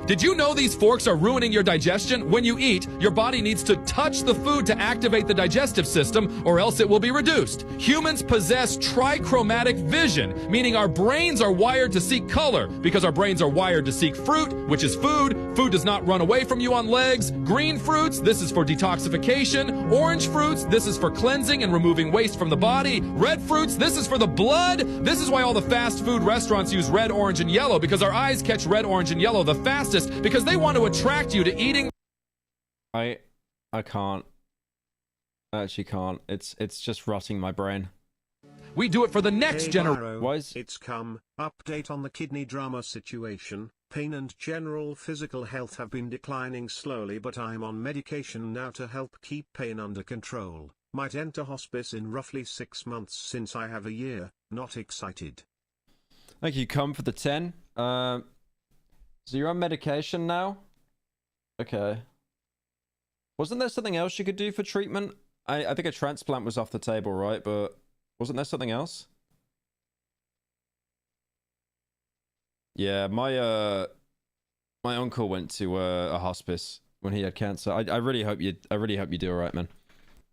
Did you know these forks are ruining your digestion? When you eat, your body needs to touch the food to activate the digestive system, or else it will be reduced. Humans possess trichromatic vision, meaning our brains are wired to seek color, because our brains are wired to seek fruit, which is food. Food does not run away from you on legs. Green fruits, this is for detoxification. Orange fruits, this is for cleansing and removing waste from the body. Red fruits, this is for the blood. This is why all the fast food restaurants use red, orange, and yellow, because our eyes catch red, orange, and yellow the fastest, because they want to attract you to eating. I can't. I actually can't. It's just rotting my brain. We do it for the next generation. Why is... It's come. Update on the kidney drama situation. Pain and general physical health have been declining slowly, but I'm on medication now to help keep pain under control. Might enter hospice in roughly 6 months since I have a year. Not excited. Thank you, come for the 10. So you're on medication now? Okay. Wasn't there something else you could do for treatment? I think a transplant was off the table, right? But wasn't there something else? Yeah, my uncle went to a hospice when he had cancer. I really hope you do all right, man.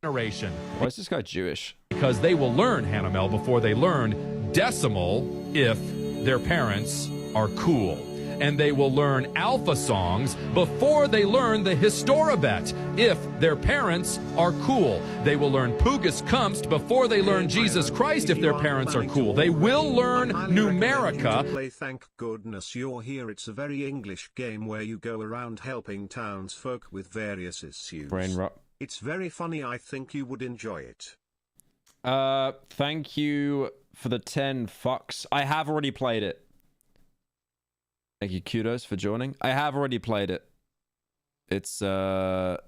Generation. Why is this guy Jewish? Because they will learn Hanamel before they learn decimal if their parents are cool. and they will learn alpha songs before they learn the Historibet. If their parents are cool, they will learn Pugus Kumst before they learn Jesus Christ. If their parents are cool, they will learn Numerica. Play. Thank goodness you're here. It's a very English game where you go around helping townsfolk with various issues. Brain rot. It's very funny. I think you would enjoy it. Thank you for the 10 fucks. I have already played it. Thank you, kudos for joining. I have already played it. It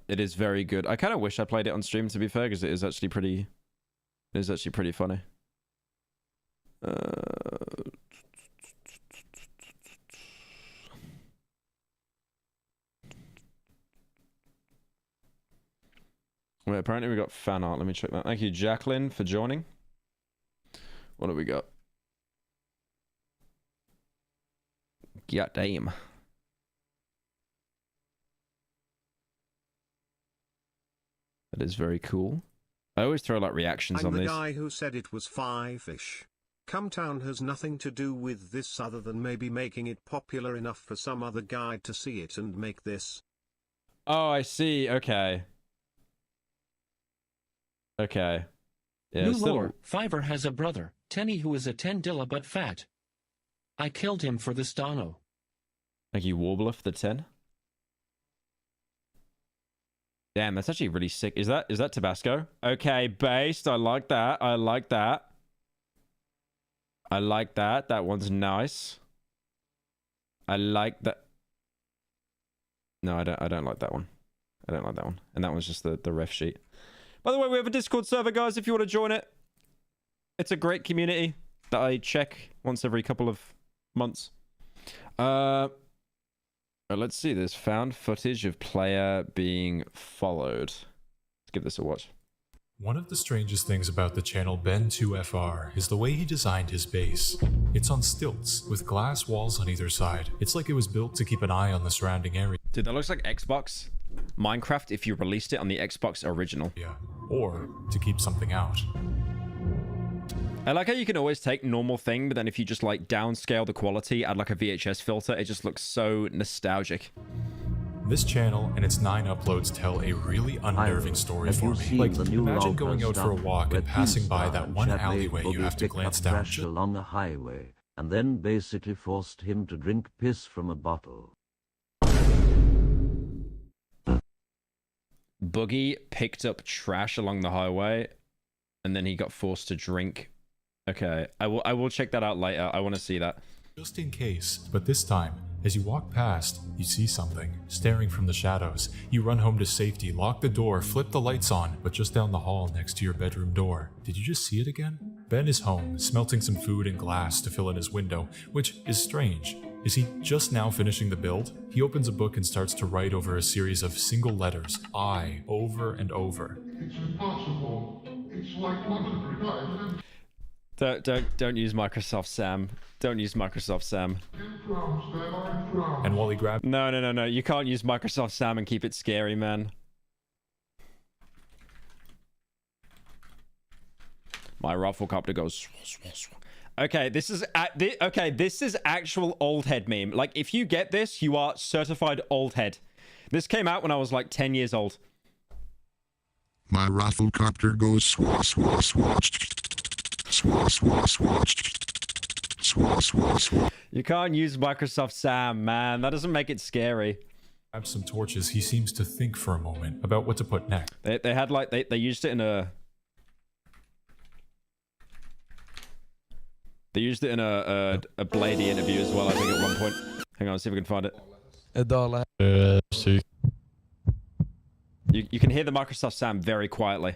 is very good. I kind of wish I played it on stream, to be fair, because it is actually pretty funny. Wait, apparently we got fan art. Let me check that. Thank you, Jacqueline, for joining. What do we got? God damn. That is very cool. I always throw like reactions I'm on the this. guy who said it was 5-ish. Cumtown has nothing to do with this other than maybe making it popular enough for some other guy to see it and make this. Oh, I see. Okay. Okay. Yeah, New still- lore, Fiverr has a brother, Tenny, who is a 10 dilla but fat. I killed him for this Dono. Thank you, Warbler, for the 10. Damn, that's actually really sick. Is that Tabasco? Okay, based. I like that. I like that. I like that. That one's nice. I like that. No, I don't like that one. I don't like that one. And that one's just the ref sheet. By the way, we have a Discord server, guys, if you want to join it. It's a great community that I check once every couple of months. Let's see this. Found footage of player being followed. Let's give this a watch. One of the strangest things about the channel Ben2FR is the way he designed his base. It's on stilts, with glass walls on either side. It's like it was built to keep an eye on the surrounding area. Dude, that looks like Xbox Minecraft if you released it on the Xbox original. Yeah, or to keep something out. I like how you can always take normal thing, but then if you just like downscale the quality, add like a VHS filter, it just looks so nostalgic. This channel and its 9 uploads tell a really unnerving story for me. Like, imagine going out for a walk and passing by that one alleyway you have to glance down. Along a highway, and then basically forced him to drink piss from a bottle. Boogie picked up trash along the highway, and then he got forced to drink. Okay, I will check that out later. I want to see that. Just in case, but this time, as you walk past, you see something, staring from the shadows. You run home to safety, lock the door, flip the lights on, but just down the hall next to your bedroom door. Did you just see it again? Ben is home, smelting some food and glass to fill in his window, which is strange. Is he just now finishing the build? He opens a book and starts to write over a series of single letters, I, over and over. It's impossible. It's like London. Don't use Microsoft Sam. Don't use Microsoft Sam. And while he grabs... No. You can't use Microsoft Sam and keep it scary, man. My Rafflecopter goes... Okay, this is actual old head meme. Like, if you get this, you are certified old head. This came out when I was like 10 years old. My Rafflecopter goes swah swah swah. Swah swah swah. Swah swah swah. You can't use Microsoft Sam, man. That doesn't make it scary. Grabs some torches. He seems to think for a moment about what to put next. They had like they used it in a Bladey interview as well, I think, at one point. Hang on, see if we can find it. You can hear the Microsoft Sam very quietly.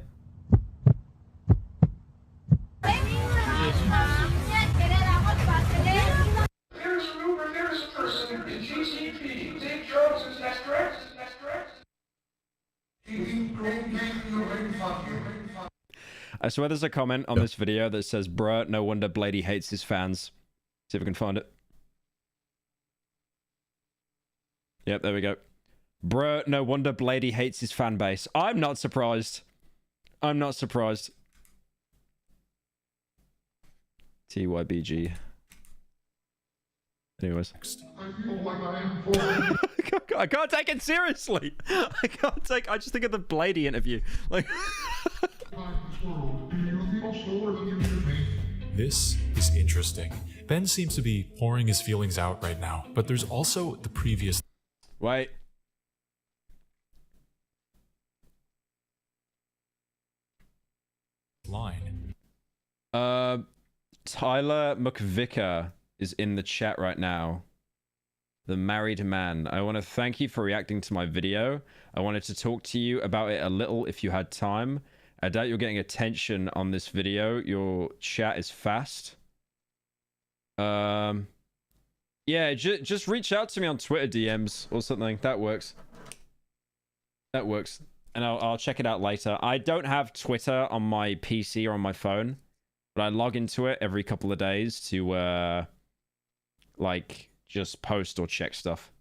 There's a rumor there's a person in GCP. Dave Jones, is that correct? Is that correct? I swear there's a comment on this video that says, bruh, no wonder Bladey hates his fans. See if we can find it. Yep, there we go. Bruh, no wonder Bladey hates his fan base. I'm not surprised. I'm not surprised. TYBG. Anyways. I feel like I am falling. I can't take it seriously. I just think of the Blady interview. Like. This is interesting. Ben seems to be pouring his feelings out right now, but there's also the previous. Wait. Line. Tyler McVicker is in the chat right now. The married man. I want to thank you for reacting to my video. I wanted to talk to you about it a little if you had time. I doubt you're getting attention on this video. Your chat is fast. Yeah, just reach out to me on Twitter DMs or something. That works. That works. And I'll check it out later. I don't have Twitter on my PC or on my phone, but I log into it every couple of days to, like, just post or check stuff.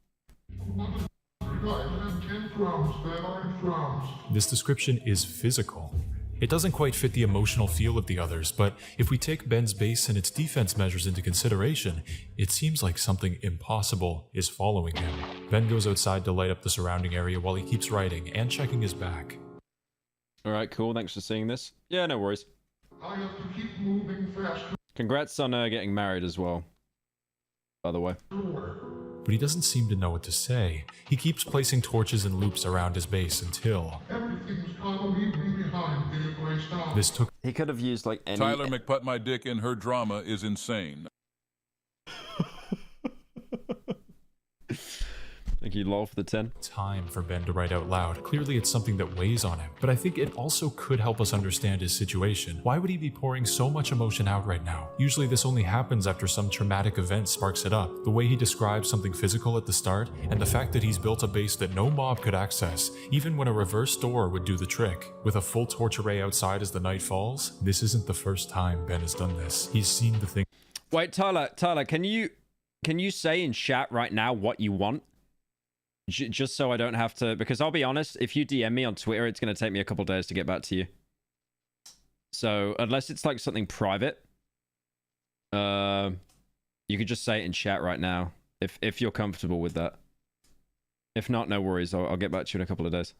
This description is physical. It doesn't quite fit the emotional feel of the others, but if we take Ben's base and its defense measures into consideration, it seems like something impossible is following him. Ben goes outside to light up the surrounding area while he keeps writing and checking his back. Alright, cool. Thanks for seeing this. Yeah, no worries. I have to keep moving faster. Congrats on getting married as well, by the way. But he doesn't seem to know what to say. He keeps placing torches and loops around his base until... Everything's gonna leave me behind, dear Greystone. This took... He could have used like any... Tyler McPut my dick in her drama is insane. Thank you, lol, for the 10. Time for Ben to write out loud. Clearly it's something that weighs on him, but I think it also could help us understand his situation. Why would he be pouring so much emotion out right now? Usually this only happens after some traumatic event sparks it up. The way he describes something physical at the start, and the fact that he's built a base that no mob could access, even when a reverse door would do the trick. With a full torch array outside as the night falls, this isn't the first time Ben has done this. He's seen the thing. Wait, Tyler, can you say in chat right now what you want? Just so I don't have to, because I'll be honest, if you DM me on Twitter, it's going to take me a couple days to get back to you. So unless it's like something private, you could just say it in chat right now, if you're comfortable with that. If not, no worries. I'll get back to you in a couple of days.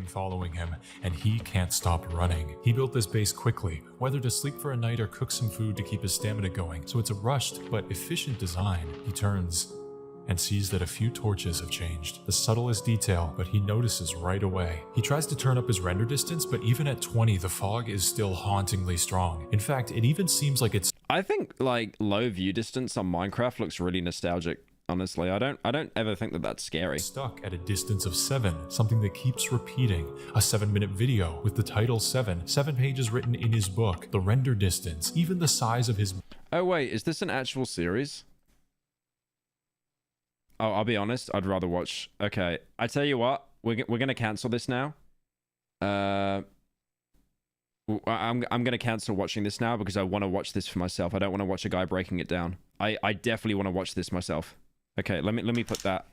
Following him, and he can't stop running. He built this base quickly, whether to sleep for a night or cook some food to keep his stamina going, so it's a rushed but efficient design. He turns and sees that a few torches have changed. The subtlest detail, but he notices right away. He tries to turn up his render distance, but even at 20, the fog is still hauntingly strong. In fact, it even seems like it's... I think, like, low view distance on Minecraft looks really nostalgic. Honestly, I don't ever think that that's scary. Stuck at a distance of 7, something that keeps repeating. A 7-minute video with the title 7 pages written in his book, the render distance, even the size of his... Oh wait, is this an actual series? Oh, I'll be honest, I'd rather watch... Okay, I tell you what, we're gonna cancel this now. I'm gonna cancel watching this now because I want to watch this for myself. I don't want to watch a guy breaking it down. I definitely want to watch this myself. Okay, let me put that.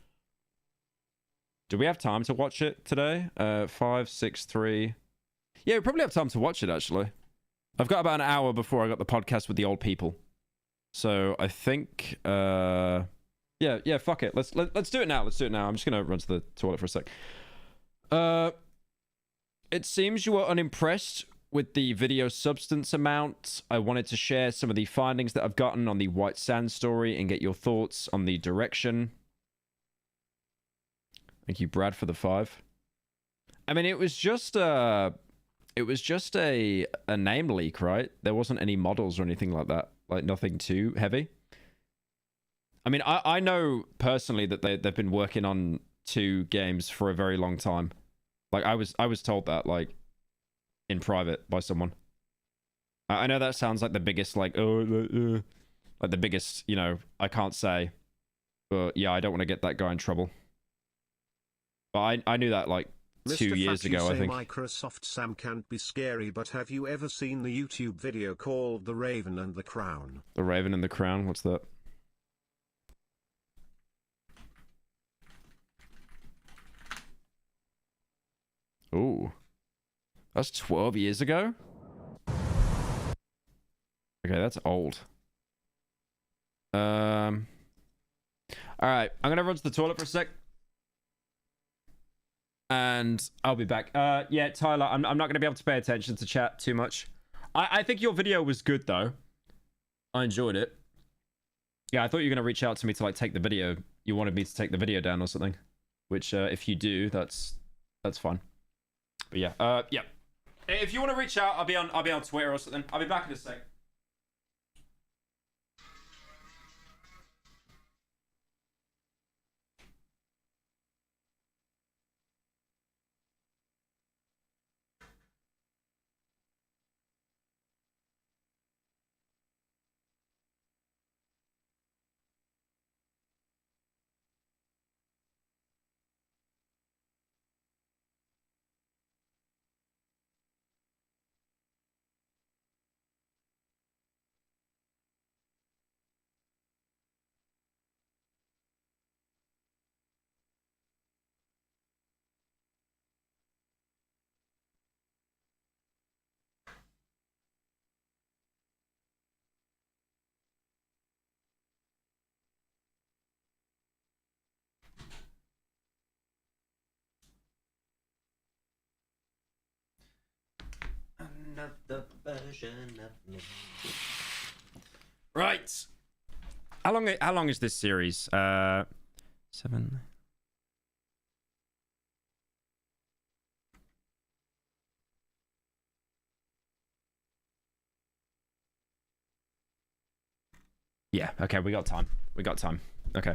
Do we have time to watch it today? 5, 6, 3. Yeah, we probably have time to watch it actually. I've got about an hour before I got the podcast with the old people. So I think yeah, fuck it. Let's do it now. Let's do it now. I'm just gonna run to the toilet for a sec. It seems you were unimpressed with the video substance amount. I wanted to share some of the findings that I've gotten on the White Sand story and get your thoughts on the direction. Thank you, Brad, for the 5. I mean, it was just a name leak, right? There wasn't any models or anything like that. Like nothing too heavy. I mean, I know personally that they've been working on 2 games for a very long time. Like I was told that like in private by someone. I know that sounds like the biggest like like the biggest, you know, I can't say. But yeah, I don't want to get that guy in trouble. But I knew that like 2 years ago, I think. Microsoft Sam can't be scary, but have you ever seen the YouTube video called The Raven and the Crown? The Raven and the Crown? What's that? Ooh. That's 12 years ago? Okay, that's old. All right, I'm gonna run to the toilet for a sec, and I'll be back. Yeah, Tyler, I'm not gonna be able to pay attention to chat too much. I think your video was good though. I enjoyed it. Yeah, I thought you were gonna reach out to me to like take the video. You wanted me to take the video down or something, which if you do, that's fine. But yeah, yeah. If you want to reach out, I'll be on Twitter or something. I'll be back in a sec. Another version of me. Right. How long is this series? 7. Yeah, okay, we got time. Okay.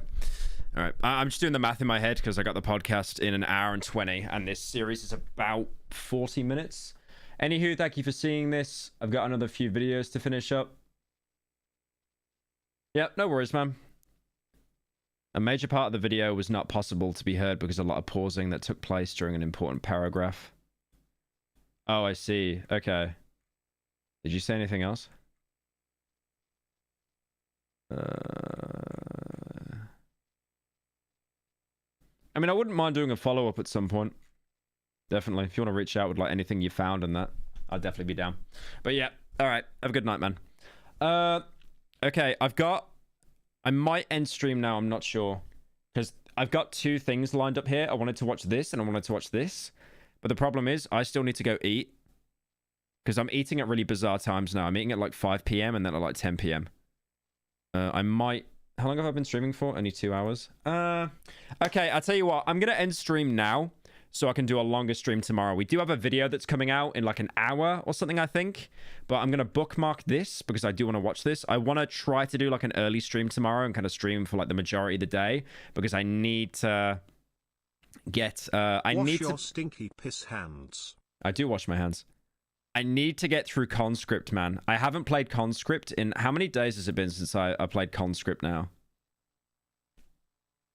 All right. I'm just doing the math in my head because I got the podcast in an hour and 20, and this series is about 40 minutes. Anywho, thank you for seeing this. I've got another few videos to finish up. Yep, no worries, man. A major part of the video was not possible to be heard because a lot of pausing that took place during an important paragraph. Oh, I see. Okay. Did you say anything else? I mean, I wouldn't mind doing a follow-up at some point. Definitely. If you want to reach out with like anything you found and that, I'd definitely be down. But yeah, all right. Have a good night, man. Okay, I might end stream now. I'm not sure because I've got 2 things lined up here. I wanted to watch this and I wanted to watch this, but the problem is I still need to go eat because I'm eating at really bizarre times now. I'm eating at like 5 p.m. and then at like 10 p.m. I might. How long have I been streaming for? Only 2 hours. Okay, I'll tell you what. I'm gonna end stream now so I can do a longer stream tomorrow. We do have a video that's coming out in like an hour or something, I think. But I'm gonna bookmark this because I do want to watch this. I want to try to do like an early stream tomorrow and kind of stream for like the majority of the day because I need to get. Wash your stinky piss hands. I do wash my hands. I need to get through Conscript, man. I haven't played Conscript in... How many days has it been since I played Conscript now?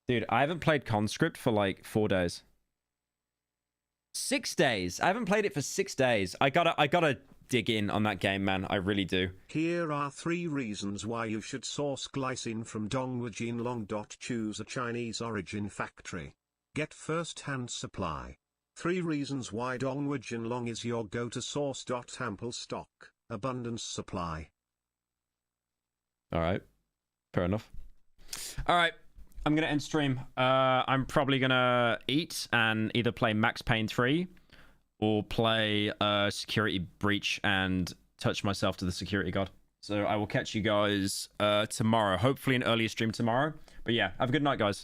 Dude, I haven't played Conscript for like 4 days. 6 days. I haven't played it for 6 days. I gotta dig in on that game, man. I really do. Here are 3 reasons why you should source glycine from Dongwu Jinlong. Choose a Chinese origin factory. Get first-hand supply. 3 reasons why Dongwu Jinlong is your go-to source. Ample stock, abundance supply. All right. Fair enough. All right. I'm going to end stream. I'm probably going to eat and either play Max Payne 3 or play Security Breach and touch myself to the security guard. So I will catch you guys tomorrow. Hopefully an earlier stream tomorrow. But yeah, have a good night, guys.